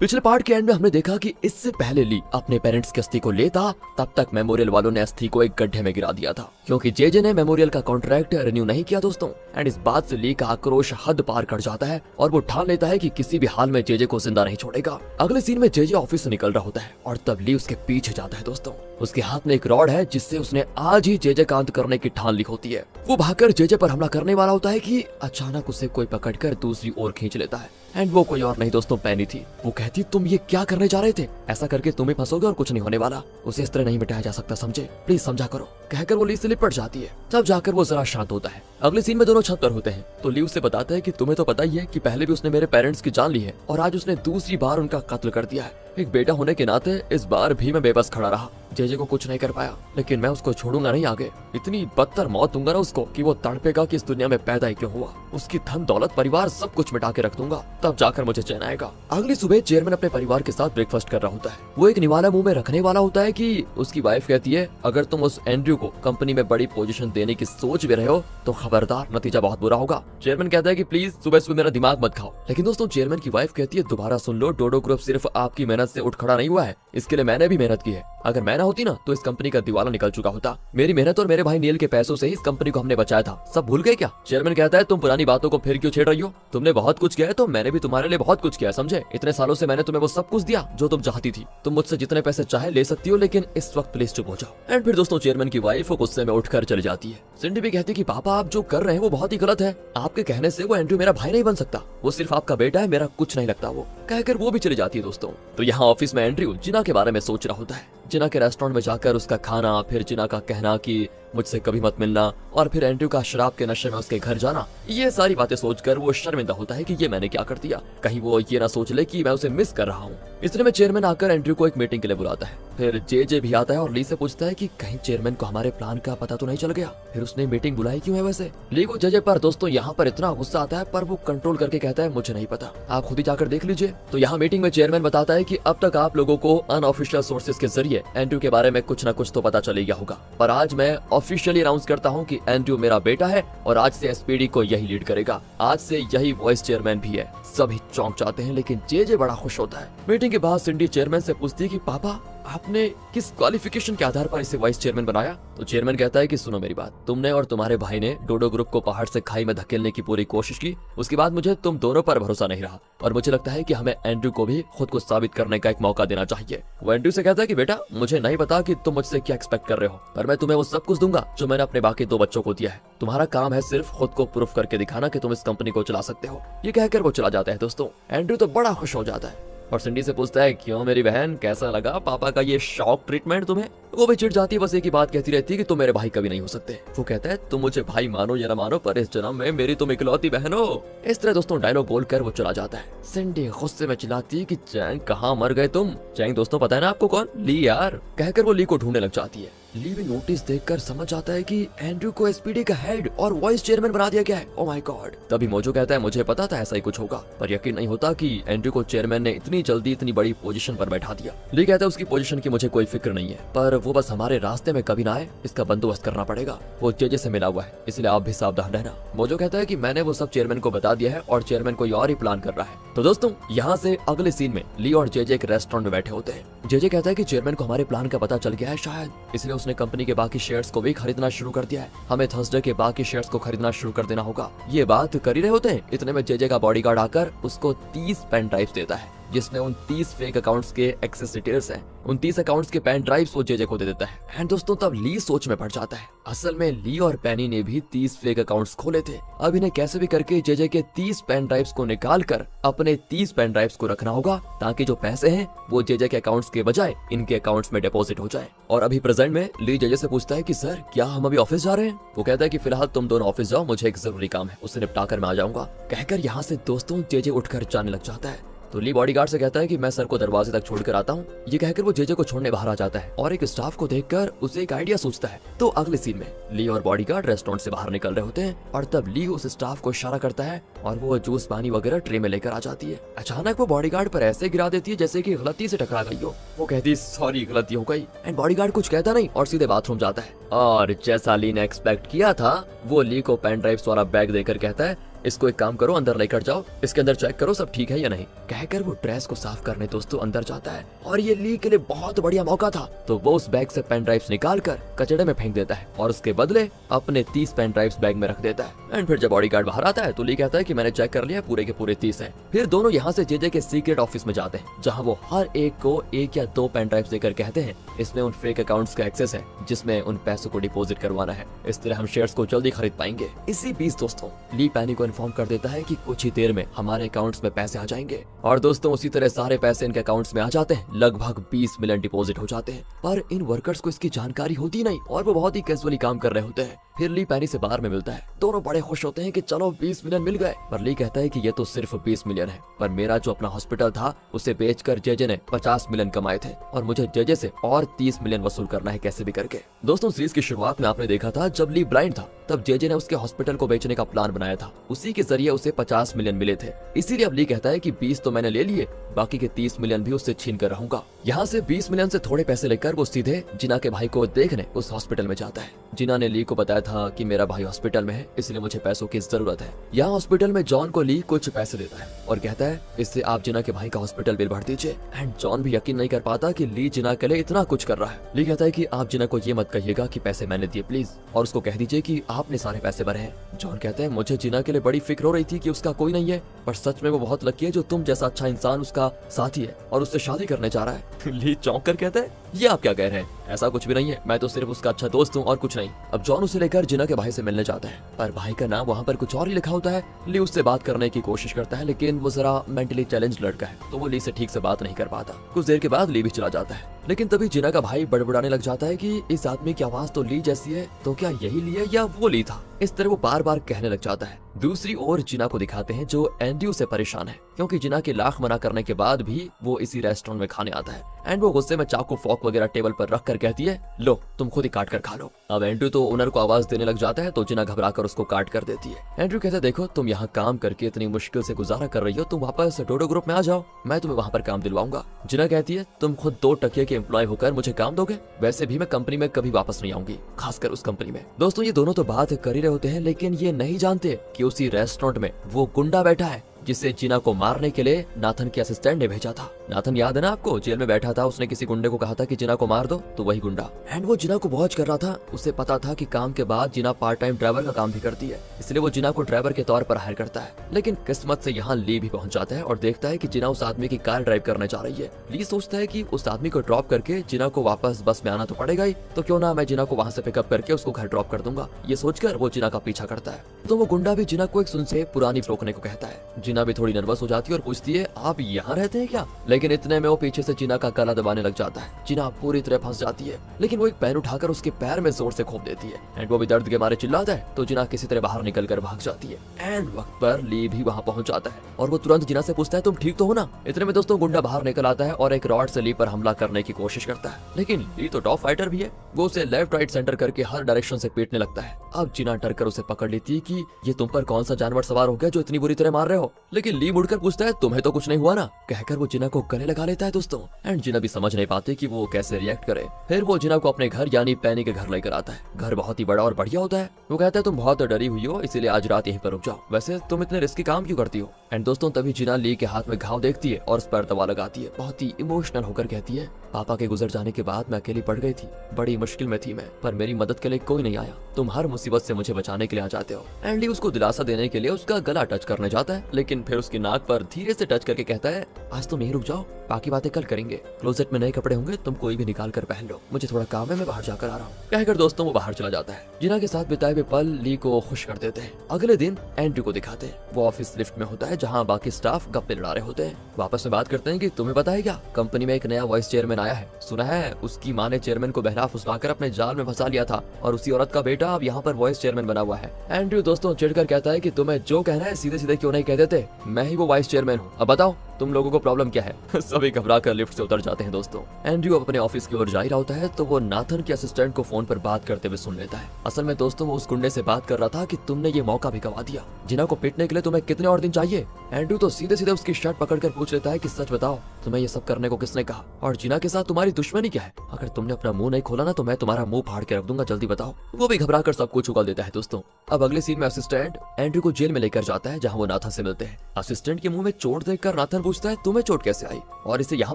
पिछले पार्ट के एंड में हमने देखा कि इससे पहले ली अपने पेरेंट्स की अस्थि को लेता तब तक मेमोरियल वालों ने अस्थि को एक गड्ढे में गिरा दिया था क्योंकि जेजे ने मेमोरियल का कॉन्ट्रैक्ट रिन्यू नहीं किया दोस्तों। एंड इस बात से ली का आक्रोश हद पार कर जाता है और वो ठान लेता है कि किसी भी हाल में जेजे को जिंदा नहीं छोड़ेगा। अगले सीन में जेजे ऑफिस से निकल रहा होता है और तब ली उसके पीछे जाता है दोस्तों। उसके हाथ में एक रॉड है जिससे उसने आज ही जेजे का अंत करने की ठान ली होती है। वो भागकर जेजे पर हमला करने वाला होता है कि अचानक उसे कोई पकड़कर दूसरी ओर खींच लेता है। एंड वो कोई और नहीं दोस्तों पैनी थी। वो कहती तुम ये क्या करने जा रहे थे, ऐसा करके तुम ही फंसोगे और कुछ नहीं होने वाला, उसे इस तरह नहीं मिटाया जा सकता समझे, प्लीज समझा करो। कहकर वो ली से लिपट जाती है। तब जाकर वो जरा शांत होता है। अगले सीन में दोनों छत पर होते हैं तो ली उससे बताता है कि तुम्हें तो पता ही है कि पहले भी उसने मेरे पेरेंट्स की जान ली है और आज उसने दूसरी बार उनका कत्ल कर दिया है। एक बेटा होने के नाते इस बार भी मैं बेबस खड़ा रहा, जेजे को कुछ नहीं कर पाया, लेकिन मैं उसको छोड़ूंगा नहीं आगे। इतनी बदतर मौत दूंगा ना उसको कि वो तड़पेगा कि इस दुनिया में पैदा ही क्यों हुआ। उसकी धन दौलत परिवार सब कुछ मिटा के रख दूंगा, तब जाकर मुझे चैन आएगा। अगली सुबह चेयरमैन अपने परिवार के साथ ब्रेकफास्ट कर रहा होता है। वो एक निवाला मुंह में रखने वाला होता है कि उसकी वाइफ कहती है अगर तुम उस एंड्रयू को कंपनी में बड़ी पोजीशन देने की सोच भी रहे हो तो खबरदार, नतीजा बहुत बुरा होगा। चेयरमैन कहता है कि प्लीज सुबह सुबह मेरा दिमाग मत खाओ। लेकिन दोस्तों चेयरमैन की वाइफ कहती है दोबारा सुन लो, डोडो ग्रुप सिर्फ आपकी मेहनत से उठ खड़ा नहीं हुआ है, इसके लिए मैंने भी मेहनत की है। अगर मैं ना होती ना तो इस कंपनी का दिवाला निकल चुका होता। मेरी मेहनत और मेरे भाई नील के पैसों से ही इस कंपनी को हमने बचाया था, सब भूल गए क्या? चेयरमैन कहता है तुम पुरानी बातों को फिर क्यों छेड़ रही हो, तुमने बहुत कुछ किया है तो मैंने भी तुम्हारे लिए बहुत कुछ किया, समझे? इतने सालों से मैंने तुम्हें वो सब कुछ दिया जो तुम चाहती थी। तुम मुझसे जितने पैसे चाहे ले सकती हो, लेकिन इस वक्त प्लीज चुप हो जाओ। एंड फिर दोस्तों चेयरमैन की वाइफ गुस्से में उठकर चली जाती है। सिंडी भी कहती है कि पापा आप जो कर रहे हैं वो बहुत ही गलत है, आपके कहने से वो एंड्रयू मेरा भाई नहीं बन सकता, वो सिर्फ आपका बेटा है, मेरा कुछ नहीं लगता वो। कहकर वो भी चली जाती है दोस्तों। तो यहाँ ऑफिस में एंड्रयू जिना के बारे में सोच रहा होता है। जिना के रेस्टोरेंट में जाकर उसका खाना, फिर जिना का कहना कि मुझसे कभी मत मिलना, और फिर एंड्रयू का शराब के नशे में उसके घर जाना, ये सारी बातें सोचकर वो शर्मिंदा होता है कि ये मैंने क्या कर दिया, कहीं वो ये ना सोच ले कि मैं उसे मिस कर रहा हूँ। इसलिए में चेयरमैन आकर एंड्रयू को एक मीटिंग के लिए बुलाता है। फिर जे भी आता है और ली से पूछता है कि कहीं चेयरमैन को हमारे प्लान का पता तो नहीं चल गया, फिर उसने मीटिंग बुलाई क्यों है वैसे। ली को जे पर दोस्तों यहाँ पर इतना गुस्सा आता है, पर वो कंट्रोल करके कहता है मुझे नहीं पता, आप खुद ही जाकर देख लीजिए। तो यहाँ मीटिंग में चेयरमैन बताता है कि अब तक आप लोगों को अनऑफिशियल सोर्सेज के जरिए एंड्रयू के बारे में कुछ न कुछ तो पता चल गया होगा, पर आज मैं ऑफिशियली अनाउंस करता हूँ कि एंड्रयू मेरा बेटा है और आज से एसपीडी को यही लीड करेगा, आज से यही वाइस चेयरमैन भी है। सभी चौंक जाते हैं लेकिन जे बड़ा खुश होता है। मीटिंग के बाद सिंडी चेयरमैन से पूछती है कि पापा आपने किस क्वालिफिकेशन के आधार पर इसे वाइस चेयरमैन बनाया। तो चेयरमैन कहता है कि सुनो मेरी बात, तुमने और तुम्हारे भाई ने डोडो ग्रुप को पहाड़ से खाई में धकेलने की पूरी कोशिश की, उसके बाद मुझे तुम दोनों पर भरोसा नहीं रहा और मुझे लगता है कि हमें एंड्रयू को भी खुद को साबित करने का एक मौका देना चाहिए। वो एंड्रयू से कहता है कि बेटा मुझे नहीं पता कि तुम मुझसे क्या एक्सपेक्ट कर रहे हो, पर मैं तुम्हें वो सब कुछ दूंगा जो मैंने अपने बाकी 2 बच्चों को दिया है। तुम्हारा काम है सिर्फ खुद को प्रूफ करके दिखाना कि तुम इस कंपनी को चला सकते हो। ये कहकर वो चला जाता है दोस्तों। एंड्रयू तो बड़ा खुश हो जाता है और सिंडी से पूछता है क्यों मेरी बहन, कैसा लगा पापा का ये शॉक ट्रीटमेंट तुम्हें। वो भी चिढ़ जाती है, बस एक ही बात कहती रहती है कि तुम मेरे भाई कभी नहीं हो सकते। वो कहता है तुम मुझे भाई मानो या ना मानो, पर इस जन्म में मेरी तुम इकलौती बहन हो। इस तरह दोस्तों डायलॉग बोलकर वो चला जाता है। सिंडी गुस्से में चिल्लाती है कि चैंग कहाँ मर गए तुम। चैंग दोस्तों पता है ना आपको कौन, ली यार। कहकर वो ली को ढूंढने लग जाती है। ली भी नोटिस देखकर समझ जाता है कि एंड्रयू को एसपीडी का हेड और वाइस चेयरमैन बना दिया गया है। Oh my God. तभी मोजो कहता है मुझे पता था ऐसा ही कुछ होगा, पर यकीन नहीं होता कि एंड्रयू को चेयरमैन ने इतनी जल्दी इतनी बड़ी पोजीशन पर बैठा दिया। ली कहता है उसकी पोजीशन की मुझे कोई फिक्र नहीं है, पर वो बस हमारे रास्ते में कभी ना आए, इसका बंदोबस्त करना पड़ेगा। वो जेजे से मिला हुआ है, इसलिए आप भी सावधान रहना। मोजो कहता है कि मैंने वो सब चेयरमैन को बता दिया है और चेयरमैन कोई और ही प्लान कर रहा है। तो दोस्तों यहाँ से अगले सीन में ली और जेजे एक रेस्टोरेंट में बैठे होते हैं। जेजे कहता है कि चेयरमैन को हमारे प्लान का पता चल गया है शायद, इसलिए उसने कंपनी के बाकी शेयर्स को भी खरीदना शुरू कर दिया है। हमें थर्सडे के बाकी शेयर्स को खरीदना शुरू कर देना होगा। ये बात कर ही रहे होते हैं, इतने में जेजे का बॉडीगार्ड आकर उसको 30 पेन ड्राइव्स देता है जिसमें उन 30 फेक अकाउंट्स के एक्सेस डिटेल्स हैं। उन 30 अकाउंट्स के पेन ड्राइव्स वो जेजे को दे देता है। एंड दोस्तों तब ली सोच में पड़ जाता है, असल में ली और पेनी ने भी 30 फेक अकाउंट्स खोले थे। अब इन्हें कैसे भी करके जेजे के 30 पेन ड्राइव्स को निकाल कर अपने 30 पेन ड्राइव्स को रखना होगा, ताकि जो पैसे हैं वो जेजे के अकाउंट्स के बजाय इनके अकाउंट्स में डिपॉजिट हो जाए। और अभी प्रेजेंट में ली जेजे से पूछता है कि सर क्या हम अभी ऑफिस जा रहे हैं। वो कहता है कि फिलहाल तुम दोनों ऑफिस जाओ, मुझे एक जरूरी काम है, उससे निपटा कर मैं आ जाऊंगा। कहकर यहाँ से दोस्तों जेजे उठकर जाने लग जाता है। तो ली बॉडीगार्ड से कहता है कि मैं सर को दरवाजे तक छोड़कर आता हूँ। ये कहकर वो जेजे को छोड़ने बाहर आ जाता है और एक स्टाफ को देखकर उसे एक आइडिया सोचता है। तो अगले सीन में ली और बॉडीगार्ड रेस्टोरेंट से बाहर निकल रहे होते हैं और तब ली उस स्टाफ को इशारा करता है और वो जूस पानी वगैरह ट्रे में लेकर आ जाती है। अचानक वो बॉडीगार्ड पर ऐसे गिरा देती है जैसे कि गलती से टकरा गई हो। वो कहती है सॉरी गलती हो गई। एंड बॉडीगार्ड कुछ कहता नहीं और सीधे बाथरूम जाता है। और जैसा ली ने एक्सपेक्ट किया था, वो ली को पेन ड्राइव्स वाला बैग देकर कहता है इसको एक काम करो, अंदर लेकर जाओ, इसके अंदर चेक करो सब ठीक है या नहीं। कहकर वो ड्रेस को साफ करने दोस्तों अंदर जाता है और ये ली के लिए बहुत बढ़िया मौका था, तो वो उस बैग से पेन ड्राइव्स निकाल कर कचड़े में फेंक देता है और उसके बदले अपने 30 पेन ड्राइव्स बैग में रख देता है। एंड फिर जब बॉडीगार्ड बाहर आता है तो ली कहता है कि मैंने चेक कर लिया, पूरे के पूरे 30 हैं। फिर दोनों यहाँ से जेजे के सीक्रेट ऑफिस में जाते हैं, जहाँ वो हर एक को 1 या 2 पेन ड्राइव्स देकर कहते हैं इसमें उन फेक अकाउंट्स का एक्सेस है जिसमें उन पैसों को डिपॉजिट करवाना है, इस तरह हम शेयर्स को जल्दी खरीद पाएंगे। इसी बीच दोस्तों ली पैनी को इन्फॉर्म कर देता है कि कुछ ही देर में हमारे अकाउंट्स में पैसे आ जाएंगे और दोस्तों उसी तरह सारे पैसे इनके अकाउंट्स में आ जाते हैं, लगभग 20 मिलियन डिपॉजिट हो जाते हैं। पर इन वर्कर्स को इसकी जानकारी होती नहीं और वो बहुत ही कैजुअली काम कर रहे होते हैं। फिर ली पैनी से बार में मिलता है, दोनों बड़े खुश होते हैं कि चलो 20 मिलियन मिल गए, पर ली कहता है कि ये तो सिर्फ 20 मिलियन है, पर मेरा जो अपना हॉस्पिटल था उसे बेचकर जेजे ने 50 मिलियन कमाए थे और मुझे जेजे से और 30 मिलियन वसूल करना है कैसे भी करके। दोस्तों सीरीज की शुरुआत में आपने देखा था जब ली ब्लाइंड था तब जेजे ने उसके हॉस्पिटल को बेचने का प्लान बनाया था, उसी के जरिए उसे 50 मिलियन मिले थे। इसीलिए अब ली कहता है कि 20 तो मैंने ले लिए, बाकी के 30 मिलियन भी उससे छीन कर रहूंगा। यहाँ से 20 मिलियन से थोड़े पैसे लेकर वो सीधे जिना के भाई को देखने उस हॉस्पिटल में जाता है। जिना ने ली को बताया था कि मेरा भाई हॉस्पिटल में है, इसलिए मुझे पैसों की जरूरत है। यहाँ हॉस्पिटल में जॉन को ली कुछ पैसे देता है और कहता है इससे आप जिना के भाई का हॉस्पिटल बिल भर दीजिए। एंड जॉन भी यकीन नहीं कर पाता कि ली जिना के लिए इतना कुछ कर रहा है। ली कहता है कि आप जिना को ये मत कहिएगा कि पैसे मैंने दिए प्लीज, और उसको कह दीजिए कि आपने सारे पैसे भरे हैं। जॉन कहता है मुझे जिना के लिए बड़ी फिक्र हो रही थी कि उसका कोई नहीं है, पर सच में वो बहुत लकी है जो तुम जैसा अच्छा इंसान उसका साथी है और उससे शादी करने जा रहा है। ली चौंक कर कहता है ये आप क्या कह रहे हैं, ऐसा कुछ भी नहीं है, मैं तो सिर्फ उसका अच्छा दोस्त हूँ और कुछ नहीं। अब जॉन उसे लेकर जिना के भाई से मिलने जाता है, पर भाई का नाम वहाँ पर कुछ और ही लिखा होता है। ली उससे बात करने की कोशिश करता है, लेकिन वो जरा मेंटली चैलेंज लड़का है तो वो ली से ठीक से बात नहीं कर पाता। कुछ देर के बाद ली भी चला जाता है, लेकिन तभी जिना का भाई बड़बड़ाने लग जाता है कि इस आदमी की आवाज तो ली जैसी है, तो क्या यही ली है या वो ली था। इस तरह वो बार बार कहने लग जाता है। दूसरी ओर जिना को दिखाते हैं जो एंड्रयू से परेशान है, क्योंकि जिना की लाख मना करने के बाद भी वो इसी रेस्टोरेंट में खाने आता है। एंड वो गुस्से में चाकू फोक वगैरह टेबल पर रख कर कहती है लो तुम खुद ही काट कर खा लो। अब एंड्रयू तो ओनर को आवाज देने लग जाता है, तो जिना घबराकर उसको काट कर देती है। एंड्रयू कहता है देखो तुम यहाँ काम करके इतनी मुश्किल से गुजारा कर रही हो, तुम वापस डोडो ग्रुप में आ जाओ, मैं तुम्हें वहाँ पर काम दिलवाऊंगा। जिना कहती है तुम खुद 2 टकिए के एम्प्लॉय होकर मुझे काम दोगे, वैसे भी मैं कंपनी में कभी वापस नहीं आऊंगी, खासकर उस कंपनी में। दोस्तों ये दोनों तो बात कर ही रहे होते हैं, लेकिन ये नहीं जानते कि उसी रेस्टोरेंट में वो गुंडा बैठा है जिसे जिना को मारने के लिए नाथन के असिस्टेंट ने भेजा था। नाथन याद है ना आपको, जेल में बैठा था, उसने किसी गुंडे को कहा था कि जिना को मार दो, तो वही गुंडा। एंड वो जिना को वॉच कर रहा था, उसे पता था कि काम के बाद जिना पार्ट टाइम ड्राइवर का काम भी करती है, इसलिए वो जिना को ड्राइवर के तौर पर हायर करता है। लेकिन किस्मत से यहाँ ली भी पहुंच जाता है और देखता है कि जिना उस आदमी की कार ड्राइव करने जा रही है। ली सोचता है कि उस आदमी को ड्रॉप करके जिना को वापस बस में आना तो पड़ेगा ही, तो क्यों ना मैं जिना को वहाँ से पिकअप करके उसको घर ड्रॉप कर दूंगा। ये सोचकर वो जिना का पीछा करता है, तो वो गुंडा भी जिना को एक सुन से पुरानी रोकने को कहता है। जिना भी थोड़ी नर्वस हो जाती है और पूछती है आप यहाँ रहते हैं क्या, लेकिन इतने में वो पीछे से जिना का गला दबाने लग जाता है। जिना पूरी तरह फंस जाती है, लेकिन वो एक पेन उठाकर उसके पैर में जोर से खोप देती है। एंड वो भी दर्द के मारे चिल्लाता है, तो जिना किसी तरह बाहर निकल कर भाग जाती है। एंड वक्त पर ली भी वहाँ पहुंच जाता है और वो तुरंत जिना से पूछता है तुम ठीक तो हो ना। इतने में दोस्तों गुंडा बाहर निकल आता है और एक रॉड से ली पर हमला करने की कोशिश करता है, लेकिन ली तो टॉप फाइटर भी है, वो उसे लेफ्ट राइट सेंटर करके हर डायरेक्शन से पीटने लगता है। अब जिना डर कर उसे पकड़ लेती है कि ये तुम पर कौन सा जानवर सवार हो गया जो इतनी बुरी तरह मार रहे हो, लेकिन ली मुड़कर पूछता है तुम्हें तो कुछ नहीं हुआ ना, कहकर वो जिना को गले लगा लेता है दोस्तों। एंड जिना भी समझ नहीं पाते कि वो कैसे रिएक्ट करे। फिर वो जिना को अपने घर यानी पैनी के घर लेकर आता है। घर बहुत ही बड़ा और बढ़िया होता है। वो कहता है तुम बहुत डरी हुई हो, इसीलिए आज रात यहीं पर रुक जाओ, वैसे तुम इतने रिस्की काम क्यों करती हो। एंड दोस्तों तभी जिना ली के हाथ में घाव देखती है और उस पर दवा लगाती है। बहुत ही इमोशनल होकर कहती है पापा के गुजर जाने के बाद मैं अकेली पड़ गई थी, बड़ी मुश्किल में थी मैं, पर मेरी मदद के लिए कोई नहीं आया, तुम हर मुसीबत से मुझे बचाने के लिए आ जाते हो। एंड ली उसको दिलासा देने के लिए उसका गला टच करने जाता है, लेकिन फिर उसकी नाक पर धीरे से टच करके कहता है आज तुम यहीं रुक जाओ, बाकी बातें कल करेंगे, क्लोजेट में नए कपड़े होंगे, तुम कोई भी निकाल कर पहन लो, मुझे थोड़ा काम है, मैं बाहर जाकर आ रहा हूँ। कहकर दोस्तों वो बाहर चला जाता है। जिना के साथ बिताए हुए पल ली को खुश कर देते हैं। अगले दिन एंड्रयू को दिखाते हैं, वो ऑफिस लिफ्ट में होता है जहाँ बाकी स्टाफ गप्पे लड़ा रहे होते हैं। वापस में बात करते हैं कि तुम्हें पता है क्या, कंपनी में एक नया वाइस चेयरमैन आया है, सुना है उसकी माँ ने चेयरमैन को बहला फुसलाकर अपने जाल में फंसा लिया था और उसी औरत का बेटा अब यहाँ पर वाइस चेयरमैन बना हुआ है। एंड्रयू दोस्तों चिढ़कर कहता है कि तुम्हें जो कहना है सीधे सीधे क्यों नहीं कह देते, मैं ही वो वाइस चेयरमैन हूँ, अब बताओ तुम लोगों को प्रॉब्लम क्या है। सभी घबरा कर लिफ्ट से उतर जाते हैं दोस्तों। एंड्रयू अपने ऑफिस की ओर जा ही रहा होता है तो वो नाथन के असिस्टेंट को फोन पर बात करते हुए सुन लेता है। असल में दोस्तों वो उस गुंडे से बात कर रहा था कि तुमने ये मौका भी गवा दिया, जिना को पीटने के लिए तुम्हें कितने और दिन चाहिए, एंड्रू तो सीधे सीधे उसकी शर्ट पकड़कर पूछ लेता है कि सच बताओ, तुम्हें ये सब करने को किसने कहा, और जिना के साथ तुम्हारी दुश्मनी क्या है? अगर तुमने अपना मुंह नहीं खोला ना तो मैं तुम्हारा मुंह फाड़ के रख दूंगा, जल्दी बताओ। वो भी घबरा कर सब कुछ उगल देता है दोस्तों। अब अगले सीन में असिस्टेंट एंड्रू को जेल में लेकर जाता है जहाँ वो नाथन से मिलते हैं। असिस्टेंट के मुंह में चोट देखकर नाथन पूछता है तुम्हें चोट कैसे आई और इसे यहाँ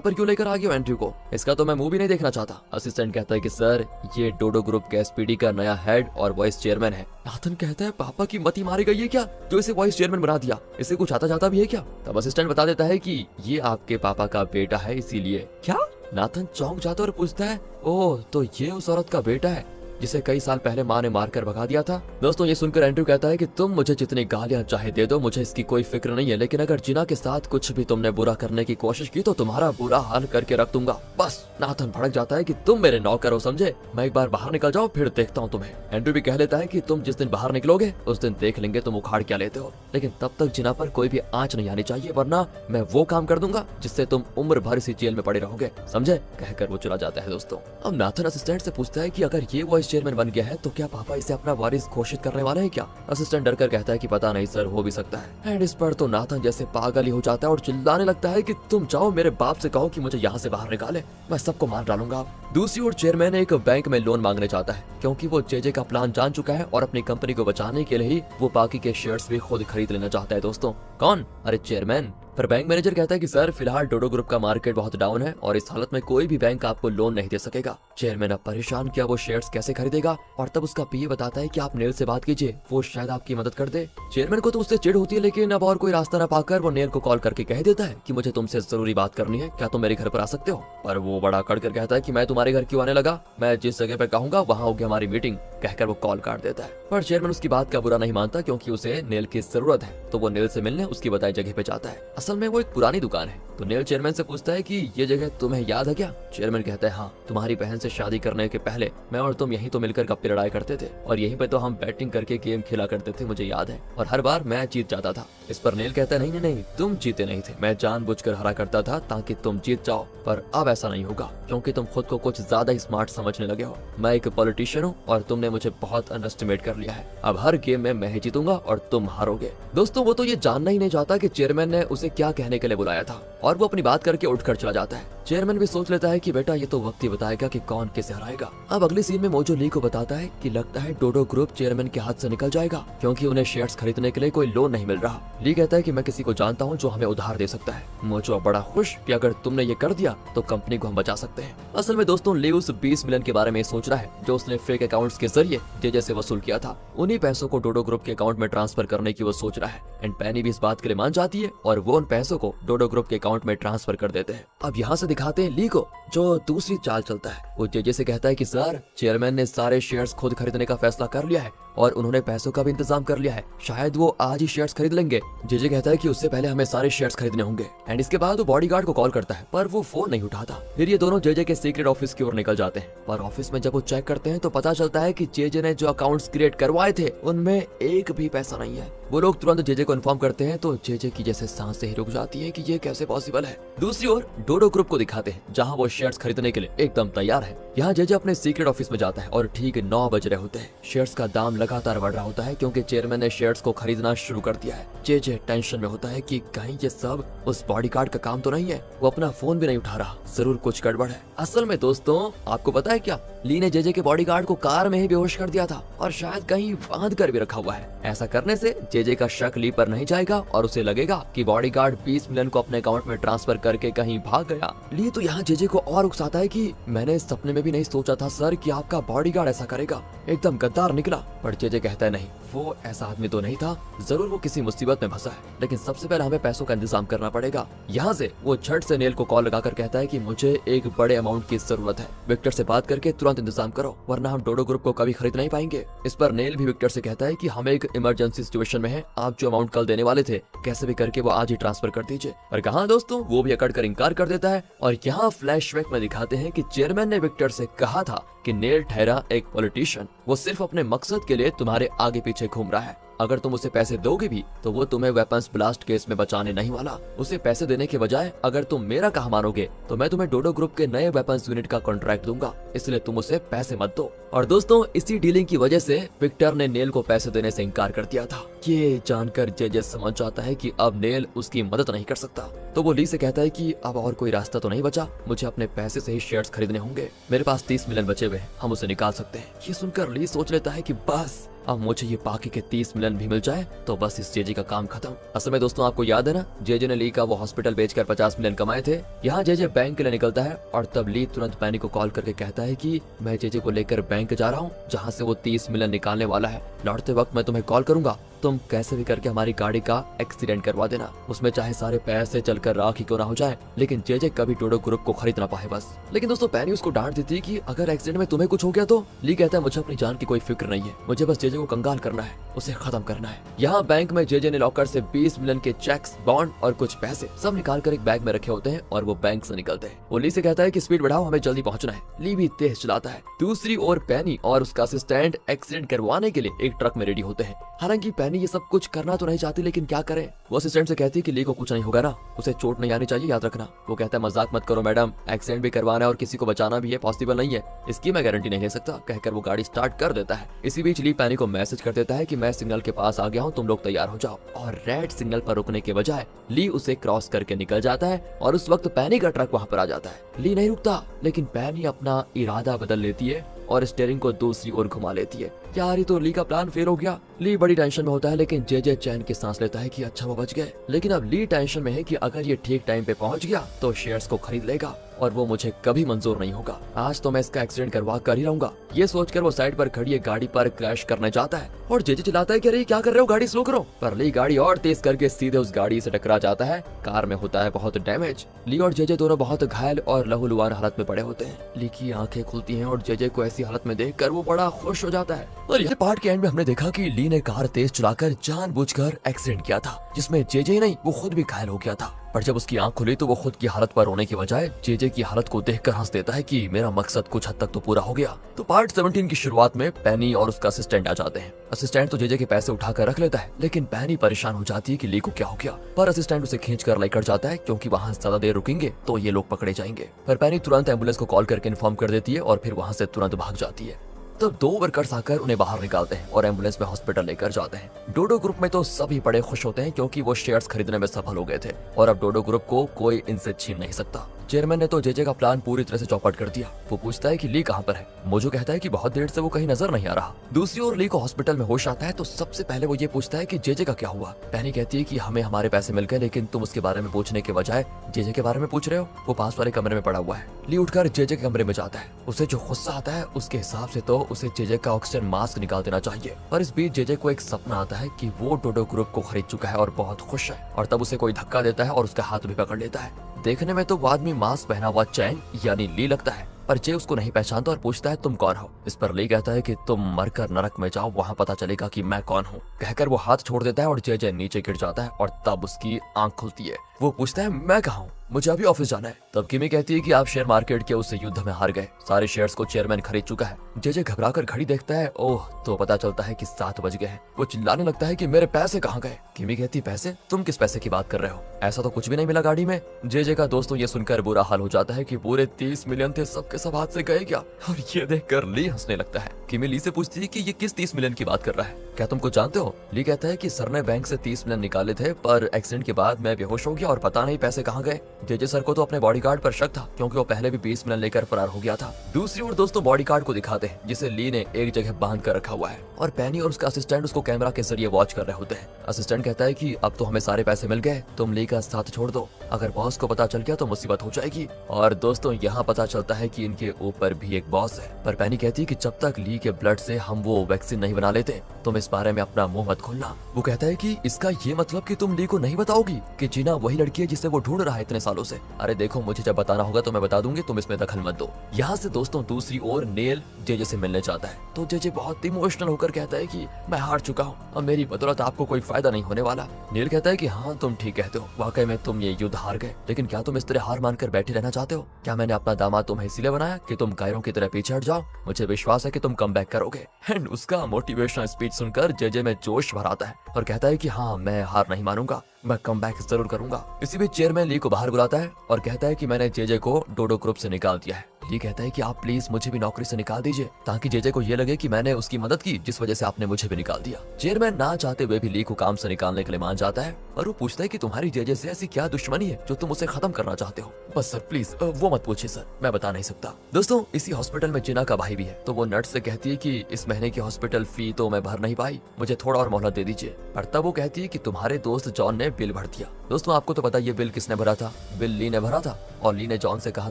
पर क्यों लेकर आ गया एंड्रू को? इसका तो मैं मुंह भी नहीं देखना चाहता। असिस्टेंट कहता है कि सर ये डोडो ग्रुप के एसपीडी का नया हेड और वाइस चेयरमैन है। नाथन कहता है पापा की मती मारी गई है क्या जो इसे वाइस चेयरमैन बना दिया? इसे कुछ आता जाता भी है क्या? तब असिस्टेंट बता देता है कि ये आपके पापा का बेटा है इसीलिए। क्या? नाथन चौंक जाता है और पूछता है ओह तो ये उस औरत का बेटा है जिसे कई साल पहले माँ ने मारकर भगा दिया था। दोस्तों ये सुनकर एंड्रू कहता है कि तुम मुझे जितनी गालियां चाहे दे दो, मुझे इसकी कोई फिक्र नहीं है, लेकिन अगर जिना के साथ कुछ भी तुमने बुरा करने की कोशिश की तो तुम्हारा बुरा हाल करके रख दूंगा। बस नाथन भड़क जाता है कि तुम मेरे नौकर हो समझे, मैं एक बार बाहर निकल जाओ फिर देखता हूँ तुम्हें। एंड्रू भी कह लेता है कि तुम जिस दिन बाहर निकलोगे उस दिन देख लेंगे तुम उखाड़ क्या लेते हो, लेकिन तब तक जिना पर कोई भी आंच नहीं आनी चाहिए वरना मैं वो काम कर दूंगा जिससे तुम उम्र भर इसी जेल में पड़े रहोगे, समझे? कहकर वो चला जाता है दोस्तों। अब नाथन असिस्टेंट से पूछता है कि अगर ये वाइस चेयरमैन बन गया है तो क्या पापा इसे अपना वारिस घोषित करने वाले हैं क्या? असिस्टेंट डरकर कहता है कि पता नहीं सर, हो भी सकता है। एंड इस पर तो नाथन जैसे पागल ही हो जाता है और चिल्लाने लगता है कि तुम जाओ मेरे बाप से कहो कि मुझे यहाँ से बाहर निकाले, मैं सबको मार डालूंगा। दूसरी ओर चेयरमैन एक बैंक में लोन मांगने चाहता है क्योंकि वो जेजे का प्लान जान चुका है और अपनी कंपनी को बचाने के लिए ही वो बाकी के शेयर्स भी खुद खरीद लेना चाहता है दोस्तों। कौन? अरे चेयरमैन। पर बैंक मैनेजर कहता है कि सर फिलहाल डोडो ग्रुप का मार्केट बहुत डाउन है और इस हालत में कोई भी बैंक आपको लोन नहीं दे सकेगा। चेयरमैन अब परेशान, क्या वो शेयर्स कैसे खरीदेगा? और तब उसका पीए बताता है कि आप नेल से बात कीजिए, वो शायद आपकी मदद कर दे। चेयरमैन को तो उससे चिढ़ होती है, लेकिन अब और कोई रास्ता न पाकर वो नेल को कॉल करके कह देता है कि मुझे तुमसे जरूरी बात करनी है, क्या तुम मेरे घर पर आ सकते हो? पर वो बड़ा अकड़ कर कहता है कि मैं तुम्हारे घर क्यों आने लगा, मैं जिस जगह पे कहूंगा वहाँ होगी हमारी मीटिंग, कहकर वो कॉल काट देता है। पर चेयरमैन उसकी बात का बुरा नहीं मानता क्योंकि उसे नेल की जरूरत है, तो वो नेल से मिलने उसकी बताई जगह पे जाता है। असल में वो एक पुरानी दुकान है, तो नेल चेयरमैन से पूछता है कि ये जगह तुम्हें याद है क्या? चेयरमैन कहता है हाँ, तुम्हारी बहन से शादी करने के पहले मैं और तुम यहीं तो मिलकर गप्पे लड़ाई करते थे और यहीं पे तो हम बैटिंग करके गेम खेला करते थे, मुझे याद है, और हर बार मैं जीत जाता था। इस पर नेल कहता है नहीं नहीं नहीं, तुम जीते नहीं थे, मैं जानबूझकर हरा करता था ताकि तुम जीत जाओ, पर अब ऐसा नहीं होगा क्योंकि तुम खुद को कुछ ज्यादा ही स्मार्ट समझने लगे हो। मैं एक पॉलिटिशियन हूँ और तुमने मुझे बहुत अंडरएस्टिमेट कर लिया है, अब हर गेम में मैं ही जीतूंगा और तुम हारोगे। दोस्तों वो तो ये जानना ही नहीं चाहता कि चेयरमैन ने उसे क्या कहने के लिए बुलाया था और वो अपनी बात करके उठकर चला जाता है। चेयरमैन भी सोच लेता है कि बेटा ये तो वक्त ही बताएगा कि कौन किसे हराएगा। अब अगले सीन में मोजो ली को बताता है कि लगता है डोडो ग्रुप चेयरमैन के हाथ से निकल जाएगा क्योंकि उन्हें शेयर्स खरीदने के लिए कोई लोन नहीं मिल रहा। ली कहता है कि मैं किसी को जानता हूँ जो हमें उधार दे सकता है। मोजो बड़ा खुश कि अगर तुमने ये कर दिया तो कंपनी को हम बचा सकते हैं। असल में दोस्तों ली उस 20 मिलियन के बारे में सोच रहा है जो उसने फेक अकाउंट्स के जरिए जेजे से वसूल किया था, उन्हीं पैसों को डोडो ग्रुप के अकाउंट में ट्रांसफर करने की वो सोच रहा है। एंड पैनी भी इस बात के लिए मान जाती है और वो उन पैसों को डोडो ग्रुप के अकाउंट में ट्रांसफर कर देते हैं। अब यहाँ से दिखाते हैं ली को जो दूसरी चाल चलता है। वो जेजे से कहता है कि सर चेयरमैन ने सारे शेयर्स खुद खरीदने का फैसला कर लिया है और उन्होंने पैसों का भी इंतजाम कर लिया है, शायद वो आज ही शेयर्स खरीद लेंगे। जेजे कहता है कि उससे पहले हमें सारे शेयर्स खरीदने होंगे। एंड इसके बाद वो बॉडीगार्ड को कॉल करता है पर वो फोन नहीं उठाता। फिर ये दोनों जेजे के सीक्रेट ऑफिस की ओर निकल जाते हैं, पर ऑफिस में जब वो चेक करते हैं तो पता चलता है कि जेजे ने जो अकाउंट्स क्रिएट करवाए थे उनमें एक भी पैसा नहीं है। वो लोग तुरंत जेजे को इन्फॉर्म करते हैं तो जेजे की जैसे सांसें ही रुक जाती है कि ये कैसे पॉसिबल है। दूसरी ओर डोडो ग्रुप को दिखाते हैं जहाँ वो शेयर्स खरीदने के लिए एकदम तैयार है। यहाँ जेजे अपने सीक्रेट ऑफिस में जाता है और ठीक 9 बज रहे होते हैं। शेयर्स का दाम लगातार बढ़ रहा होता है क्योंकि चेयरमैन ने शेयर्स को खरीदना शुरू कर दिया है। जेजे टेंशन में होता है कि कहीं ये सब उस बॉडीगार्ड का काम तो नहीं है, वो अपना फोन भी नहीं उठा रहा, जरूर कुछ गड़बड़ है। असल में दोस्तों आपको पता है क्या, ली ने जेजे के बॉडीगार्ड को कार में ही बेहोश कर दिया था और शायद कहीं बांध कर भी रखा हुआ है। ऐसा करने से जेजे का शक ली पर नहीं जाएगा और उसे लगेगा कि बॉडीगार्ड 20 मिलियन को अपने अकाउंट में ट्रांसफर करके कहीं भाग गया। ली तो यहाँ जेजे को और उकसाता है कि मैंने सपने में भी नहीं सोचा था सर कि आपका बॉडीगार्ड ऐसा करेगा, एकदम गद्दार निकला। पर जेजे कहता है नहीं, वो ऐसा आदमी तो नहीं था, जरूर वो किसी मुसीबत में फंसा है, लेकिन सबसे पहले हमें पैसों का इंतजाम करना पड़ेगा। यहाँ से वो झट से नेल को कॉल लगाकर कहता है कि मुझे एक बड़े अमाउंट की जरूरत है, विक्टर से बात करके तुरंत इंतजाम करो वरना हम डोडो ग्रुप को कभी खरीद नहीं पाएंगे। इस पर नेल भी विक्टर से कहता है कि हम एक इमरजेंसी सिचुएशन में है, आप जो अमाउंट कल देने वाले थे कैसे भी करके वो आज ही ट्रांसफर कर दीजिए। पर कहाँ दोस्तों, वो भी अकड़ कर इनकार कर देता है। और यहाँ फ्लैशबैक में दिखाते हैं कि चेयरमैन ने विक्टर से कहा था कि नेल ठहरा एक पॉलिटिशियन, वो सिर्फ अपने मकसद के लिए तुम्हारे आगे पीछे घूम रहा है, अगर तुम उसे पैसे दोगे भी तो वो तुम्हें वेपन्स ब्लास्ट केस में बचाने नहीं वाला। उसे पैसे देने के बजाय अगर तुम मेरा कहा मानोगे तो मैं तुम्हें डोडो ग्रुप के नए वेपन्स यूनिट का कॉन्ट्रैक्ट दूंगा, इसलिए तुम उसे पैसे मत दो। और दोस्तों इसी डीलिंग की वजह से विक्टर ने नेल को पैसे देने से इनकार कर दिया था। ये जानकर जेजे समझ जाता है कि अब नेल उसकी मदद नहीं कर सकता। तो वो ली से कहता है कि अब और कोई रास्ता तो नहीं बचा, मुझे अपने पैसे से ही शेयर्स खरीदने होंगे। मेरे पास 30 मिलियन बचे हुए हैं, हम उसे निकाल सकते हैं। ये सुनकर ली सोच लेता है कि बस अब मुझे ये बाकी के 30 मिलियन भी मिल जाए तो बस इस जेजे का काम खत्म। असल में दोस्तों आपको याद है ना, जेजे ने ली का वो हॉस्पिटल बेचकर 50 मिलियन कमाए थे। यहाँ जेजे बैंक के लिए निकलता है और तब ली तुरंत पैनी को कॉल करके कहता है कि मैं जेजे को लेकर बैंक जा रहा हूँ जहाँ से वो 30 मिलियन निकालने वाला है। लौटते वक्त मैं तुम्हें कॉल करूंगा, तुम कैसे भी करके हमारी गाड़ी का एक्सीडेंट करवा देना, उसमें चाहे सारे पैसे चलकर राख ही क्यों ना हो जाए, लेकिन जेजे कभी डोडो ग्रुप को खरीद ना पाए बस। लेकिन दोस्तों पैनी उसको डांट देती है कि अगर एक्सीडेंट में तुम्हें कुछ हो गया तो। ली कहता है मुझे अपनी जान की कोई फिक्र नहीं है, मुझे बस जेजे को कंगाल करना है, उसे खत्म करना है। यहाँ बैंक में जेजे ने लॉकर से 20 मिलियन के चेक्स, बॉन्ड और कुछ पैसे सब निकाल कर एक बैग में रखे होते हैं और वो बैंक से निकलते हैं। वो ली से कहता है कि स्पीड बढ़ाओ, हमें जल्दी पहुंचना है। ली भी तेज चलाता है। दूसरी ओर पैनी और उसका असिस्टेंट एक्सीडेंट करवाने के लिए एक ट्रक में रेडी होते हैं। हालांकि पैनी ये सब कुछ करना तो नहीं चाहती, लेकिन क्या करें। वो असिस्टेंट से कहती है कि ली को कुछ नहीं होगा ना, उसे चोट नहीं आनी चाहिए, याद रखना। वो कहता है मजाक मत करो मैडम, एक्सीडेंट भी करवाना है और किसी को बचाना भी है, पॉसिबल नहीं है, इसकी मैं गारंटी नहीं ले सकता। कहकर वो गाड़ी स्टार्ट कर देता है। इसी बीच ली पैनी को मैसेज कर देता है कि मैं सिग्नल के पास आ गया हूँ, तुम लोग तैयार हो जाओ। और रेड सिग्नल पर रुकने के बजाय ली उसे क्रॉस करके निकल जाता है और उस वक्त पैनी का ट्रक वहाँ पर आ जाता है। ली नहीं रुकता, लेकिन पैनी अपना इरादा बदल लेती है और स्टीयरिंग को दूसरी ओर घुमा लेती है। यार ये तो ली का प्लान फेल हो गया। ली बड़ी टेंशन में होता है, लेकिन जेजे चैन की सांस लेता है कि अच्छा वो बच गए। लेकिन अब ली टेंशन में है कि अगर ये ठीक टाइम पे पहुंच गया तो शेयर्स को खरीद लेगा और वो मुझे कभी मंजूर नहीं होगा। आज तो मैं इसका एक्सीडेंट करवा कर ही रहूंगा। ये सोचकर वो साइड पर खड़ी एक गाड़ी पर क्रैश करने जाता है और जेजे चिल्लाता है कि अरे क्या कर रहे हो, गाड़ी स्लो करो। पर ली गाड़ी और तेज करके सीधे उस गाड़ी से टकरा जाता है। कार में होता है बहुत डैमेज। ली और जेजे दोनों बहुत घायल और लहूलुहान हालत में पड़े होते हैं। ली की आंखें खुलती हैं और जेजे को ऐसी हालत में देखकर वो बड़ा खुश हो जाता है। और ये पार्ट के एंड में हमने देखा कि ली ने कार तेज चलाकर जानबूझकर एक्सीडेंट किया था, जिसमें जेजे ही नहीं वो खुद भी घायल हो गया था। पर जब उसकी आंख खुली तो वो खुद की हालत पर रोने की बजाय जेजे की हालत को देखकर हंस देता है कि मेरा मकसद कुछ हद तक तो पूरा हो गया। तो पार्ट 17 की शुरुआत में पैनी और उसका असिस्टेंट आ जाते हैं। असिस्टेंट तो जेजे के पैसे उठाकर रख लेता है, लेकिन पैनी परेशान हो जाती है कि ली को क्या हो गया। पर असिस्टेंट उसे खींचकर लेकर जाता है क्योंकि वहाँ ज्यादा देर रुकेंगे तो ये लोग पकड़े जाएंगे। पर पैनी तुरंत एम्बुलेंस को कॉल करके इन्फॉर्म कर देती है और फिर वहाँ से तुरंत भाग जाती है। तब 2 वर्कर्स आकर उन्हें बाहर निकालते हैं और एम्बुलेंस में हॉस्पिटल लेकर जाते हैं। डोडो ग्रुप में तो सभी बड़े खुश होते हैं क्योंकि वो शेयर्स खरीदने में सफल हो गए थे और अब डोडो ग्रुप को कोई इनसे छीन नहीं सकता। चेयरमैन ने तो जेजे का प्लान पूरी तरह से चौपट कर दिया। वो पूछता है कि ली कहाँ पर है। मोजो कहता है कि बहुत देर से वो कहीं नजर नहीं आ रहा। दूसरी ओर ली को हॉस्पिटल में होश आता है तो सबसे पहले वो ये पूछता है कि जेजे का क्या हुआ। पैनी कहती है कि हमें हमारे पैसे मिल गए, लेकिन तुम उसके बारे में पूछने के बजाय जेजे के बारे में पूछ रहे हो। वो पास वाले कमरे में पड़ा हुआ है। ली उठकर जेजे के कमरे में जाता है। उसे जो गुस्सा आता है उसके हिसाब से तो उसे जेजे का ऑक्सीजन मास्क निकाल देना चाहिए। पर इस बीच जेजे को एक सपना आता है कि वो डोडो ग्रुप को खरीद चुका है और बहुत खुश है। और तब उसे कोई धक्का देता है और उसका हाथ भी पकड़ लेता है। देखने में तो वो आदमी मास्क पहना हुआ चैन यानी ली लगता है, पर जे उसको नहीं पहचानता और पूछता है तुम कौन हो। इस पर ली कहता है कि तुम मरकर नरक में जाओ, वहाँ पता चलेगा कि मैं कौन हूँ। कहकर वो हाथ छोड़ देता है और जे नीचे गिर जाता है और तब उसकी आंख खुलती है। वो पूछता है मैं कहाँ हूँ, मुझे अभी ऑफिस जाना है। तब किमी कहती है कि आप शेयर मार्केट के उस युद्ध में हार गए, सारे शेयर्स को चेयरमैन खरीद चुका है। जे घबराकर घड़ी देखता है, ओह तो पता चलता है कि 7 बज गए हैं। वो चिल्लाने लगता है कि मेरे पैसे कहाँ गए। किमी कहती पैसे, तुम किस पैसे की बात कर रहे हो, ऐसा तो कुछ भी नहीं मिला गाड़ी में। जे का दोस्तों ये सुनकर बुरा हाल हो जाता है कि पूरे 30 मिलियन थे, सबके सब हाथ से गए क्या। और ये देखकर ली हंसने लगता है। किमी ली से पूछती है कि ये किस 30 मिलियन की बात कर रहा है, क्या तुम कुछ जानते हो। ली कहता है कि सर ने बैंक से 30 मिलियन निकाले थे, पर एक्सीडेंट के बाद मैं बेहोश हो गया और पता नहीं पैसे कहाँ गए। जे सर को तो अपने बॉडीगार्ड पर शक था क्योंकि वो पहले भी 20 मिलियन लेकर फरार हो गया था। दूसरी ओर दोस्तों बॉडीगार्ड को दिखाते हैं जिसे ली ने एक जगह बांध कर रखा हुआ है और पैनी और उसका असिस्टेंट उसको कैमरा के जरिए वॉच कर रहे होते हैं। असिस्टेंट कहता है कि अब तो हमें सारे पैसे मिल गए, तुम ली का साथ छोड़ दो, अगर बॉस को पता चल गया तो मुसीबत हो जाएगी। और दोस्तों यहाँ पता चलता है कि इनके ऊपर भी एक बॉस है। पर पैनी कहती है कि जब तक ली के ब्लड से हम वो वैक्सीन नहीं बना लेते तुम इस बारे में अपना मुंह मत खोलना। वो कहता है कि इसका ये मतलब कि तुम ली को नहीं बताओगी कि जीना वही लड़की है जिसे वो ढूंढ रहा है इतने सालों से। अरे देखो मुझे जब बताना होगा तो मैं बता दूंगी, तुम इसमें दखल मत दो। यहाँ से दोस्तों दूसरी ओर नेल जे से मिलने जाता है तो जे बहुत इमोशनल होकर कहता है कि मैं हार चुका हूँ, अब मेरी बदौलत आपको कोई फायदा नहीं होने वाला। नेल कहता है कि हाँ तुम ठीक कहते हो, वाकई में तुम ये युद्ध हार गए, लेकिन क्या तुम इस तरह हार मानकर बैठे रहना चाहते हो। क्या मैंने अपना दामाद तुम्हें इसीलिए बनाया कि तुम गायरों की तरह पीछे हट जाओ। मुझे विश्वास है कि तुम कम बैक करोगे। एंड उसका मोटिवेशनल स्पीच सुनकर जे में जोश भर आता है और कहता है कि हाँ मैं हार नहीं मानूंगा, मैं कम बैक जरूर करूंगा। इसी बीच चेयरमैन ली को बाहर बुलाता है और कहता है कि मैंने जे को डोडो ग्रुप से निकाल दिया है, ली कहता है कि आप प्लीज मुझे भी नौकरी से निकाल दीजिए ताकि जेजे को ये लगे कि मैंने उसकी मदद की जिस वजह से आपने मुझे भी निकाल दिया। चेयरमैन ना चाहते हुए भी ली को काम से निकालने के लिए मान जाता है और वो पूछता है कि तुम्हारी जेजे से ऐसी क्या दुश्मनी है जो तुम उसे खत्म करना चाहते हो। बस सर प्लीज वो मत पूछिए सर, मैं बता नहीं सकता। दोस्तों इसी हॉस्पिटल में जिना का भाई भी है, तो वो नर्स से कहती है कि इस महीने की हॉस्पिटल फी तो मैं भर नहीं पाई, मुझे थोड़ा और मोहलत दे दीजिए। पर तब वो कहती है कि तुम्हारे दोस्त जॉन ने बिल भर दिया। दोस्तों आपको तो पता ये बिल किसने भरा था, बिल ली ने भरा था और ली ने जॉन से कहा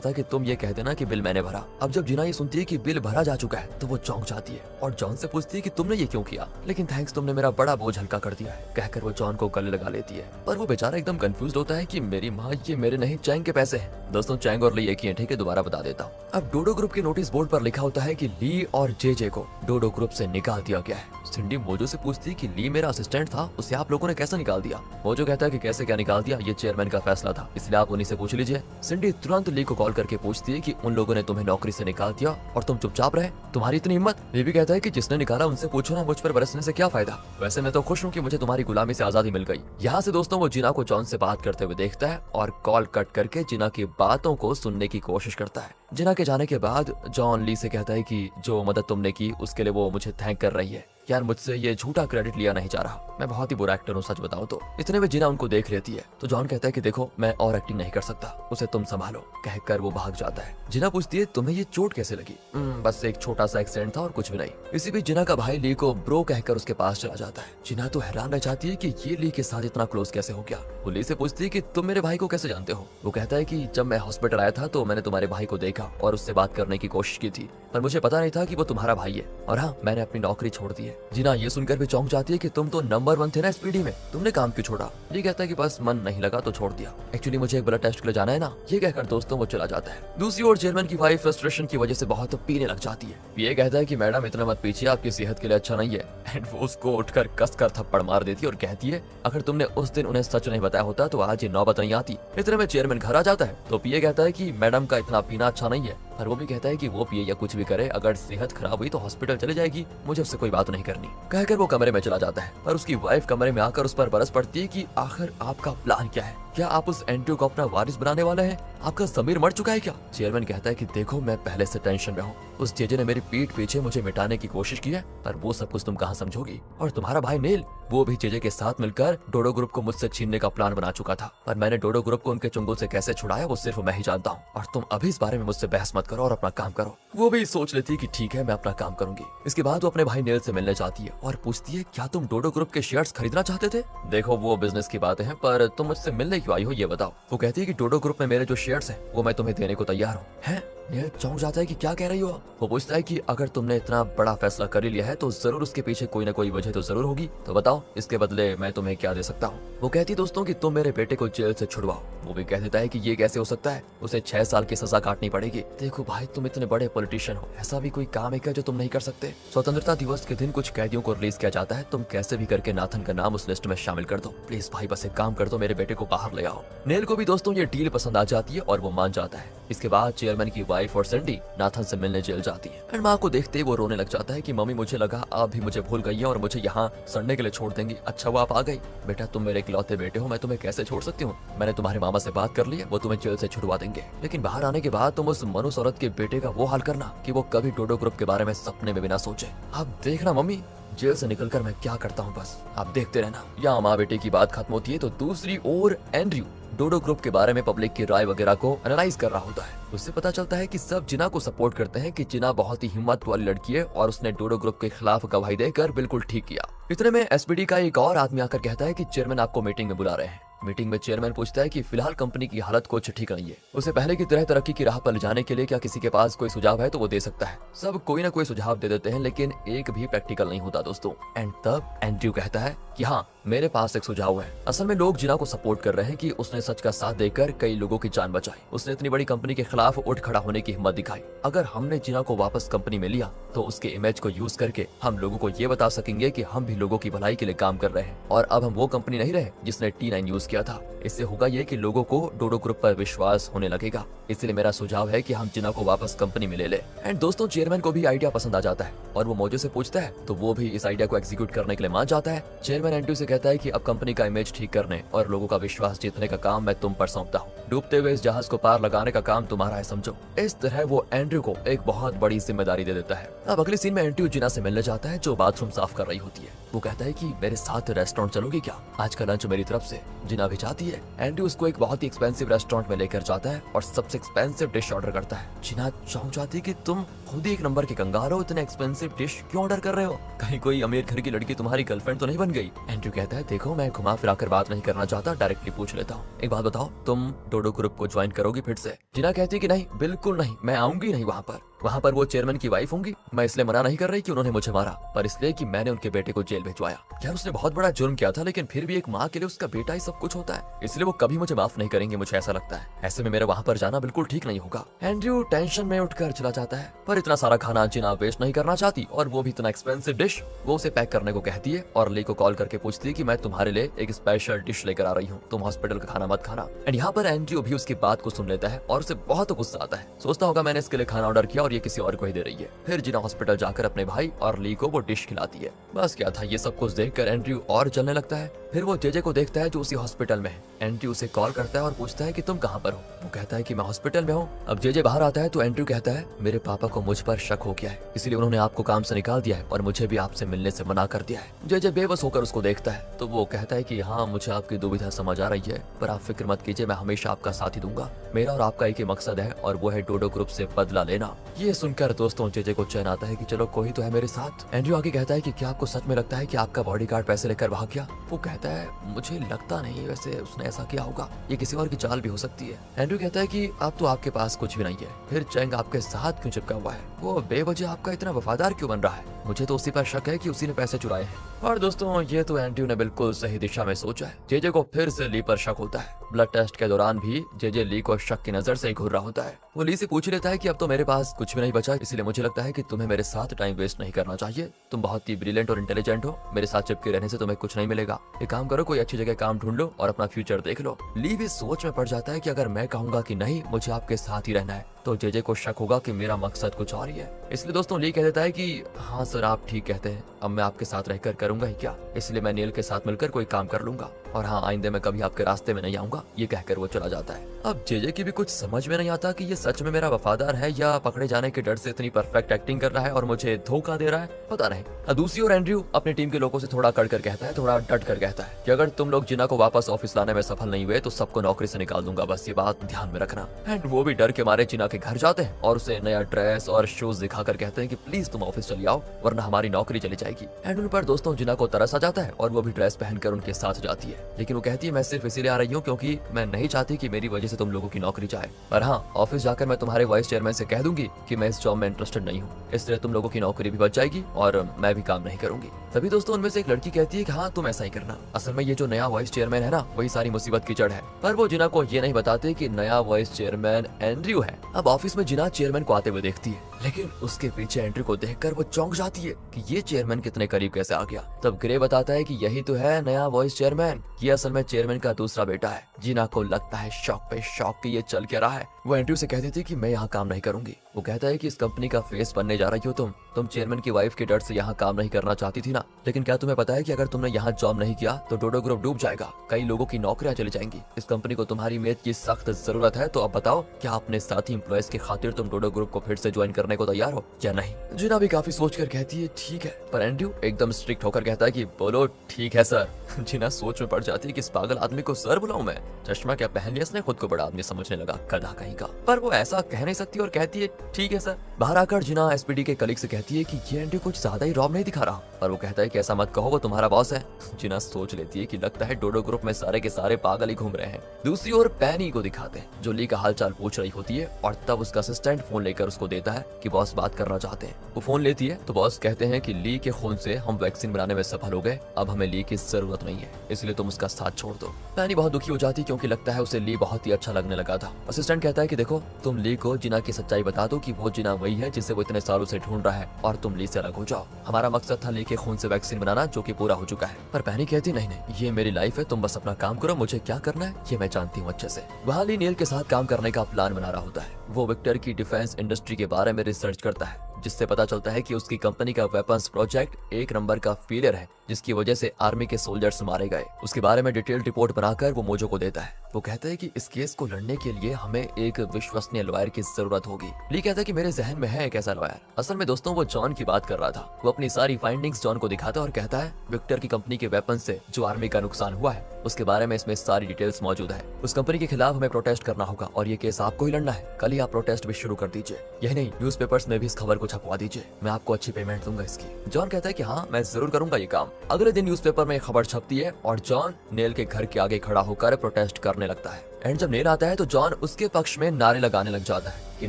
था कि तुम ये कह देना कि बिल मैंने भरा। अब जब जिना ये सुनती है कि बिल भरा जा चुका है तो वो चौंक जाती है और जॉन से पूछती है कि तुमने ये क्यों किया, लेकिन थैंक्स तुमने मेरा बड़ा बोझ हल्का कर दिया है कहकर वो जॉन को गले लगा लेती है। पर वो बेचारा एकदम कंफ्यूज होता है कि मेरी माँ ये मेरे नहीं चैंग के पैसे हैं। दोस्तों चैंग और ली एक ही है, ठीक है, दोबारा बता देता हूँ। अब डोडो ग्रुप के नोटिस बोर्ड पर लिखा होता है कि ली और जेजे को डोडो ग्रुप से निकाल दिया गया है। सिंडी मोजो से पूछती है कि ली मेरा असिस्टेंट था, उसे आप लोगों ने कैसे निकाल दिया। मोजो कहता है कि कैसे क्या निकाल दिया, ये चेयरमैन का फैसला था, इसलिए आप उन्हीं से पूछ लीजिए। सिंडी तुरंत ली को कॉल करके पूछती है कि उन लोगों ने तुम्हें नौकरी से निकाल दिया और तुम चुपचाप रहे, तुम्हारी इतनी हिम्मत। ली भी कहता है कि जिसने निकाला उनसे पूछो ना, मुझ पर बरसने से क्या फायदा, वैसे मैं तो खुश हूँ कि मुझे तुम्हारी गुलामी से आजादी मिल गई। यहाँ से दोस्तों वो जिना को जॉन से बात करते हुए देखता है और कॉल कट करके जिना की बातों को सुनने की कोशिश करता है। जिना के जाने के बाद जॉन ली से कहता है कि जो मदद तुमने की उसके लिए वो मुझे थैंक कर रही है। यार मुझसे ये झूठा क्रेडिट लिया नहीं जा रहा, मैं बहुत ही बुरा एक्टर हूँ सच बताऊं तो। इतने में जिना उनको देख लेती है तो जॉन कहता है कि देखो मैं और एक्टिंग नहीं कर सकता, उसे तुम संभालो कहकर वो भाग जाता है। जिना पूछती है तुम्हें ये चोट कैसे लगी। बस एक छोटा सा एक्सीडेंट था और कुछ भी नहीं। इसी बीच जिना का भाई ली को ब्रो कहकर उसके पास चला जाता है। जिना तो हैरान रह जाती है कि ये ली के साथ इतना क्लोज कैसे हो गया। वो ली से पूछती है कि तुम मेरे भाई को कैसे जानते हो। वो कहता है कि जब मैं हॉस्पिटल आया था तो मैंने तुम्हारे भाई को देखा और उससे बात करने की कोशिश की थी, पर मुझे पता नहीं था कि वो तुम्हारा भाई है, और हाँ मैंने अपनी नौकरी छोड़ दी है। जिना ये सुनकर भी चौंक जाती है कि तुम तो नंबर 1 थे ना स्पीडी में, तुमने काम क्यों छोड़ा। ये कहता है कि बस मन नहीं लगा तो छोड़ दिया, एक्चुअली मुझे एक ब्लड टेस्ट के लिए जाना है ना। ये कहकर दोस्तों वो चला जाता है। दूसरी ओर चेयरमैन की वाइफ फ्रस्ट्रेशन की वजह से बहुत पीने लग जाती है। ये कहता है कि मैडम इतना मत पीछिए, आपकी सेहत के लिए अच्छा नहीं है। एंड वो उसको उठकर कसकर थप्पड़ मार देती है और कहती है अगर तुमने उस दिन उन्हें सच नहीं बताया होता तो आज ये नौबत नहीं आती। इतने में चेयरमैन घर आ जाता है तो पीए कहता है कि मैडम का इतना पीना अच्छा नहीं है, पर वो भी कहता है कि वो पिए या कुछ भी करे, अगर सेहत खराब हुई तो हॉस्पिटल चले जाएगी, मुझे उससे कोई बात नहीं करनी कहकर वो कमरे में चला जाता है। पर उसकी वाइफ कमरे में आकर उस पर बरस पड़ती है कि आखिर आपका प्लान क्या है, क्या आप उस एंट्री को अपना वारिस बनाने वाले हैं, आपका ज़मीर मर चुका है क्या। चेयरमैन कहता है कि देखो मैं पहले से टेंशन में हूँ, उस जेजे ने मेरी पीठ पीछे मुझे मिटाने की कोशिश की है, पर वो सब कुछ तुम कहाँ समझोगी। और तुम्हारा भाई नेल वो भी जेजे के साथ मिलकर डोडो ग्रुप को मुझसे छीनने का प्लान बना चुका था, पर मैंने डोडो ग्रुप को उनके चुंगल से कैसे छुड़ाया वो सिर्फ मैं ही जानता हूँ, और तुम अभी इस बारे में मुझसे बहस मत करो और अपना काम करो। वो भी सोच लेती है कि ठीक है मैं अपना काम करूंगी। इसके बाद वो अपने भाई नेल से मिलने जाती है और पूछती है क्या तुम डोडो ग्रुप के शेयर्स खरीदना चाहते थे। देखो वो बिजनेस की बातें हैं, पर तुम मुझसे मिलने क्यों आई हो ये बताओ। वो कहती है कि डोडो ग्रुप में मेरे जो शेयर्स हैं वो मैं तुम्हें देने को तैयार हूँ। है नेल चौंक जाता है कि क्या कह रही हो। वो पूछता है कि अगर तुमने इतना बड़ा फैसला कर ही लिया है तो जरूर उसके पीछे कोई ना कोई वजह तो जरूर होगी, तो बताओ इसके बदले मैं तुम्हें क्या दे सकता हूँ। वो कहती है दोस्तों कि तुम मेरे बेटे को जेल से छुड़वाओ। वो भी कह देता है कि ये कैसे हो सकता है, उसे 6 साल की सजा काटनी पड़ेगी। देखो भाई तुम इतने बड़े पॉलिटिशियन हो, ऐसा भी कोई काम है क्या जो तुम नहीं कर सकते। स्वतंत्रता दिवस के दिन कुछ कैदियों को रिलीज किया जाता है, तुम कैसे भी करके नाथन का नाम उस लिस्ट में शामिल कर दो। प्लीज भाई बस एक काम कर दो, मेरे बेटे को बाहर ले आओ। नेल को भी दोस्तों ये डील पसंद आ जाती है और वो मान जाता है। इसके बाद चेयरमैन की वाइफ और सैंडी नाथन से मिलने जेल जाती है। एंड माँ को देखते ही वो रोने लग जाता है कि मम्मी मुझे लगा आप भी मुझे भूल गई है और मुझे यहाँ सड़ने के लिए छोड़ देंगी। अच्छा वो आप आ गई। बेटा तुम मेरे इकलौते बेटे हो, मैं तुम्हें कैसे छोड़ सकती हूँ। मैंने तुम्हारे मामा से बात कर ली है, वो तुम्हें जेल से छुड़वा देंगे, लेकिन बाहर आने के बाद तुम उस मनुष्य औरत के बेटे का वो हाल करना कि वो कभी डोडो ग्रुप के बारे में सपने में भी ना सोचे। आप देखना मम्मी जेल से निकलकर मैं क्या करता हूँ, बस आप देखते रहना। यहाँ माँ बेटे की बात खत्म होती है तो दूसरी ओर एंड्रयू डोडो ग्रुप के बारे में पब्लिक की राय वगैरह को एनालाइज कर रहा होता है। उससे पता चलता है कि सब जिना को सपोर्ट करते हैं कि जिना बहुत ही हिम्मत वाली लड़की है और उसने डोडो ग्रुप के खिलाफ गवाही देकर बिल्कुल ठीक किया। इतने में एसपीडी का एक और आदमी आकर कहता है कि चेयरमैन आपको मीटिंग में बुला रहे हैं। मीटिंग में चेयरमैन पूछता है कि फिलहाल कंपनी की हालत कुछ ठीक नहीं है, उसे पहले की तरह तरक्की की राह पर ले जाने के लिए क्या किसी के पास कोई सुझाव है तो वो दे सकता है। सब कोई ना कोई सुझाव दे देते हैं लेकिन एक भी प्रैक्टिकल नहीं होता दोस्तों। एंड तब एंड्रयू कहता है कि हाँ मेरे पास एक सुझाव है। असल में लोग जिना को सपोर्ट कर रहे हैं कि उसने सच का साथ देकर कई लोगों की जान बचाई, उसने इतनी बड़ी कंपनी के खिलाफ उठ खड़ा होने की हिम्मत दिखाई। अगर हमने जिना को वापस कंपनी में लिया तो उसके इमेज को यूज करके हम लोगों को ये बता सकेंगे कि हम भी लोगों की भलाई के लिए काम कर रहे हैं और अब हम वो कंपनी नहीं रहे जिसने T9 यूज किया था। इससे होगा ये कि लोगों को डोडो ग्रुप पर विश्वास होने लगेगा। इसलिए मेरा सुझाव है कि हम जिना को वापस कंपनी में ले ले। एंड दोस्तों चेयरमैन को भी आइडिया पसंद आ जाता है और वो मोजो से पूछता है तो वो भी इस आइडिया को एग्जीक्यूट करने के लिए मान जाता है। चेयरमैन एंड्रयू से कहता कहता है कि अब कंपनी का इमेज ठीक करने और लोगों का विश्वास जीतने का काम मैं तुम पर सौंपता हूँ। डूबते हुए इस जहाज को पार लगाने का काम तुम्हारा है, समझो। इस तरह वो एंड्रयू को एक बहुत बड़ी जिम्मेदारी दे देता है। अब अगले सीन में एंड्रयू जिना से मिलने जाता है जो बाथरूम साफ कर रही होती है। वो कहता है कि मेरे साथ रेस्टोरेंट चलोगी क्या, आज का लंच मेरी तरफ से। जिना भी चाहती है। एंड्रयू उसको एक बहुत ही एक्सपेंसिव रेस्टोरेंट में लेकर जाता है और सबसे एक्सपेंसिव डिश ऑर्डर करता है। जिना चौंक जाती है कि तुम खुद ही एक नंबर के कंगाल हो, इतने एक्सपेंसिव डिश क्यों ऑर्डर कर रहे हो, कहीं कोई अमीर घर की लड़की तुम्हारी गर्लफ्रेंड तो नहीं बन गई। एंड्रयू कहता है देखो मैं घुमा फिरा कर बात नहीं करना चाहता, डायरेक्टली पूछ लेता हूँ। एक बात बताओ, तुम डोडो ग्रुप को ज्वाइन करोगी फिर से। जिना कहती है कि नहीं, बिल्कुल नहीं, मैं आऊंगी नहीं वहाँ पर वो चेयरमैन की वाइफ होंगी। मैं इसलिए मना नहीं कर रही कि उन्होंने मुझे मारा, पर इसलिए कि मैंने उनके बेटे को जेल भिजवाया। यार उसने बहुत बड़ा जुर्म किया था, लेकिन फिर भी एक माँ के लिए उसका बेटा ही सब कुछ होता है, इसलिए वो कभी मुझे माफ नहीं करेंगे, मुझे ऐसा लगता है। ऐसे में मेरा वहाँ पर जाना बिल्कुल ठीक नहीं होगा। एंड्रयू टेंशन में उठकर चला जाता है, पर इतना सारा खाना जिना वेस्ट नहीं करना चाहती, और वो भी इतना एक्सपेंसिव डिश। वो उसे पैक करने को कहती है और ली को कॉल करके पूछती है कि मैं तुम्हारे लिए एक स्पेशल डिश लेकर आ रही हूँ, तुम हॉस्पिटल का खाना मत खाना। एंड यहाँ पर एंड्रयू भी उसकी बात को सुन लेता है और उसे बहुत गुस्सा आता है। सोचता होगा मैंने इसके लिए खाना ऑर्डर किया और ये किसी और को ही दे रही है। फिर जिना हॉस्पिटल जाकर अपने भाई और ली को वो डिश खिलाती है। बस क्या था, ये सब कुछ देखकर एंड्रयू और जलने लगता है। फिर वो जेजे को देखता है जो उसी हॉस्पिटल में है। एंड्रयू उसे कॉल करता है और पूछता है कि तुम कहाँ पर हो। वो कहता है कि मैं हॉस्पिटल में हूँ। अब जेजे बाहर आता है तो एंड्रयू कहता है मेरे पापा को मुझ पर शक हो गया है, इसलिए उन्होंने आपको काम से निकाल दिया है और मुझे भी आपसे मिलने से मना कर दिया है। जेजे बेबस होकर उसको देखता है तो वो कहता है कि हाँ मुझे आपकी दुविधा समझ आ रही है, पर आप फिक्र मत कीजिए, मैं हमेशा आपका साथ ही दूंगा। मेरा और आपका एक ही मकसद है और वो है डोडो ग्रुप से बदला लेना। ये सुनकर दोस्तों जेजे को चैन आता है कि चलो कोई तो है मेरे साथ। एंड्रयू आगे कहता है कि क्या आपको सच में लगता है कि आपका बॉडीगार्ड पैसे लेकर भाग गया। वो कहता है मुझे लगता नहीं, वैसे उसने ऐसा किया होगा, ये किसी और की चाल भी हो सकती है। एंड्रयू कहता है कि अब तो आपके पास कुछ भी नहीं है, फिर चैंग आपके साथ क्यों चिपका हुआ है, वो बेवजह आपका इतना वफादार क्यों बन रहा है। मुझे तो उसी पर शक है कि उसी ने पैसे चुराए हैं। और दोस्तों ये तो एंड्रयू ने बिल्कुल सही दिशा में सोचा है। जेजे को फिर से ली पर शक होता है। ब्लड टेस्ट के दौरान भी जेजे ली को शक की नजर से घूर रहा होता है। वो ली से पूछ लेता है कि अब तो मेरे पास कुछ भी नहीं बचा, इसलिए मुझे लगता है कि तुम्हें मेरे साथ टाइम वेस्ट नहीं करना चाहिए। तुम बहुत ही ब्रिलियंट और इंटेलिजेंट हो, मेरे साथ चिपके रहने से तुम्हें कुछ नहीं मिलेगा। एक काम करो, कोई अच्छी जगह काम ढूंढ लो और अपना फ्यूचर देख लो। ली भी सोच में पड़ जाता है कि अगर मैं कहूंगा कि नहीं मुझे आपके साथ ही रहना है तो जेजे को शक होगा कि मेरा मकसद कुछ और ही है। इसलिए दोस्तों ली कह देता है कि हाँ सर आप ठीक कहते हैं, अब मैं आपके साथ रहकर करूंगा ही क्या, इसलिए मैं नील के साथ मिलकर कोई काम कर लूंगा और हाँ आइंदे मैं कभी आपके रास्ते में नहीं आऊंगा। ये कहकर वो चला जाता है। अब जेजे की भी कुछ समझ में नहीं आता कि ये सच में मेरा वफादार है या पकड़े जाने के डर से इतनी परफेक्ट एक्टिंग कर रहा है और मुझे धोखा दे रहा है, पता नहीं। दूसरी ओर एंड्रयू अपनी टीम के लोगों से थोड़ा कड़ कर कहता है, थोड़ा डट कर कहता है कि अगर तुम लोग जिना को वापस ऑफिस लाने में सफल नहीं हुए तो सबको नौकरी से निकाल दूंगा, बस ये बात ध्यान में रखना। एंड वो भी डर के मारे जिना के घर जाते हैं और उसे नया ड्रेस और शूज दिखाकर कहते हैं कि प्लीज तुम ऑफिस चली आओ वरना हमारी नौकरी चली जाएगी। एंड उन पर दोस्तों जिना को तरस आ जाता है और वो भी ड्रेस पहनकर उनके साथ जाती है, लेकिन वो कहती है मैं सिर्फ इसीलिए आ रही हूँ क्योंकि मैं नहीं चाहती कि मेरी वजह से तुम लोगों की नौकरी जाए, पर हाँ ऑफिस जाकर मैं तुम्हारे वाइस चेयरमैन से कह दूंगी कि मैं इस जॉब में इंटरेस्टेड नहीं हूँ, इसलिए तुम लोगों की नौकरी भी बच जाएगी और मैं भी काम नहीं करूंगी। तभी दोस्तों उनमें से एक लड़की कहती है कि हाँ तुम ऐसा ही करना, असल में ये जो नया वाइस चेयरमैन है ना वही सारी मुसीबत की जड़ है। पर वो जिना को ये नहीं बताते कि नया वाइस चेयरमैन एंड्रयू है। अब ऑफिस में जिना चेयरमैन को आते हुए देखती है, लेकिन उसके पीछे एंड्रयू को देखकर वो चौंक जाती है कि ये चेयरमैन कितने करीब कैसे आ गया। तब ग्रे बताता है कि यही तो है नया वाइस चेयरमैन, ये असल में चेयरमैन का दूसरा बेटा है। जिना को लगता है शॉक पे शॉक कि ये चल क्या रहा है। वो एंड्रयू से कहती थी कि मैं यहाँ काम नहीं करूंगी। वो कहता है कि इस कंपनी का फेस बनने जा रही हो तुम चेयरमैन की वाइफ के डर से यहाँ काम नहीं करना चाहती थी ना, लेकिन क्या तुम्हें पता है कि अगर तुमने यहाँ जॉब नहीं किया तो डोडो ग्रुप डूब जाएगा, कई लोगों की नौकरियां चली जाएंगी। इस कंपनी को तुम्हारी मेहनत की सख्त जरूरत है, तो अब बताओ क्या अपने साथी एम्प्लॉयज की खातिर तुम डोडो ग्रुप को फिर से ज्वाइन करने को तैयार हो या नहीं। जिना भी काफी सोचकर कहती है ठीक है, पर एंड्रयू एकदम स्ट्रिक्ट होकर कहता है कि बोलो ठीक है सर। जिना सोच में पड़ जाती है कि इस पागल आदमी को सर बुलाऊं मैं, चश्मा क्या पहन लिया इसने, खुद को बड़ा आदमी समझने लगा, गधा कहीं का। पर वो ऐसा कह नहीं सकती और कहती है ठीक है सर। बाहर आकर जिना एसपीडी के कलीग से कहती है कि ये एंड्रयू कुछ ज्यादा ही रॉब नहीं दिखा रहा, पर वो कहता है कि ऐसा मत कहो, वो तुम्हारा बॉस है। जिना सोच लेती है कि लगता है डोडो ग्रुप में सारे के सारे पागल ही घूम रहे हैं। दूसरी ओर पैनी को दिखाते हैं जो ली का हालचाल पूछ रही होती है और तब उसका असिस्टेंट फोन लेकर उसको देता है कि बॉस बात करना चाहते हैं। वो फोन लेती है तो बॉस कहते हैं कि ली के खून से हम वैक्सीन बनाने में सफल हो गए, अब हमें ली की जरूरत नहीं है, इसलिए तुम उसका साथ छोड़ दो। पैनी बहुत दुखी हो जाती क्योंकि लगता है उसे ली बहुत ही अच्छा लगने लगा था। असिस्टेंट कहता है कि देखो तुम ली को जिना की सच्चाई बता दो कि वो जिना वही है जिसे वो इतने सालों से ढूंढ रहा है और तुम ली से अलग हो जाओ। हमारा मकसद था ली के खून से वैक्सीन बनाना जो कि पूरा हो चुका है। पर पैनी कहती नहीं नहीं, ये मेरी लाइफ है, तुम बस अपना काम करो, मुझे क्या करना है ये मैं जानती हूँ अच्छे से। वहाँ ली नील के साथ काम करने का प्लान बना रहा होता है। वो विक्टर की डिफेंस इंडस्ट्री के बारे में रिसर्च करता है जिससे पता चलता है कि उसकी कंपनी का वेपन्स प्रोजेक्ट एक नंबर का फेलियर है जिसकी वजह से आर्मी के सोल्जर्स मारे गए। उसके बारे में डिटेल रिपोर्ट बनाकर वो मोजो को देता है। वो कहता है कि इस केस को लड़ने के लिए हमें एक विश्वसनीय लॉयर की जरूरत होगी। ली कहता है कि मेरे जहन में है एक ऐसा लॉयर। असल में दोस्तों वो जॉन की बात कर रहा था। वो अपनी सारी फाइंडिंग्स जॉन को दिखाता है और कहता है विक्टर की कंपनी के वेपन से जो आर्मी का नुकसान हुआ है उसके बारे में इसमें सारी डिटेल्स मौजूद है। उस कंपनी के खिलाफ हमें प्रोटेस्ट करना होगा और ये केस आपको ही लड़ना है। कल ही आप प्रोटेस्ट भी शुरू कर दीजिए। यही नहीं, न्यूज़पेपर्स में भी इस खबर को छपवा दीजिए। मैं आपको अच्छी पेमेंट दूंगा इसकी। जॉन कहता है कि हाँ, मैं जरूर करूंगा ये काम। अगले दिन न्यूज़पेपर में खबर छपती है और जॉन नेल के घर के आगे खड़ा होकर प्रोटेस्ट करने लगता है। एंड जब नेल आता है तो जॉन उसके पक्ष में नारे लगाने लग जाता है कि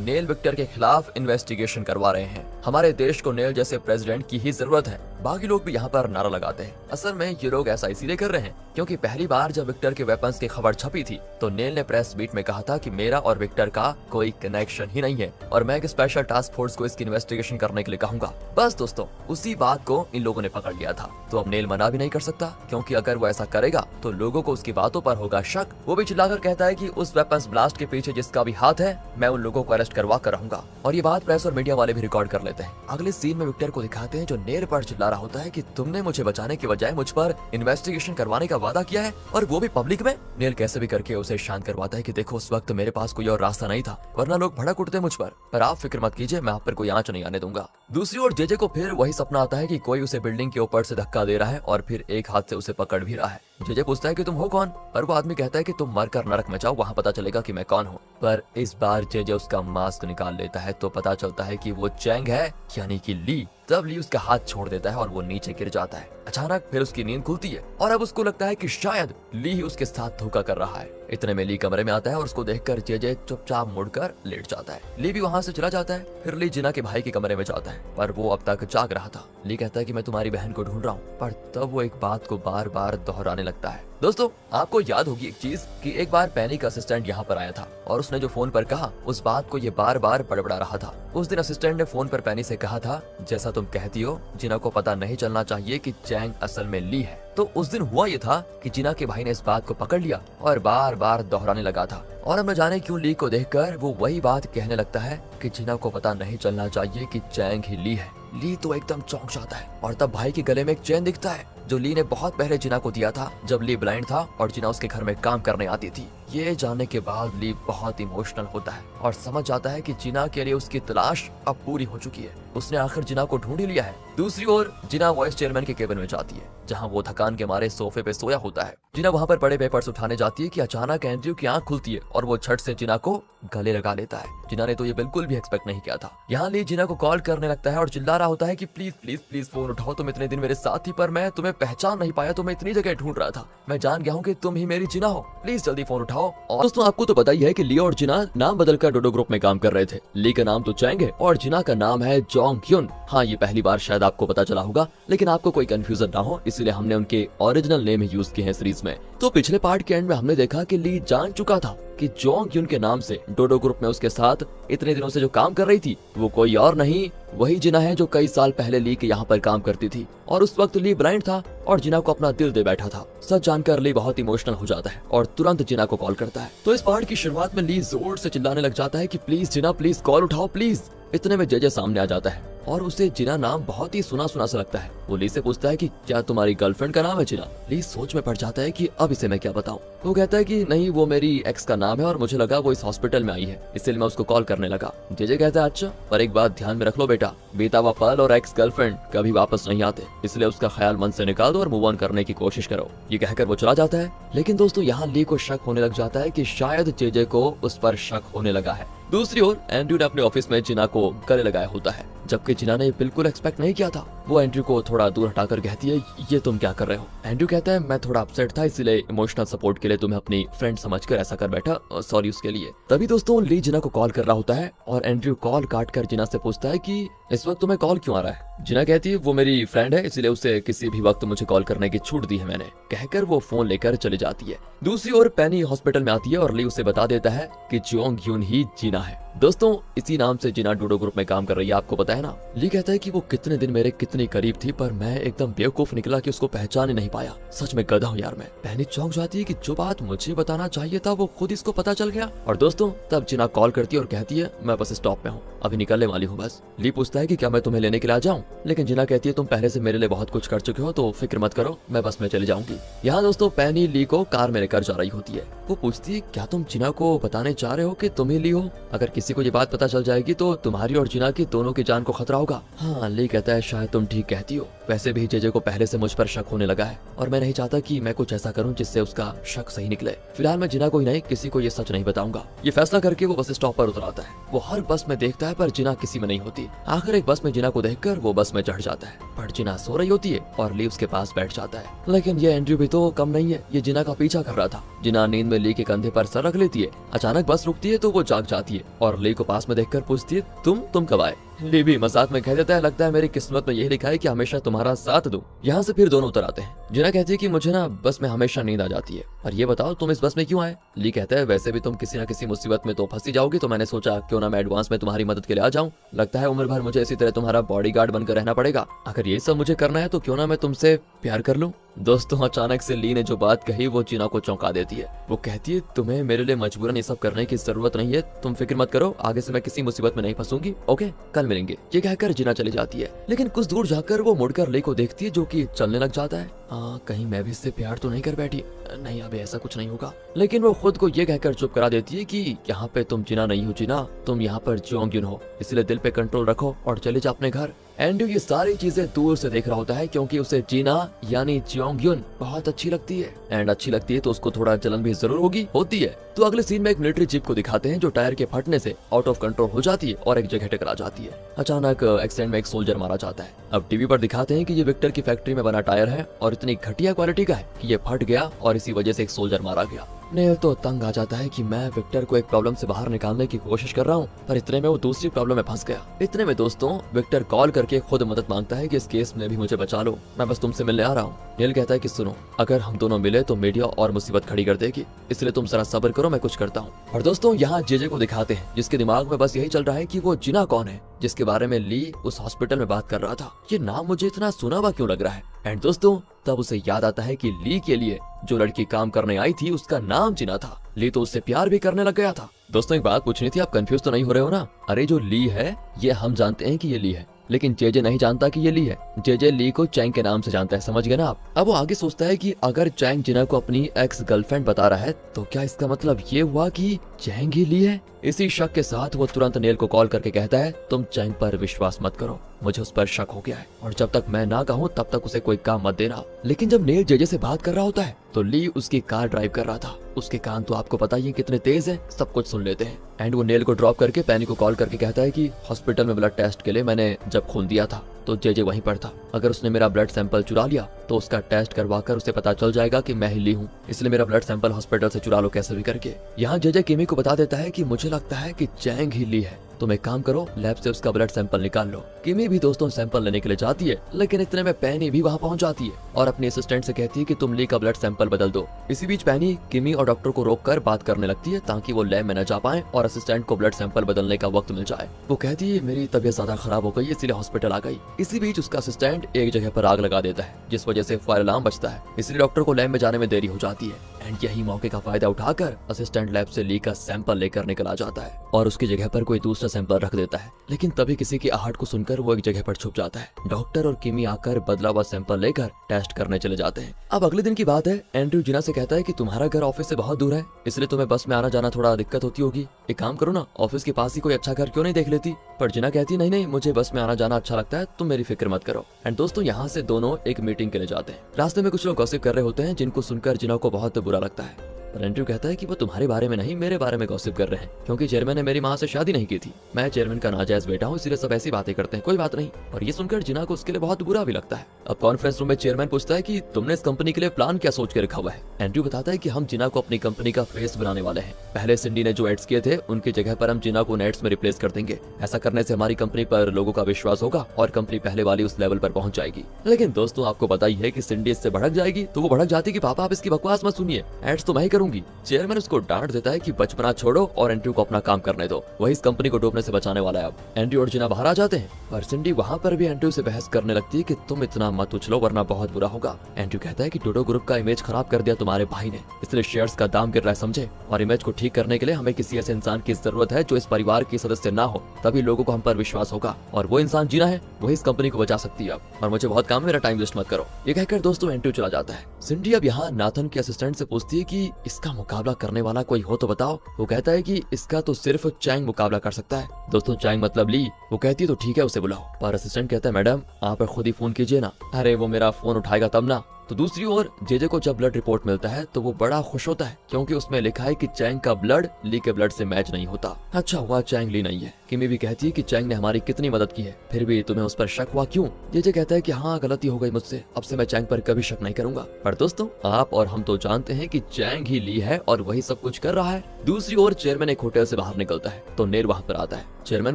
नेल विक्टर के खिलाफ इन्वेस्टिगेशन करवा रहे हैं। हमारे देश को नेल जैसे प्रेसिडेंट की ही जरूरत है। बाकी लोग भी यहाँ पर नारा लगाते हैं। असल में ये लोग ऐसा इसीलिए कर रहे हैं क्योंकि पहली बार जब विक्टर के वेपन्स की खबर छपी थी तो नेल ने प्रेस मीट में कहा था कि मेरा और विक्टर का कोई कनेक्शन ही नहीं है और मैं एक स्पेशल टास्क फोर्स को इसकी इन्वेस्टिगेशन करने के लिए कहूंगा। बस दोस्तों, उसी बात को इन लोगों ने पकड़ लिया था। तो अब नेल मना भी नहीं कर सकता क्योंकि अगर वो ऐसा करेगा तो लोगों को उसकी बातों पर होगा शक। वो भी चिल्लाकर कहता है कि उस वेपन्स ब्लास्ट के पीछे जिसका भी हाथ है मैं उन लोगों को अरेस्ट करवा कर रहूंगा। और ये बात प्रेस और मीडिया वाले भी रिकॉर्ड कर लेते हैं। अगले सीन में विक्टर को दिखाते हैं जो नेल पर चिल्ला रहा होता है कि तुमने मुझे बचाने के बजाय मुझ पर इन्वेस्टिगेशन करवाने का वादा किया है और वो भी पब्लिक में। नेल कैसे भी करके उसे शांत करवाता है कि देखो उस वक्त मेरे पास कोई और रास्ता नहीं था वरना लोग भड़क उठते मुझ पर आप फिक्र मत कीजिए, मैं आप पर कोई आंच नहीं आने दूंगा। दूसरी ओर जेजे को फिर वही सपना आता है कि कोई उसे बिल्डिंग के ऊपर से धक्का दे रहा है और फिर एक हाथ से उसे पकड़ भी रहा है। जेजे पूछता है कि तुम हो कौन, पर वो आदमी कहता है कि तुम मरकर नरक में जाओ, वहाँ पता चलेगा कि मैं कौन हूँ। पर इस बार जेजे उसका मास्क निकाल लेता है तो पता चलता है कि वो चैंग है यानी कि ली। तब ली उसका हाथ छोड़ देता है और वो नीचे गिर जाता है। अचानक फिर उसकी नींद खुलती है और अब उसको लगता है कि शायद ली ही उसके साथ धोखा कर रहा है। इतने में ली कमरे में आता है और उसको देखकर जेजे चुपचाप मुड़कर लेट जाता है। ली भी वहाँ से चला जाता है। फिर ली जिना के भाई के कमरे में जाता है पर वो अब तक जाग रहा था। ली कहता है कि मैं तुम्हारी बहन को ढूंढ रहा हूँ, पर तब वो एक बात को बार बार दोहराने लगता है। दोस्तों, आपको याद होगी एक चीज कि एक बार पैनी का असिस्टेंट यहाँ पर आया था और उसने जो फोन पर कहा उस बात को ये बार बार बड़बड़ा रहा था। उस दिन असिस्टेंट ने फोन पर पैनी से कहा था जैसा तुम कहती हो जिना को पता नहीं चलना चाहिए कि चैंग असल में ली है। तो उस दिन हुआ ये था कि जिना के भाई ने इस बात को पकड़ लिया और बार बार दोहराने लगा था और अब न जाने क्यों ली को देखकर वो वही बात कहने लगता है कि जिना को पता नहीं चलना चाहिए कि चैंग ही ली है। ली तो एकदम चौंक जाता है और तब भाई के गले में एक चेन दिखता है जो ली ने बहुत पहले जिना को दिया था जब ली ब्लाइंड था और जिना उसके घर में काम करने आती थी। ये जानने के बाद ली बहुत इमोशनल होता है और समझ जाता है कि जिना के लिए उसकी तलाश अब पूरी हो चुकी है। उसने आखिर जिना को ढूंढ ही लिया है। दूसरी ओर जिना वाइस चेयरमैन के केबिन में जाती है जहाँ वो थकान के मारे सोफे पे सोया होता है। जिना वहाँ पर बड़े पेपर्स उठाने जाती है कि अचानक एंड्रयू की आंख खुलती है और वो झट से जिना को गले लगा लेता है। जिना ने तो ये बिल्कुल भी एक्सपेक्ट नहीं किया था। यहाँ ली जिना को कॉल करने लगता है और चिल्ला रहा होता है कि प्लीज प्लीज प्लीज फोन उठाओ, तुम इतने दिन मेरे साथ थी पर मैं तुम्हें पहचान नहीं पाया, तुम्हें इतनी जगह ढूंढ रहा था, मैं जान गया हूँ कि तुम ही मेरी जिना हो, प्लीज जल्दी फोन उठाओ। और दोस्तों आपको तो पता ही है कि ली और जिना नाम बदलकर डोडो ग्रुप में काम कर रहे थे। ली का नाम तो चैंग है और जिना का नाम है जोंग ह्युन। हाँ, ये पहली बार शायद आपको पता चला होगा लेकिन आपको कोई कंफ्यूजन ना हो इसलिए हमने उनके ओरिजिनल नेम ही यूज किए हैं सीरीज में। तो पिछले पार्ट के एंड में हमने देखा कि ली जान चुका था कि जोंग ह्युन के नाम से डोडो ग्रुप में उसके साथ इतने दिनों से जो काम कर रही थी वो कोई और नहीं वही जिना है जो कई साल पहले ली के यहाँ पर काम करती थी और उस वक्त ली ब्लाइंड था और जिना को अपना दिल दे बैठा था। सच जानकर ली बहुत इमोशनल हो जाता है और तुरंत जिना को कॉल करता है। तो इस पार्ट की शुरुआत में ली जोर से चिल्लाने लग जाता है कि प्लीज जिना, प्लीज कॉल उठाओ प्लीज। इतने में जेजे सामने आ जाता है और उसे जिना नाम बहुत ही सुना सुना सा लगता है। वो ली से पूछता है कि क्या तुम्हारी गर्लफ्रेंड का नाम है जिना? ली सोच में पड़ जाता है कि अब इसे मैं क्या बताऊं। वो कहता है कि नहीं, वो मेरी एक्स का नाम है और मुझे लगा वो इस हॉस्पिटल में आई है इसलिए मैं उसको कॉल करने लगा। जेजे कहता है अच्छा, पर एक बात ध्यान में रख लो बेटा, बीता हुआ पल और एक्स गर्लफ्रेंड कभी वापस नहीं आते, इसलिए उसका ख्याल मन से निकाल दो और मूव ऑन करने की कोशिश करो। ये कहकर वो चला जाता है। लेकिन दोस्तों यहाँ ली को शक होने लग जाता है कि शायद जेजे को उस पर शक होने लगा है। दूसरी ओर एंड्रयू ने अपने ऑफिस में जिना को गले लगाया होता है जबकि जिना ने बिल्कुल एक्सपेक्ट नहीं किया था। वो एंड्रयू को थोड़ा दूर हटाकर कहती है ये तुम क्या कर रहे हो? एंड्रयू कहता है मैं थोड़ा अपसेट था इसलिए इमोशनल सपोर्ट के लिए तुम्हें अपनी फ्रेंड समझकर ऐसा कर बैठा, सॉरी उसके लिए। तभी दोस्तों ली जिना को कॉल कर रहा होता है और एंड्रयू कॉल काट कर जिना से पूछता है कि इस वक्त तुम्हें कॉल क्यों आ रहा है? जिना कहती है वो मेरी फ्रेंड है इसलिए उसे किसी भी वक्त मुझे कॉल करने की छूट दी है मैंने, कहकर वो फोन लेकर चली जाती है। दूसरी ओर पैनी हॉस्पिटल में आती है और ली उसे बता देता है कि जोंग ह्युन ही जिना है। दोस्तों इसी नाम से जिना डोडो ग्रुप में काम कर रही है, आपको पता है ना। ली कहता है कि वो कितने दिन मेरे कितने इतनी करीब थी पर मैं एकदम बेवकूफ निकला कि उसको पहचान ही नहीं पाया। सच में गधा हूँ यार मैं। पैनी चौंक जाती है कि जो बात मुझे बताना चाहिए था वो खुद इसको पता चल गया। और दोस्तों तब जिना कॉल करती है और कहती है मैं बस स्टॉप पे हूँ, अभी निकलने वाली हूँ बस। ली पूछता है कि क्या मैं तुम्हें लेने के लिए आ जाऊँ, लेकिन जिना कहती है तुम पहले से मेरे लिए बहुत कुछ कर चुके हो तो फिक्र मत करो, मैं बस में चली जाऊंगी। यहाँ दोस्तों पैनी ली को कार में लेकर जा रही होती है। वो पूछती है क्या तुम जिना को बताने चाह रहे हो कि तुम ही ली हो? अगर किसी को ये बात पता चल जाएगी तो तुम्हारी और जिना की दोनों की जान को खतरा होगा। हाँ, ली कहता है शायद तुम ठीक कहती हो, वैसे भी जेजे को पहले से मुझ पर शक होने लगा है और मैं नहीं चाहता कि मैं कुछ ऐसा करूं जिससे उसका शक सही निकले। फिलहाल मैं जिना को ही नहीं किसी को ये सच नहीं बताऊंगा। ये फैसला करके वो बस स्टॉप पर उतर आता है। वो हर बस में देखता है पर जिना किसी में नहीं होती। आखिर एक बस में जिना को देखकर वो बस में चढ़ जाता है, पर जिना सो रही होती है और ली उसके पास बैठ जाता है। लेकिन ये एंड्रयू भी तो कम नहीं है, ये जिना का पीछा कर रहा था। जिना नींद में ली के कंधे पर सर रख लेती है। अचानक बस रुकती है तो वो जाग जाती है और ली को पास में देखकर पूछती है तुम कब आए? ली भी मजाक में कह देता है लगता है मेरी किस्मत में यही लिखा है कि हमेशा तुम्हारा साथ दूं। यहाँ से फिर दोनों उतर आते हैं। जिना कहती है कि मुझे ना बस में हमेशा नींद आ जाती है, और ये बताओ तुम इस बस में क्यों आए? ली कहता है वैसे भी तुम किसी न किसी मुसीबत में तो फंसी जाओगी, तो मैंने सोचा क्यों ना मैं एडवांस में तुम्हारी मदद के लिए आ जाऊं। लगता है उम्र भर मुझे इसी तरह तुम्हारा बॉडीगार्ड बनकर रहना पड़ेगा। अगर ये सब मुझे करना है तो क्यों ना मैं तुमसे प्यार कर लूं। दोस्तों अचानक से ली ने जो बात कही वो जिना को चौंका देती है। वो कहती है तुम्हें मेरे लिए मजबूरन ये सब करने की जरूरत नहीं है, तुम फिक्र मत करो, आगे से मैं किसी मुसीबत में नहीं फंसूंगी, ओके कल मिलेंगे। ये कहकर जिना चली जाती है। लेकिन कुछ दूर जाकर वो मुड़कर ली को देखती है जो कि चलने लग जाता है। कहीं मैं भी इससे प्यार तो नहीं कर बैठी? नहीं अबे ऐसा कुछ नहीं होगा। लेकिन वो खुद को ये कहकर चुप करा देती है कि यहाँ पे तुम जिना नहीं हो जिना, तुम यहाँ पर जोंग्युन हो, इसलिए दिल पे कंट्रोल रखो और चले जा अपने घर। एंड्रयू ये सारी चीजें दूर से देख रहा होता है क्योंकि उसे जिना यानी जोंग्युन बहुत अच्छी लगती है। एंड अच्छी लगती है तो उसको थोड़ा जलन भी जरूर होती है। तो अगले सीन में एक मिलिट्री जीप को दिखाते हैं जो टायर के फटने से आउट ऑफ कंट्रोल हो जाती है और एक जगह टकरा जाती है। अचानक एक्सीडेंट में एक सोल्जर मारा जाता है। अब टीवी पर दिखाते हैं कि ये विक्टर की फैक्ट्री में बना टायर है और इतनी घटिया क्वालिटी का है कि ये फट गया और इसी वजह से एक सोल्जर मारा गया। नेल तो तंग आ जाता है कि मैं विक्टर को एक प्रॉब्लम से बाहर निकालने की कोशिश कर रहा हूँ, पर इतने में वो दूसरी प्रॉब्लम में फंस गया। इतने में दोस्तों विक्टर कॉल करके खुद मदद मांगता है कि इस केस में भी मुझे बचा लो, मैं बस तुमसे मिलने आ रहा हूँ। नेल कहता है कि सुनो, अगर हम दोनों मिले तो मीडिया और मुसीबत खड़ी कर देगी, इसलिए तुम जरा सब्र करो, मैं कुछ करता हूँ। और दोस्तों यहाँ जेजे को दिखाते हैं जिसके दिमाग में बस यही चल रहा है कि वो जिना कौन है जिसके बारे में ली उस हॉस्पिटल में बात कर रहा था। ये नाम मुझे इतना सुना हुआ क्यों लग रहा है? एंड दोस्तों तब उसे याद आता है कि ली के लिए जो लड़की काम करने आई थी उसका नाम जिना था। ली तो उससे प्यार भी करने लग गया था। दोस्तों एक बात पूछनी थी, आप कंफ्यूज तो नहीं हो रहे हो ना? अरे जो ली है ये हम जानते हैं कि ये ली है, लेकिन जेजे नहीं जानता कि ये ली है। जेजे ली को चैंग के नाम से जानता है, समझ गए ना आप? अब वो आगे सोचता है कि अगर चैंग जिना को अपनी एक्स गर्लफ्रेंड बता रहा है तो क्या इसका मतलब ये हुआ कि चैंग ही ली है? इसी शक के साथ वो तुरंत नेल को कॉल करके कहता है तुम चैंग पर विश्वास मत करो, मुझे उस पर शक हो गया है और जब तक मैं ना कहूँ तब तक उसे कोई काम मत देना। लेकिन जब नेल जेजे से बात कर रहा होता है तो ली उसकी कार ड्राइव कर रहा था। उसके कान तो आपको पता ही है कितने तेज है, सब कुछ सुन लेते हैं। एंड वो नेल को ड्रॉप करके पैनी को कॉल करके कहता है कि हॉस्पिटल में ब्लड टेस्ट के लिए मैंने जब खून दिया था तो जेजे वहीं पर था। अगर उसने मेरा ब्लड सैंपल चुरा लिया तो उसका टेस्ट करवाकर उसे पता चल जाएगा कि मैं ही ली हूँ, इसलिए मेरा ब्लड सैंपल हॉस्पिटल से चुरा लो कैसे भी करके। यहाँ जेजे किमी को बता देता है कि मुझे लगता है कि चैंग ही ली है, तुम एक काम करो लैब से उसका ब्लड सैंपल निकाल लो। किमी भी दोस्तों सैंपल लेने के लिए जाती है, लेकिन इतने में पैनी भी वहाँ पहुँच जाती है और अपनी असिस्टेंट से कहती है कि तुम ली का ब्लड सैंपल बदल दो। इसी बीच पैनी किमी और डॉक्टर को रोककर बात करने लगती है ताकि वो लैब में न जा पाए और असिस्टेंट को ब्लड सैंपल बदलने का वक्त मिल जाए। वो कहती है मेरी तबीयत ज्यादा खराब हो गई इसलिए हॉस्पिटल आ गई। इसी बीच उसका असिस्टेंट एक जगह पर आग लगा देता है जिस वजह से फायर अलार्म बजता है, इसलिए डॉक्टर को लैब में जाने में देरी हो जाती है। एंड यही मौके का फायदा उठाकर असिस्टेंट लैब से ली का सैंपल लेकर निकल आ जाता है और उसकी जगह पर कोई दूसरा सैंपल रख देता है। लेकिन तभी किसी की आहट को सुनकर वो एक जगह पर छुप जाता है। डॉक्टर और किमी आकर बदला हुआ सैंपल लेकर टेस्ट करने चले जाते हैं। अब अगले दिन की बात है। एंड्रयू जिना से कहता है कि तुम्हारा घर ऑफिस से बहुत दूर है इसलिए तुम्हें बस में आना जाना थोड़ा दिक्कत होती होगी, एक काम करो ना ऑफिस के पास ही कोई अच्छा घर क्यों नहीं देख लेती? पर जिना कहती नहीं नहीं मुझे बस में आना जाना अच्छा लगता है, तुम मेरी फिक्र मत करो। एंड दोस्तों यहाँ से दोनों एक मीटिंग के लिए जाते हैं। रास्ते में कुछ लोग गॉसिप कर रहे होते हैं जिनको सुनकर जिना को बहुत बुरा लगता है। पर एंड्रयू कहता है कि वो तुम्हारे बारे में नहीं मेरे बारे में गॉसिप कर रहे हैं क्योंकि चेयरमैन ने मेरी माँ से शादी नहीं की थी, मैं चेयरमैन का नाजायज बेटा हूँ इसलिए सब ऐसी बातें करते हैं, कोई बात नहीं। और ये सुनकर जिना को उसके लिए बहुत बुरा भी लगता है। अब कॉन्फ्रेंस रूम में चेयरमैन पूछता है कि तुमने इस कंपनी के लिए प्लान क्या सोच के रखा हुआ है? एंड्रयू बताता है कि हम जिना को अपनी कंपनी का फेस बनाने वाले हैं। पहले सिंडी ने जो एड्स किए थे उनकी जगह पर हम जिना को नेट्स में रिप्लेस कर देंगे। ऐसा करने से हमारी कंपनी पर लोगों का विश्वास होगा और कंपनी पहले वाली उस लेवल पर पहुंच जाएगी। लेकिन दोस्तों आपको पता ही है कि सिंडी इससे भड़क जाएगी, तो वो भड़क जाती कि पापा आप इसकी बकवास मत सुनिए, एड्स तो मैं ही करूंगी। चेयरमैन उसको डांट देता है कि बचपना छोड़ो और एंड्रयू को अपना काम करने दो, वही इस कंपनी को डूबने से बचाने वाला है। अब एंड्रयू और जिना बाहर आ जाते हैं, पर सिंडी वहाँ पर भी एंड्रयू से बहस करने लगती है कि तुम इतना मत उछलो वरना बहुत बुरा होगा। एंड्रयू कहता है कि डोडो ग्रुप का इमेज खराब कर दिया तुम्हारे भाई ने, इसलिए शेयर्स का दाम गिर रहा है समझे, और इमेज को ठीक करने के लिए हमें किसी ऐसे इंसान की जरूरत है जो इस परिवार के सदस्य ना हो, तभी लोगों को हम पर विश्वास होगा, और वो इंसान जीना है, वही इस कंपनी को बचा सकती है। अब और मुझे बहुत काम है, मेरा टाइम वेस्ट मत करो। ये कहकर दोस्तों एंड्रयू चला जाता है। सिंडी अब यहाँ नाथन के असिस्टेंट से पूछती है कि इसका मुकाबला करने वाला कोई हो तो बताओ। वो कहता है कि इसका तो सिर्फ चैंग मुकाबला कर सकता है। दोस्तों चैंग मतलब ली। वो कहती है तो ठीक है उसे बुलाओ, पर असिस्टेंट कहता है मैडम आप खुद ही फोन कीजिए ना। अरे वो मेरा फोन उठाएगा तब ना। तो दूसरी ओर जेजे को जब ब्लड रिपोर्ट मिलता है तो वो बड़ा खुश होता है, क्योंकि उसमें लिखा है कि चैंग का ब्लड ली के ब्लड से मैच नहीं होता। अच्छा हुआ चैंग ली नहीं है। किमी भी कहती है कि चैंग ने हमारी कितनी मदद की है, फिर भी तुम्हें उस पर शक हुआ क्यों? जेजे कहता है कि हाँ गलती हो गई मुझसे, अब से मैं चैंग पर कभी शक नहीं करूंगा। पर दोस्तों आप और हम तो जानते हैं कि चैंग ही ली है और वही सब कुछ कर रहा है। दूसरी ओर चेयरमैन एक होटल से बाहर निकलता है तो नेल वहाँ पर आता है। चेयरमैन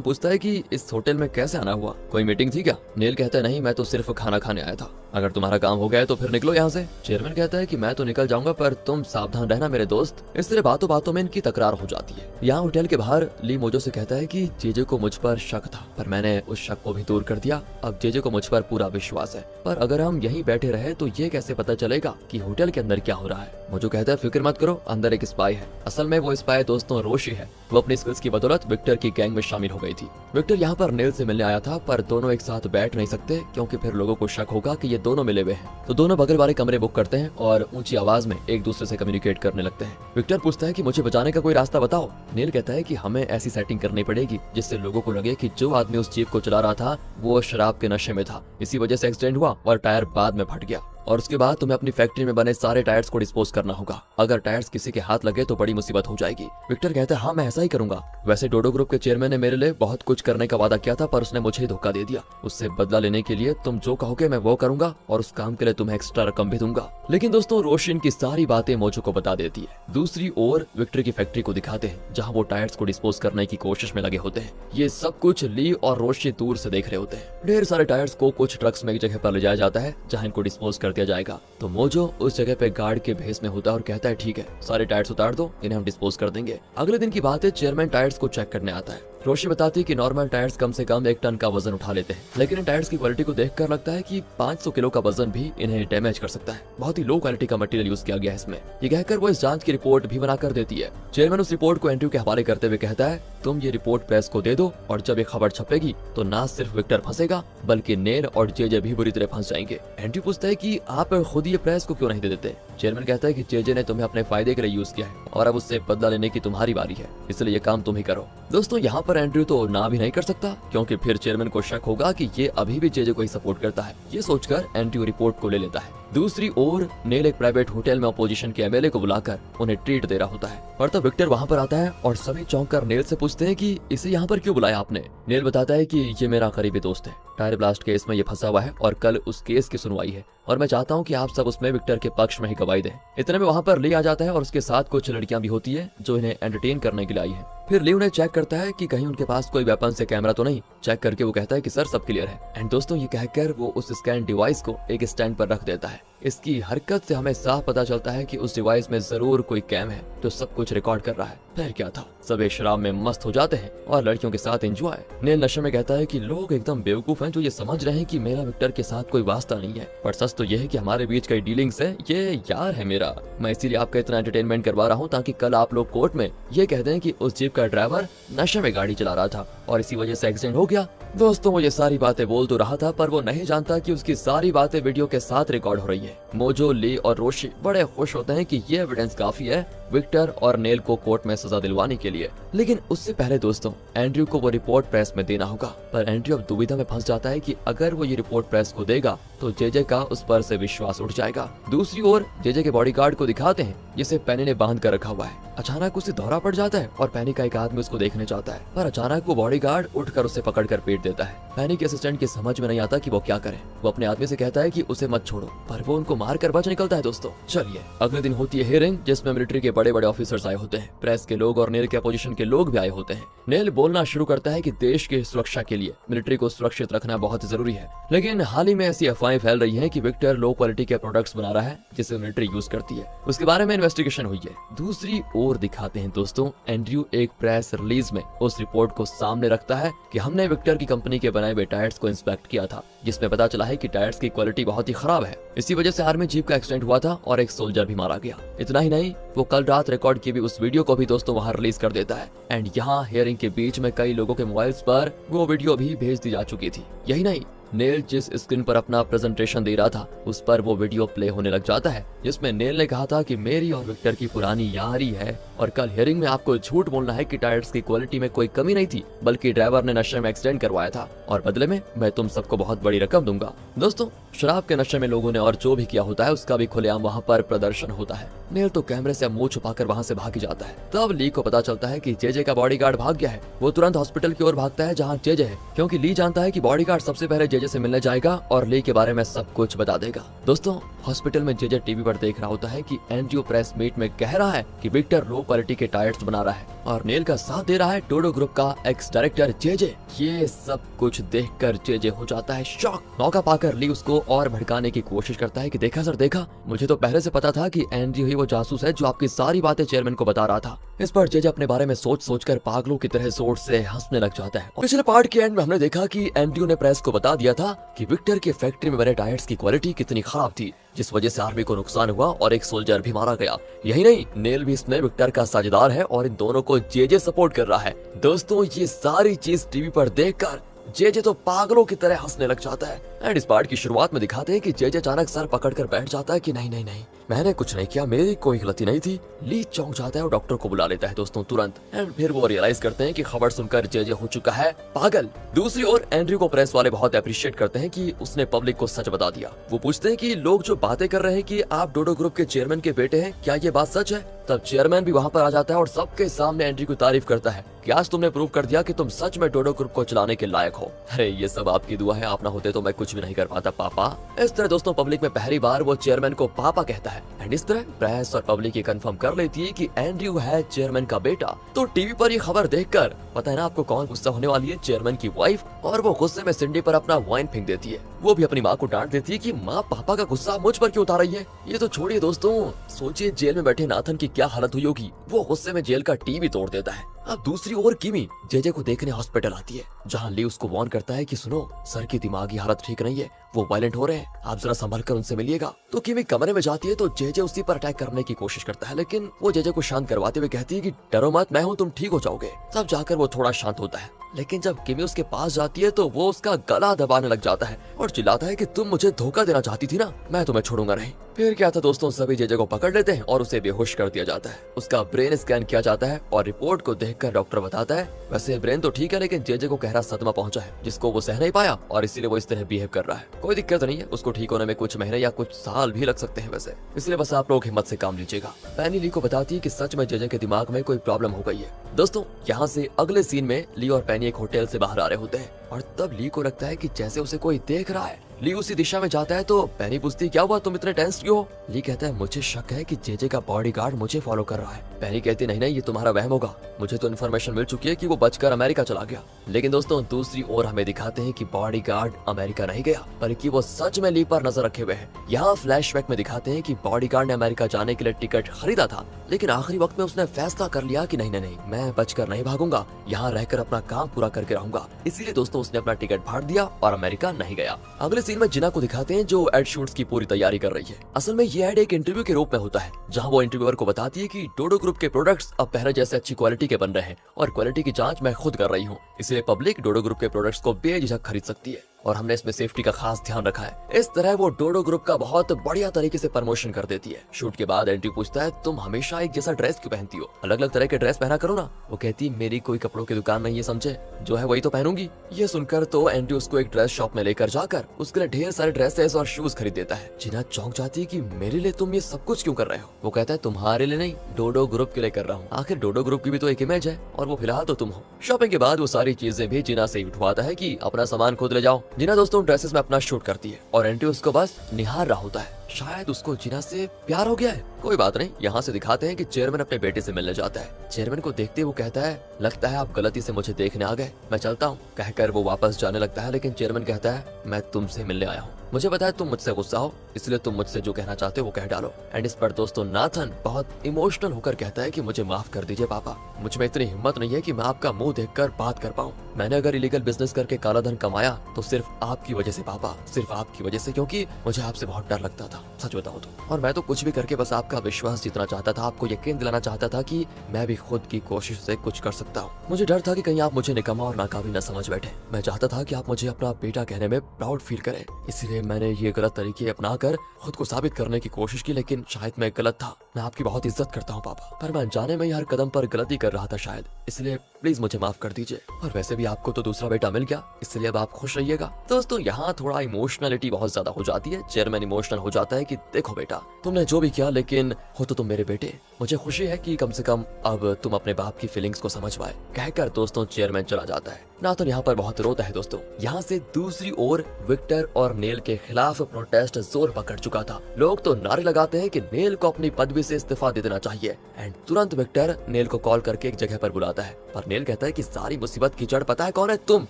पूछता है कि इस होटल में कैसे आना हुआ, कोई मीटिंग थी क्या? नेल कहता है नहीं, मैं तो सिर्फ खाना खाने आया था, अगर तुम्हारा काम हो गया है तो फिर निकलो यहाँ से। चेयरमैन कहता है कि मैं तो निकल जाऊंगा पर तुम सावधान रहना मेरे दोस्त। इस तरह बातों बातों में इनकी तकरार हो जाती है। यहाँ होटल के बाहर ली मोजो से कहता है कि जेजे को मुझ पर शक था, पर मैंने उस शक को भी दूर कर दिया, अब जेजे को मुझ पर पूरा विश्वास है। पर अगर हम यहीं बैठे रहे तो ये कैसे पता चलेगा कि होटल के अंदर क्या हो रहा है? मोजो कहता है फिक्र मत करो, अंदर एक स्पाई है। असल में वो स्पाई दोस्तों रोशी है। वो अपनी स्किल्स की बदौलत विक्टर की गैंग में शामिल हो गई थी। विक्टर यहाँ पर नेल से मिलने आया था, पर दोनों एक साथ बैठ नहीं सकते क्योंकि फिर लोगों को शक होगा कि ये दोनों मिले हुए हैं। तो दोनों बगल वाले कमरे बुक करते हैं और ऊंची आवाज में एक दूसरे से कम्युनिकेट करने लगते हैं। विक्टर पूछता है कि मुझे बचाने का कोई रास्ता बताओ। नेल कहता है कि हमें ऐसी सेटिंग करनी पड़ेगी जिससे लोगों को लगे कि जो आदमी उस जीप को चला रहा था वो शराब के नशे में था, इसी वजह से एक्सीडेंट हुआ और टायर बाद में फट गया, और उसके बाद तुम्हें अपनी फैक्ट्री में बने सारे टायर्स को डिस्पोज करना होगा। अगर टायर्स किसी के हाथ लगे तो बड़ी मुसीबत हो जाएगी। विक्टर कहता है हाँ मैं ऐसा ही करूंगा। वैसे डोडो ग्रुप के चेयरमैन ने मेरे लिए बहुत कुछ करने का वादा किया था, पर उसने मुझे ही धोखा दे दिया। उससे बदला लेने के लिए तुम जो कहोगे मैं वो करूंगा, और उस काम के लिए तुम्हें एक्स्ट्रा रकम भी दूंगा। लेकिन दोस्तों रोशन की सारी बातें मोजो को बता देती है। दूसरी ओर विक्टर की फैक्ट्री को दिखाते हैं जहाँ वो टायर्स को डिस्पोज करने की कोशिश में लगे होते हैं। ये सब कुछ ली और रोशी दूर से देख रहे होते हैं। ढेर सारे टायर्स को कुछ ट्रक्स में एक जगह पर ले जाया जाता है जहाँ इनको डिस्पोज कर दिया जाएगा। तो मोजो उस जगह पे गार्ड के भेस में होता है और कहता है ठीक है सारे टायर्स उतार दो, इन्हें हम डिस्पोज कर देंगे। अगले दिन की बात है, चेयरमैन टायर्स को चेक करने आता है। रोशी बताती है कि नॉर्मल टायर्स कम से कम 1 टन का वजन उठा लेते हैं, लेकिन इन टायर्स की क्वालिटी को देखकर लगता है कि 500 किलो का वजन भी इन्हें डैमेज कर सकता है। बहुत ही लो क्वालिटी का मटेरियल यूज किया गया है इसमें। ये कहकर वो इस जांच की रिपोर्ट भी बनाकर देती है। चेयरमैन उस रिपोर्ट को एंड्रयू के हवाले करते हुए कहता है तुम ये रिपोर्ट प्रेस को दे दो, और जब ये खबर छपेगी तो ना सिर्फ विक्टर फंसेगा बल्कि नेल और जेजे भी बुरी तरह फंस जाएंगे। एंड्रयू पूछता है कि आप खुद ये प्रेस को क्यों नहीं दे देते? चेयरमैन कहता है कि जेजे ने तुम्हें अपने फायदे के लिए यूज किया है और अब उससे बदला लेने की तुम्हारी बारी है, इसलिए ये काम तुम ही करो। दोस्तों यहाँ पर एंड्रयू तो ना भी नहीं कर सकता, क्योंकि फिर चेयरमैन को शक होगा कि ये अभी भी जेजे को ही सपोर्ट करता है। ये सोचकर एंड्रयू रिपोर्ट को ले लेता है। दूसरी ओर नेल एक प्राइवेट होटल में अपोजिशन के एमएलए को बुलाकर उन्हें ट्रीट दे रहा होता है, और तब विक्टर वहाँ पर आता है और सभी चौंक कर नेल से पूछते हैं कि इसे यहाँ पर क्यों बुलाया आपने? नेल बताता है कि ये मेरा करीबी दोस्त है, टायर ब्लास्ट केस में ये फंसा हुआ है और कल उस केस की सुनवाई है, और मैं चाहता हूँ कि आप सब उसमें विक्टर के पक्ष में ही गवाही दें। इतने में वहाँ पर ली आ जाता है और उसके साथ कुछ लड़कियां भी होती है जो इन्हें एंटरटेन करने के लिए आई है। फिर ली उन्हें चेक करता है कि कहीं उनके पास कोई वेपन से कैमरा तो नहीं। चेक करके वो कहता है कि सर सब क्लियर है। एंड दोस्तों ये कहकर वो उस स्कैन डिवाइस को एक स्टैंड पर रख देता है। इसकी हरकत से हमें साफ पता चलता है कि उस डिवाइस में जरूर कोई कैम है जो सब कुछ रिकॉर्ड कर रहा है। फिर क्या था, सब एक शराब में मस्त हो जाते हैं और लड़कियों के साथ एंजॉय। नेल नशे में कहता है कि लोग एकदम बेवकूफ हैं जो ये समझ रहे हैं कि मेरा विक्टर के साथ कोई वास्ता नहीं है, पर सच तो ये है कि हमारे बीच कई डीलिंग्स है, ये यार है मेरा। मैं इसीलिए आपका इतना एंटरटेनमेंट करवा रहा हूँ ताकि कल आप लोग कोर्ट में ये कह दें कि उस जीप का ड्राइवर नशे में गाड़ी चला रहा था और इसी वजह से एक्सीडेंट हो गया। दोस्तों वो ये सारी बातें बोल तो रहा था, पर वो नहीं जानता कि उसकी सारी बातें वीडियो के साथ रिकॉर्ड हो रही है। मोजो, ली और रोशी बड़े खुश होते हैं कि ये एविडेंस काफी है विक्टर और नेल को कोर्ट में सजा दिलवाने के लिए। लेकिन उससे पहले दोस्तों एंड्रयू को वो रिपोर्ट प्रेस में देना होगा, पर एंड्रयू अब दुविधा में फंस जाता है कि अगर वो ये रिपोर्ट प्रेस को देगा तो जेजे का उस पर से विश्वास उठ जाएगा। दूसरी ओर जेजे के बॉडीगार्ड को दिखाते हैं जिसे पेनी ने बांध कर रखा हुआ है। अचानक उसे दौरा पड़ जाता है और पेनी का एक आदमी उसको देखने जाता है, पर अचानक वो बॉडीगार्ड उठकर उसे पकड़कर पीट देता है। पैनी के असिस्टेंट की समझ में नहीं आता कि वो क्या करे। वो अपने आदमी से कहता है कि उसे मत छोड़ो, पर वो उनको मार कर बच निकलता है। दोस्तों चलिए, अगले दिन होती है हियरिंग, जिसमें मिलिट्री के बड़े बड़े ऑफिसर्स आए होते हैं, प्रेस के लोग और नेल के अपोजिशन के लोग भी आए होते हैं। नेल बोलना शुरू करता है कि देश की सुरक्षा के लिए मिलिट्री को सुरक्षित रखना बहुत जरूरी है, लेकिन हाल ही में ऐसी अफवाहें फैल रही हैं कि विक्टर लो क्वालिटी के प्रोडक्ट्स बना रहा है जिसे मिलिट्री यूज करती है। उसके बारे में इन्वेस्टिगेशन हुई है। दूसरी ओर दिखाते हैं दोस्तों, एंड्रयू एक प्रेस रिलीज में उस रिपोर्ट को सामने रखता है कि हमने विक्टर की कंपनी के बनाए हुए टायर्स को इंस्पेक्ट किया था, जिसमें पता चला है कि टायर्स की क्वालिटी बहुत ही खराब है। इसी वजह से आर्मी चीफ का एक्सीडेंट हुआ था और एक सोल्जर भी मारा गया। इतना ही नहीं, वो कल रात रिकॉर्ड की भी उस वीडियो को भी दोस्तों वहाँ रिलीज कर देता है। एंड यहाँ हियरिंग के बीच में कई लोगों के मोबाइल्स पर वो वीडियो भी भेज दी जा चुकी थी। यही नहीं, नेल जिस स्क्रीन पर अपना प्रेजेंटेशन दे रहा था उस पर वो वीडियो प्ले होने लग जाता है, जिसमें नेल ने कहा था कि मेरी और विक्टर की पुरानी यारी है और कल हियरिंग में आपको झूठ बोलना है कि टायर्स की क्वालिटी में कोई कमी नहीं थी, बल्कि ड्राइवर ने नशे में एक्सीडेंट करवाया था और बदले में मैं तुम सबको बहुत बड़ी रकम दूंगा। दोस्तों शराब के नशे में लोगों ने और जो भी किया होता है उसका भी खुलेआम वहाँ पर प्रदर्शन होता है। नेल तो कैमरे से मुंह छुपाकर वहाँ से भाग जाता है। तब ली को पता चलता है कि जेजे का बॉडीगार्ड भाग गया है। वो तुरंत हॉस्पिटल की ओर भागता है जहाँ जेजे है, क्योंकि ली जानता है कि बॉडीगार्ड सबसे पहले जेजे से मिलने जाएगा और ली के बारे में सब कुछ बता देगा। दोस्तों हॉस्पिटल में जेजे टीवी पर देख रहा होता है कि एंड्रयू प्रेस मीट में कह रहा है कि विक्टर लो क्वालिटी के टायर्स बना रहा है और नेल का साथ दे रहा है डोडो ग्रुप का एक्स डायरेक्टर जेजे। ये सब कुछ देखकर जेजे हो जाता है शॉक। मौका पाकर ली उसको और भड़काने की कोशिश करता है कि देखा सर देखा, मुझे तो पहले से पता था कि एंड्रयू ही वो जासूस है जो आपकी सारी बातें चेयरमैन को बता रहा था। इस पर जेजे अपने बारे में सोच सोचकर पागलों की तरह जोर से हंसने लग जाता है। पिछले पार्ट के एंड में हमने देखा कि एंड्रयू ने प्रेस को बता दिया था कि विक्टर की फैक्ट्री में बने टायर्स की क्वालिटी कितनी खराब थी, जिस वजह से आर्मी को नुकसान हुआ और एक सोल्जर भी मारा गया। यही नहीं, नेल भी इसमें विक्टर का साझेदार है और इन दोनों को जेजे सपोर्ट कर रहा है। दोस्तों ये सारी चीज टीवी पर देखकर जेजे तो पागलों की तरह हंसने लग जाता है। एंड इस पार्ट की शुरुआत में दिखाते हैं कि जेजे अचानक सर पकड़कर बैठ जाता है कि नहीं नहीं नहीं, मैंने कुछ नहीं किया, मेरी कोई गलती नहीं थी। ली चौंक जाता है और डॉक्टर को बुला लेता है दोस्तों तुरंत। एंड फिर वो रियलाइज करते हैं कि खबर सुनकर जेजे हो चुका है पागल। दूसरी ओर एंड्रयू को प्रेस वाले बहुत अप्रिशिएट करते हैं कि उसने पब्लिक को सच बता दिया। वो पूछते हैं कि लोग जो बातें कर रहे हैं कि आप डोडो ग्रुप के चेयरमैन के बेटे हैं, क्या ये बात सच है? तब चेयरमैन भी वहाँ पर आ जाता है और सबके सामने एंड्रयू की तारीफ करता है कि आज तुमने प्रूव कर दिया कि तुम सच में डोडो ग्रुप को चलाने के लायक हो। अरे ये सब आपकी दुआ है, आप ना होते तो मैं कुछ भी नहीं कर पाता पापा। इस तरह दोस्तों पब्लिक में पहली बार वो चेयरमैन को पापा कहता है। एंड इस तरह प्रेस और पब्लिक ये कंफर्म कर लेती है कि एंड्रयू है चेयरमैन का बेटा। तो टीवी पर ये खबर देखकर पता है ना आपको कौन गुस्सा होने वाली है? चेयरमैन की वाइफ। और वो गुस्से में सिंडी पर अपना वाइन फेंक देती है। वो भी अपनी माँ को डांट देती है कि माँ पापा का गुस्सा मुझ पर क्यों उतार रही है। ये तो छोड़िए दोस्तों, सोचिए जेल में बैठे नाथन की क्या हालत हुई होगी। वो गुस्से में जेल का टीवी तोड़ देता है। अब दूसरी ओर किमी जेजे को देखने हॉस्पिटल आती है, जहाँ ली उसको वार्न करता है कि सुनो सर की दिमागी हालत ठीक नहीं है, वो वायलेंट हो रहे हैं, आप जरा संभल कर उनसे मिलिएगा। तो किमी कमरे में जाती है तो जेजे उसी पर अटैक करने की कोशिश करता है, लेकिन वो जेजे को शांत करवाते हुए कहती है कि डरो मत, मैं हूँ, तुम ठीक हो जाओगे। तब जाकर वो थोड़ा शांत होता है। लेकिन जब किमी उसके पास जाती है तो वो उसका गला दबाने लग जाता है और चिल्लाता है कि तुम मुझे धोखा देना चाहती थी ना, मैं तुम्हें छोड़ूंगा नहीं। फिर क्या था दोस्तों, सभी जेजे को पकड़ लेते हैं और उसे बेहोश कर दिया जाता है। उसका ब्रेन स्कैन किया जाता है और रिपोर्ट को देखकर डॉक्टर बताता है वैसे ब्रेन तो ठीक है, लेकिन जेजे को गहरा सदमा पहुंचा है जिसको वो सह नहीं पाया और इसीलिए वो इस तरह बिहेव कर रहा है। कोई दिक्कत नहीं है, उसको ठीक होने में कुछ महीने या कुछ साल भी लग सकते हैं वैसे, इसलिए बस आप लोग हिम्मत से काम लीजिएगा। पैनी ली को बताती है कि सच में जेजे के दिमाग में कोई प्रॉब्लम हो गई है। दोस्तों यहाँ से अगले सीन में ली और पैनी एक होटल से बाहर आ रहे होते हैं और तब ली को लगता है कि जैसे उसे कोई देख रहा है। ली उसी दिशा में जाता है तो पैनी पूछती क्या हुआ, तुम इतने टेंस क्यों हो? ली कहता है मुझे शक है कि जेजे का बॉडीगार्ड मुझे फॉलो कर रहा है। पैनी कहती नहीं नहीं, ये तुम्हारा वहम होगा, मुझे तो इन्फॉर्मेशन मिल चुकी है कि वो बचकर अमेरिका चला गया। लेकिन दोस्तों दूसरी ओर हमें दिखाते हैं कि बॉडीगार्ड अमेरिका नहीं गया, बल्कि वो सच में ली पर नजर रखे हुए है। यहाँ फ्लैशबैक में दिखाते हैं कि बॉडीगार्ड ने अमेरिका जाने के लिए टिकट खरीदा था, लेकिन आखिरी वक्त में उसने फैसला कर लिया कि नहीं नहीं नहीं, मैं बचकर नहीं भागूंगा, यहाँ रहकर अपना काम पूरा करके रहूंगा। इसीलिए दोस्तों उसने अपना टिकट फाड़ दिया और अमेरिका नहीं गया। अगले सीन में जिना को दिखाते हैं जो एड शूट्स की पूरी तैयारी कर रही है। असल में ये एड एक इंटरव्यू के रूप में होता है, जहाँ वो इंटरव्यूअर को बताती है कि डोडो ग्रुप के प्रोडक्ट्स अब पहले जैसे अच्छी क्वालिटी के बन रहे हैं और क्वालिटी की जांच मैं खुद कर रही हूँ, इसलिए पब्लिक डोडो ग्रुप के प्रोडक्ट्स को बेझिझक खरीद सकती है। और हमने इसमें सेफ्टी का खास ध्यान रखा है। इस तरह वो डोडो ग्रुप का बहुत बढ़िया तरीके से प्रमोशन कर देती है। शूट के बाद एंड्रयू पूछता है, तुम हमेशा एक जैसा ड्रेस क्यों पहनती हो, अलग अलग तरह के ड्रेस पहना करो ना। वो कहती, मेरी कोई कपड़ों की दुकान नहीं है समझे, जो है वही तो पहनूंगी। ये सुनकर तो एंड्रयू उसको एक ड्रेस शॉप में लेकर जाकर उसके लिए ढेर सारे ड्रेसेस और शूज खरीद देता है। जिना चौंक जाती है कि मेरे लिए तुम ये सब कुछ क्यों कर रहे हो। वो कहता है, तुम्हारे लिए नहीं, डोडो ग्रुप के लिए कर रहा हूँ। आखिर डोडो ग्रुप की भी तो एक इमेज है और वो फिलहाल तो तुम हो। शॉपिंग के बाद वो सारी चीजें भी जिना से उठवाता है कि अपना सामान खुद ले जाओ। जिना दोस्तों ड्रेसेस में अपना शूट करती है और एंड्रयू उसको बस निहार रहा होता है। शायद उसको जिना से प्यार हो गया है। कोई बात नहीं, यहाँ से दिखाते हैं कि चेयरमैन अपने बेटे से मिलने जाता है। चेयरमैन को देखते वो कहता है, लगता है आप गलती से मुझे देखने आ गए, मैं चलता हूँ। कहकर वो वापस जाने लगता है, लेकिन चेयरमैन कहता है, मैं तुमसे मिलने आया हूँ। मुझे पता है तुम मुझसे गुस्सा हो, इसलिए तुम मुझसे जो कहना चाहते हो वो कह डालो। एंड इस पर दोस्तों नाथन बहुत इमोशनल होकर कहता है कि मुझे माफ कर दीजिए पापा, मुझ में इतनी हिम्मत नहीं है कि मैं आपका मुंह देखकर बात कर पाऊँ। मैंने अगर इलीगल बिजनेस करके काला धन कमाया तो सिर्फ आपकी वजह से पापा, सिर्फ आपकी वजह से, क्योंकि मुझे आपसे बहुत डर लगता था, सच बताऊं तो। और मैं तो कुछ भी करके बस आपका विश्वास जीतना चाहता था, आपको यकीन दिलाना चाहता था कि मैं भी खुद की कोशिश से कुछ कर सकता हूँ। मुझे डर था कि कहीं आप मुझे निकम्मा और नाकाबिल न समझ बैठे। मैं चाहता था कि आप मुझे अपना बेटा कहने में प्राउड फील करें, इसलिए मैंने ये गलत तरीके अपनाकर खुद को साबित करने की कोशिश की, लेकिन शायद मैं गलत था। मैं आपकी बहुत इज्जत करता हूँ पापा, पर मैं अनजाने में ही हर कदम पर गलती कर रहा था शायद, इसलिए प्लीज मुझे माफ कर दीजिए। और वैसे भी आपको तो दूसरा बेटा मिल गया, इसलिए अब आप खुश रहिएगा। दोस्तों यहाँ थोड़ा इमोशनलिटी बहुत ज्यादा हो जाती है। चेयरमैन इमोशनल हो जाता है कि देखो बेटा, तुमने जो भी किया, लेकिन हो तो तुम मेरे बेटे। मुझे खुशी है कि कम से कम अब तुम अपने बाप की फीलिंग्स को समझ पाए। कहकर दोस्तों चेयरमैन चला जाता है। नाथन यहाँ पर बहुत रोता है दोस्तों। यहाँ से दूसरी ओर विक्टर और नेल के खिलाफ प्रोटेस्ट जोर पकड़ चुका था। लोग तो नारे लगाते हैं कि नेल को अपनी पदवी से इस्तीफा दे देना चाहिए। एंड तुरंत विक्टर नेल को कॉल करके एक जगह पर बुलाता है, पर नेल कहता है कि सारी मुसीबत की जड़ पता है कौन है, तुम,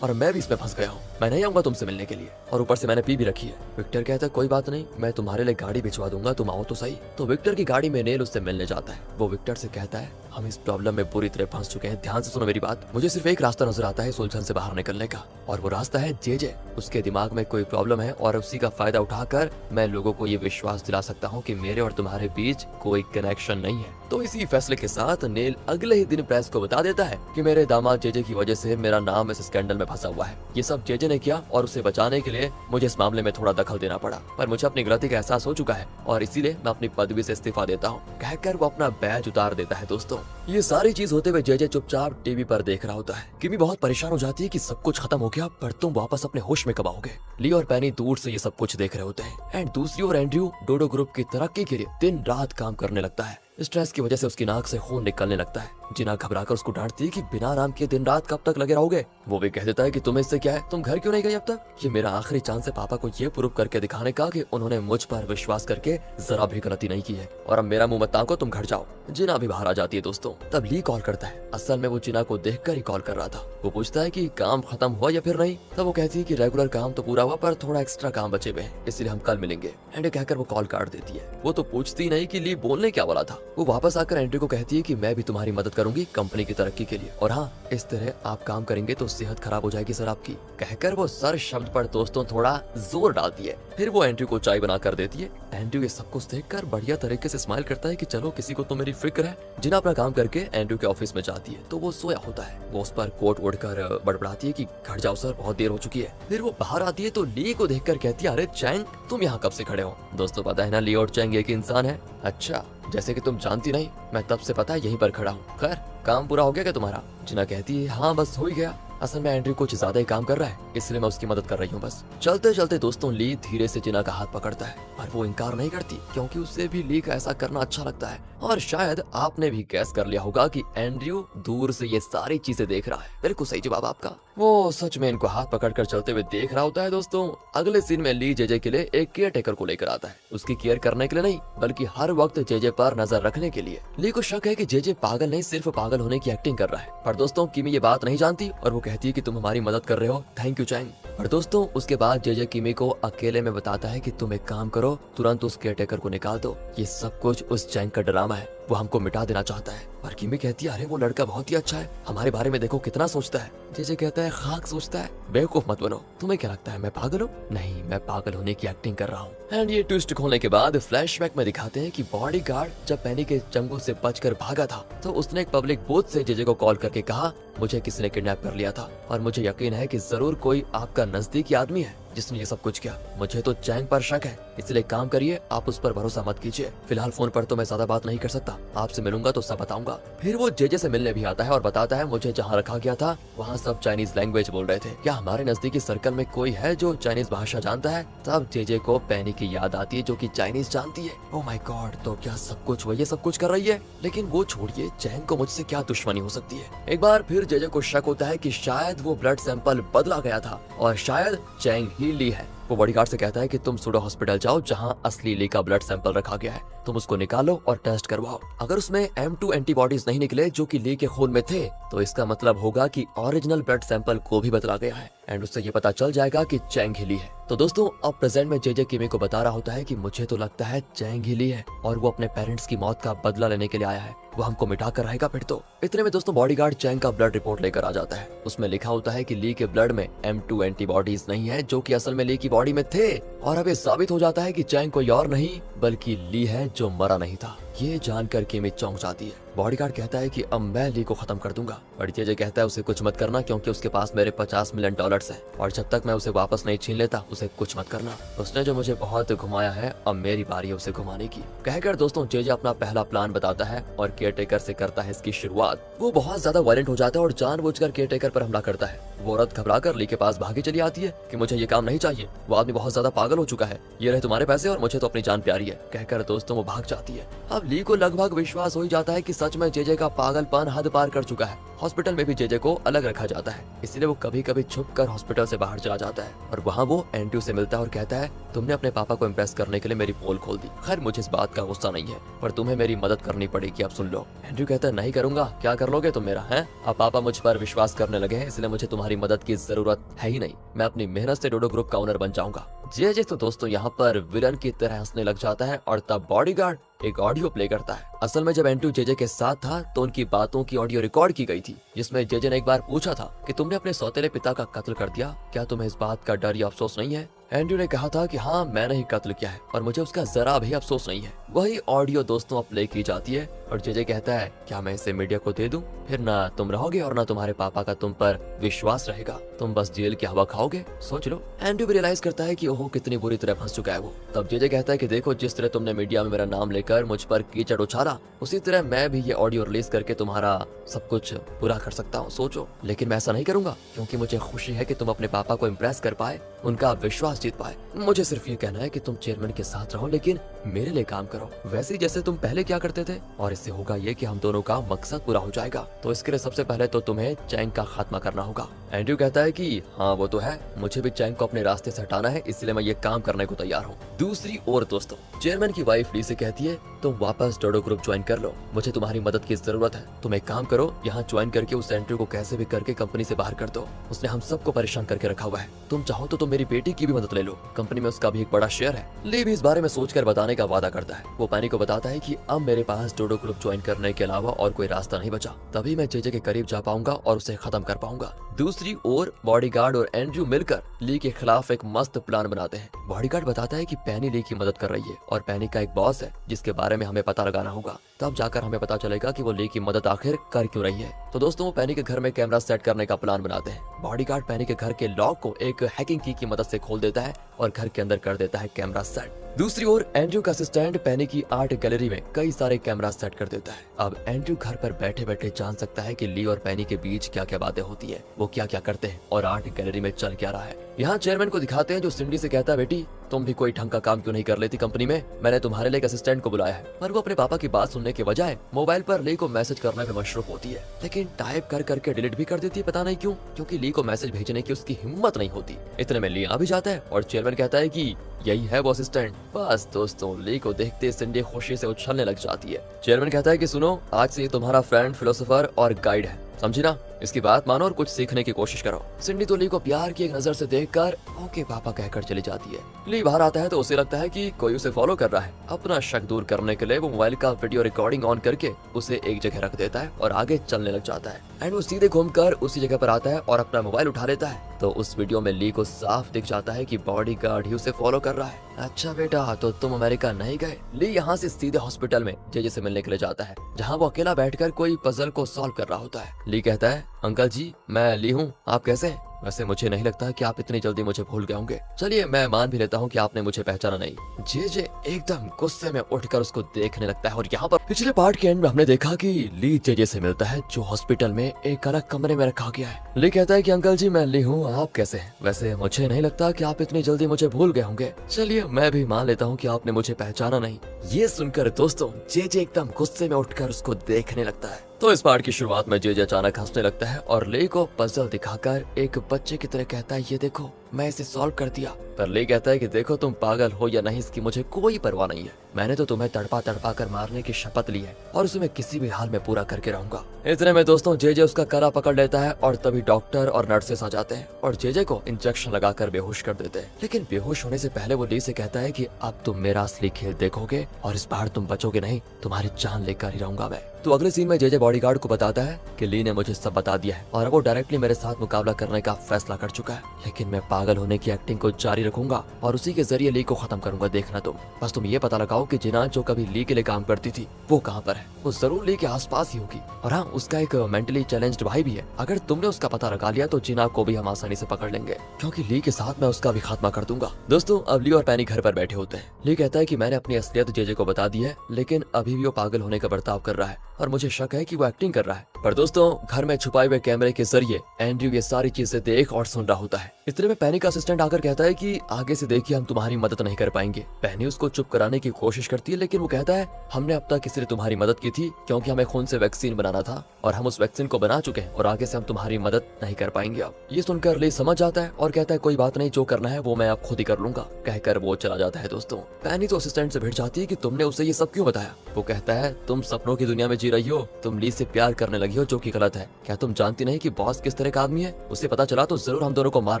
और मैं भी इसमें फंस गया हूँ। मैं नहीं आऊंगा तुमसे मिलने के लिए, और ऊपर से मैंने पी भी रखी है। विक्टर कहता है कोई बात नहीं, मैं तुम्हारे लिए गाड़ी भिजवा दूंगा, तुम आओ तो सही। तो विक्टर की गाड़ी में नेल उससे मिलने जाता है। वो विक्टर से कहता है, हम इस प्रॉब्लम में पूरी तरह फंस चुके हैं, ध्यान से सुनो मेरी बात। मुझे सिर्फ एक रास्ता नजर आता है इस उलझन से बाहर निकलने का, और वो रास्ता है जेजे। उसके दिमाग में कोई प्रॉब्लम है और उसी का फायदा उठाकर मैं लोगों को ये विश्वास दिला सकता हूँ कि मेरे और तुम्हारे बीच कोई कनेक्शन नहीं है। तो इसी फैसले के साथ नेल अगले ही दिन प्रेस को बता देता है कि मेरे दामाद जेजे की वजह से मेरा नाम इस स्कैंडल में फंसा हुआ है। ये सब जेजे ने किया और उसे बचाने के लिए मुझे इस मामले में थोड़ा दखल देना पड़ा, पर मुझे अपनी गलती का एहसास हो चुका है और इसीलिए मैं अपनी पदवी से इस्तीफा देता हूँ। कहकर वो अपना बैज उतार देता है। दोस्तों ये सारी चीज होते हुए जेजे चुपचाप टीवी पर देख रहा होता है। किमी बहुत परेशान हो जाती है कि सब कुछ खत्म हो गया, पर तुम वापस अपने होश में कब आओगे। ली और पैनी दूर से ये सब कुछ देख रहे होते हैं। एंड दूसरी ओर एंड्रयू डोडो ग्रुप की तरक्की के लिए दिन रात काम करने लगता है। स्ट्रेस की वजह से उसकी नाक से खून निकलने लगता है। जिना घबराकर उसको डांटती है कि बिना आराम किए दिन रात कब तक लगे रहोगे। वो भी कह देता है कि तुम्हें इससे क्या है, तुम घर क्यों नहीं गई अब तक। ये मेरा आखिरी चांस है पापा को ये प्रूव करके दिखाने का कि उन्होंने मुझ पर विश्वास करके जरा भी गलती नहीं की है, और अब मेरा मुंह मत ताको, तुम घर जाओ। जिना भी बाहर आ जाती है दोस्तों। तब ली कॉल करता है। असल में वो जिना को देखकर ही कॉल कर रहा था। वो पूछता है कि काम खत्म हुआ या फिर नहीं। तब वो कहती है कि रेगुलर काम तो पूरा हुआ, पर थोड़ा एक्स्ट्रा काम बचे हुए हैं, इसलिए हम कल मिलेंगे। एंड कहकर वो कॉल काट देती है। वो तो पूछती नहीं कि ली बोलने क्या वाला था। वो वापस आकर एंड्रयू को कहती है कि मैं भी तुम्हारी मदद करूंगी कंपनी की तरक्की के लिए, और हाँ, इस तरह आप काम करेंगे तो सेहत खराब हो जाएगी सर आपकी। कहकर वो सर शब्द पर दोस्तों थोड़ा जोर डालती है। फिर वो एंड्रयू को चाय बना कर देती है। एंड्रयू ये सब कुछ देखकर बढ़िया तरीके से स्माइल करता है कि चलो किसी को तो मेरी फिक्र है। जिना अपना काम करके एंड्रयू के ऑफिस में जाती है तो वो सोया होता है। वो उस पर कोट ओढ़कर बड़बड़ाती है कि घर जाओ सर, बहुत देर हो चुकी है। फिर वो बाहर आती है तो ली को देखकर कहती है, अरे चैंग, तुम यहाँ कब से खड़े हो। दोस्तों पता है ना, ली और चैंग एक इंसान है। अच्छा, जैसे कि तुम जानती नहीं, मैं तब से पता है यहीं पर खड़ा हूँ। खैर, काम पूरा हो गया क्या तुम्हारा। जिना कहती है, हाँ बस हो ही गया। असल में एंड्रयू कुछ ज्यादा ही काम कर रहा है, इसलिए मैं उसकी मदद कर रही हूँ बस। चलते चलते दोस्तों ली धीरे से जिना का हाथ पकड़ता है, पर वो इनकार नहीं करती, क्योंकि उसे भी ली का ऐसा करना अच्छा लगता है। और शायद आपने भी गैस कर लिया होगा कि एंड्रयू दूर से ये सारी चीजें देख रहा है। बिल्कुल सही जवाब आपका। वो सच में इनको हाथ पकड़कर चलते हुए देख रहा होता है। दोस्तों अगले सीन में ली जेजे के लिए एक केयर टेकर को लेकर आता है। उसकी केयर करने के लिए नहीं, बल्कि हर वक्त जेजे पर नजर रखने के लिए। ली को शक है कि जेजे पागल नहीं, सिर्फ पागल होने की एक्टिंग कर रहा है। पर दोस्तों किमी ये बात नहीं जानती और वो कहती है कि तुम हमारी मदद कर रहे हो, थैंक यू चैंग। और दोस्तों उसके बाद जेजे किमी को अकेले में बताता है कि तुम एक काम करो, तुरंत उस केयर टेकर को निकाल दो। ये सब कुछ उस चैंग का ड्रामा है। वो हमको मिटा देना चाहता है। पर किमी कहती है अरे वो लड़का बहुत ही अच्छा है, हमारे बारे में देखो कितना सोचता है। जेजे कहता है खाक सोचता है, बेवकूफ मत बनो, तुम्हें क्या लगता है मैं पागल हूँ? नहीं, मैं पागल होने की एक्टिंग कर रहा हूँ। एंड ये ट्विस्ट खोलने के बाद फ्लैशबैक में दिखाते हैं कि बॉडीगार्ड जब पेनी के चंगुल से बचकर भागा था तो उसने एक पब्लिक बूथ से जेजे को कॉल करके कहा मुझे किसी ने किडनैप कर लिया था और मुझे यकीन है कि जरूर कोई आपका नजदीकी आदमी है जिसने ये सब कुछ किया। मुझे तो चैंग पर शक है, इसलिए काम करिए, आप उस पर भरोसा मत कीजिए। फिलहाल फोन पर तो मैं ज्यादा बात नहीं कर सकता, आपसे मिलूंगा तो सब बताऊंगा। फिर वो जेजे से मिलने भी आता है और बताता है मुझे जहाँ रखा गया था वहाँ सब चाइनीज लैंग्वेज बोल रहे थे, क्या हमारे नजदीकी सर्कल में कोई है जो चाइनीज भाषा जानता है? तब जेजे को पेनी की याद आती है जो कि चाइनीज जानती है। ओह माय गॉड, तो क्या सब कुछ वही सब कुछ कर रही है? लेकिन वो छोड़िए, चैंग को मुझसे क्या दुश्मनी हो सकती है? एक बार फिर जेजे को शक होता है कि शायद वो ब्लड सैंपल बदला गया था और शायद चैंग ही ली है। वो बॉडीगार्ड से कहता है कि तुम सूडो हॉस्पिटल जाओ जहां असली ली का ब्लड सैंपल रखा गया है, तुम उसको निकालो और टेस्ट करवाओ। अगर उसमें M2 एंटीबॉडीज नहीं निकले जो कि ली के खून में थे तो इसका मतलब होगा कि ओरिजिनल ब्लड सैंपल को भी बदला गया है एंड उससे ये पता चल जाएगा कि चैंग ही ली है। तो दोस्तों अब प्रेजेंट में जेजे किमी को बता रहा होता है कि मुझे तो लगता है चैंग ही ली है और वो अपने पेरेंट्स की मौत का बदला लेने के लिए आया है, वो हमको मिटा कर रहेगा फिर तो। इतने में दोस्तों बॉडीगार्ड चैंग का ब्लड रिपोर्ट लेकर आ जाता है। उसमें लिखा होता है कि ली के ब्लड में M2 एंटीबॉडीज नहीं है जो कि असल में ली की बॉडी में थे और अब ये साबित हो जाता है कि चैंग कोई और नहीं बल्कि ली है जो मरा नहीं था। ये जानकर किमी चौंक जाती है। बॉडीगार्ड कहता है कि अब मैं ली को खत्म कर दूंगा। और जेजे कहता है उसे कुछ मत करना क्योंकि उसके पास मेरे $50 मिलियन है और जब तक मैं उसे वापस नहीं छीन लेता उसे कुछ मत करना। उसने जो मुझे बहुत घुमाया है अब मेरी बारी है उसे घुमाने की। कहकर दोस्तों जेजे अपना पहला प्लान बताता है और केयरटेकर से करता है इसकी शुरुआत। वो बहुत ज्यादा वायलेंट हो जाता है और जानबूझकर केयरटेकर पर हमला करता है। वो औरत घबराकर ली के पास भागी चली आती है कि मुझे ये काम नहीं चाहिए, वो आदमी बहुत ज्यादा पागल हो चुका है, ये रहे तुम्हारे पैसे और मुझे तो अपनी जान प्यारी है। कहकर दोस्तों वो भाग जाती है। अब ली को लगभग विश्वास हो ही जाता है कि सच में जेजे का पागलपन हद पार कर चुका है। हॉस्पिटल में भी जेजे को अलग रखा जाता है, इसलिए वो कभी कभी छुप कर हॉस्पिटल से बाहर चला जाता है और वहाँ वो एंड्रयू से मिलता है और कहता है तुमने अपने पापा को इम्प्रेस करने के लिए मेरी पोल खोल दी। खैर मुझे इस बात का गुस्सा नहीं है पर तुम्हें मेरी मदद करनी पड़ेगी, अब सुन लो। एंड्रयू कहता है नहीं करूंगा, क्या कर लोगे तुम मेरा? है अब पापा मुझ पर विश्वास करने लगे हैं इसलिए मुझे तुम्हारी मदद की जरूरत है ही नहीं, मैं अपनी मेहनत से डोडो ग्रुप का ओनर बन जाऊंगा। जेजे तो दोस्तों यहाँ पर विलन की तरह हंसने लग जाता है और तब बॉडीगार्ड एक ऑडियो प्ले करता है। असल में जब एंड्रयू जेजे के साथ था तो उनकी बातों की ऑडियो रिकॉर्ड की गई थी जिसमें जेजे ने एक बार पूछा था कि तुमने अपने सौतेले पिता का कत्ल कर दिया, क्या तुम्हें इस बात का डर या अफसोस नहीं है? एंड्रयू ने कहा था कि हाँ मैंने ही कत्ल किया है और मुझे उसका जरा भी अफसोस नहीं है। वही ऑडियो दोस्तों अब प्ले की जाती है और जेजे कहता है क्या मैं इसे मीडिया को दे दूं? फिर ना तुम रहोगे और ना तुम्हारे पापा का तुम पर विश्वास रहेगा, तुम बस जेल की हवा खाओगे, सोच लो। एंड्रयू भी रियलाइज करता है कि ओहो कितनी बुरी तरह फंस चुका है वो। तब जेजे कहता है कि देखो जिस तरह तुमने मीडिया में मेरा नाम लेकर मुझ पर कीचड़ उछाला उसी तरह मैं भी ये ऑडियो रिलीज करके तुम्हारा सब कुछ पूरा कर सकता हूँ, सोचो। लेकिन मैं ऐसा नहीं करूंगा क्योंकि मुझे खुशी है कि तुम अपने पापा को इम्प्रेस कर पाए, उनका विश्वास जीत पाए। मुझे सिर्फ ये कहना है कि तुम चेयरमैन के साथ रहो लेकिन मेरे लिए काम करो वैसे ही जैसे तुम पहले क्या करते थे, और इससे होगा ये कि हम दोनों का मकसद पूरा हो जाएगा। तो इसके लिए सबसे पहले तो तुम्हें चैंग का खात्मा करना होगा। एंड्रयू कहता है कि हाँ वो तो है, मुझे भी चैंग को अपने रास्ते से हटाना है इसलिए मैं ये काम करने को तैयार हूँ। दूसरी ओर दोस्तों चेयरमैन की वाइफ ली से कहती है तुम वापस डोडो ग्रुप ज्वाइन कर लो, मुझे तुम्हारी मदद की जरूरत है। तुम एक काम करो, यहाँ ज्वाइन करके उस एंड्रयू को कैसे भी करके कंपनी से बाहर कर दो, उसने हम सबको परेशान करके रखा हुआ है। तुम चाहो तो तुम मेरी बेटी की भी मदद ले लो, कंपनी में उसका भी एक बड़ा शेयर है। ली भी इस बारे में सोचकर बताने का वादा करता है। वो पैनी को बताता है कि अब मेरे पास डोडो ग्रुप ज्वाइन करने के अलावा और कोई रास्ता नहीं बचा, तभी मैं जेजे के करीब जा पाऊंगा और उसे खत्म कर पाऊंगा। दूसरी ओर बॉडीगार्ड और एंड्रयू मिलकर ली के खिलाफ एक मस्त प्लान बनाते हैं। बॉडीगार्ड बताता है कि पैनी ली की मदद कर रही है और पैनी का एक बॉस है जिसके बारे में हमें पता लगाना होगा, तब जाकर हमें पता चलेगा कि वो ली की मदद आखिर कर क्यों रही है। तो दोस्तों वो पैनी के घर में कैमरा सेट करने का प्लान बनाते हैं। बॉडीगार्ड पैनी के घर के लॉक को एक हैकिंग की मदद से खोल देता है और घर के अंदर कर देता है कैमरा सेट। दूसरी ओर एंड्रयू का असिस्टेंट पैनी की आर्ट गैलरी में कई सारे कैमरा सेट कर देता है। अब एंड्रयू घर पर बैठे बैठे जान सकता है कि ली और पैनी के बीच क्या क्या बातें होती है, वो क्या क्या करते हैं और आर्ट गैलरी में चल क्या रहा है। यहाँ चेयरमैन को दिखाते हैं जो सिंडी से कहता है बेटी तुम भी कोई ढंग का काम क्यों नहीं कर लेती कंपनी में, मैंने तुम्हारे लिए एक असिस्टेंट को बुलाया है। पर वो अपने पापा की बात सुनने के बजाय मोबाइल पर ली को मैसेज करने में मशरूफ होती है, लेकिन टाइप कर करके डिलीट भी कर देती है, पता नहीं क्यों, क्योंकि ली को मैसेज भेजने की उसकी हिम्मत नहीं होती। इतने में ली आ भी जाता है और चेयरमैन कहता है कि यही है वो असिस्टेंट। बस दोस्तों ली को देखते सिंडी खुशी से उछलने लग जाती है। चेयरमैन कहता है कि सुनो आज से ये तुम्हारा फ्रेंड, फिलोसोफर और गाइड है, समझी ना। इसकी बात मानो और कुछ सीखने की कोशिश करो। सिंडी तो ली को प्यार की एक नजर से देखकर ओके पापा कहकर चली जाती है। ली बाहर आता है तो उसे लगता है कि कोई उसे फॉलो कर रहा है। अपना शक दूर करने के लिए वो मोबाइल का वीडियो रिकॉर्डिंग ऑन करके उसे एक जगह रख देता है और आगे चलने लग जाता है। एंड वो सीधे घूमकर उसी जगह पर आता है और अपना मोबाइल उठा लेता है तो उस वीडियो में ली को साफ दिख जाता है कि बॉडीगार्ड ही उसे फॉलो कर रहा है। अच्छा बेटा, तो तुम अमेरिका नहीं गए? ली यहाँ से सीधे हॉस्पिटल में जेजे से मिलने के लिए जाता है, जहाँ वो अकेला बैठकर कोई पजल को सॉल्व कर रहा होता है। ली कहता है, अंकल जी मैं ली हूँ, आप कैसे हैं? वैसे मुझे नहीं लगता कि आप इतनी जल्दी मुझे भूल गए होंगे। चलिए मैं मान भी लेता हूँ कि आपने मुझे पहचाना नहीं। जेजे एकदम गुस्से में उठकर उसको देखने लगता है और यहाँ पर पिछले पार्ट के एंड में हमने देखा कि ली जेजे से मिलता है जो हॉस्पिटल में एक अलग कमरे में रखा गया है। ली कहता है कि अंकल जी मैं ली हूँ, आप कैसे हैं? वैसे मुझे नहीं लगता कि आप इतनी जल्दी मुझे भूल गए होंगे। चलिए मैं भी मान लेता हूँ कि आपने मुझे पहचाना नहीं। ये सुनकर दोस्तों जेजे एकदम गुस्से में उठकर उसको देखने लगता है। तो इस पार्ट की शुरुआत में जेजे अचानक हंसने लगता है और ली को पजल दिखाकर एक बच्चे की तरह कहता है, ये देखो मैं इसे सॉल्व कर दिया। पर ली कहता है कि देखो तुम पागल हो या नहीं इसकी मुझे कोई परवाह नहीं है। मैंने तो तुम्हें तड़पा तड़पा कर मारने की शपथ ली है और उसे मैं किसी भी हाल में पूरा करके रहूंगा। इतने में दोस्तों जेजे उसका गला पकड़ लेता है और तभी डॉक्टर और नर्सेस आ जाते हैं और जेजे को इंजेक्शन लगाकर बेहोश कर देते हैं। लेकिन बेहोश होने से पहले वो ली से कहता है कि अब तुम मेरा असली खेल देखोगे और इस बार तुम बचोगे नहीं, तुम्हारी जान लेकर ही रहूंगा मैं। तो अगले सीन में जेजे बॉडीगार्ड को बताता है कि ली ने मुझे सब बता दिया है और अब वो डायरेक्टली मेरे साथ मुकाबला करने का फैसला कर चुका है। लेकिन मैं पागल होने की एक्टिंग को जारी रखूंगा और उसी के जरिए ली को खत्म करूंगा। देखना तुम, बस तुम ये पता लगाओ कि जिना जो कभी ली के लिए काम करती थी वो कहाँ पर है। वो जरूर ली के आसपास ही होगी और हाँ उसका एक मेंटली चैलेंज्ड भाई भी है। अगर तुमने उसका पता लगा लिया तो जिना को भी हम आसानी से पकड़ लेंगे क्योंकि ली के साथ मैं उसका भी खात्मा कर दूंगा। दोस्तों अब ली और पैनी घर पर बैठे होते हैं। ली कहता है कि मैंने अपनी असलियत जेजे को बता दी है लेकिन अभी भी वो पागल होने का बर्ताव कर रहा है और मुझे शक है कि वो एक्टिंग कर रहा है। पर दोस्तों घर में छुपाए हुए कैमरे के जरिए एंड्रयू ये सारी चीजें देख और सुन रहा होता है। इतने में पैनी का असिस्टेंट आकर कहता है कि आगे से देखिए हम तुम्हारी मदद नहीं कर पाएंगे। पैनी उसको चुप कराने की कोशिश करती है लेकिन वो कहता है हमने अब तक इसलिए तुम्हारी मदद की थी क्योंकि हमें खून से वैक्सीन बनाना था और हम उस वैक्सीन को बना चुके हैं और आगे से हम तुम्हारी मदद नहीं कर पाएंगे। अब ये सुनकर ली समझ जाता है और कहता है कोई बात नहीं, जो करना है वो मैं अब खुद ही कर लूंगा। कहकर वो चला जाता है। दोस्तों पैनी तो असिस्टेंट से भिड़ जाती है कि तुमने उसे ये सब क्यों बताया। वो कहता है तुम सपनों की दुनिया में जी रही हो, तुम ली से प्यार करने लगी हो जो कि गलत है। क्या तुम जानती नहीं कि बॉस किस तरह का आदमी है? उसे पता चला तो जरूर हम दोनों को मार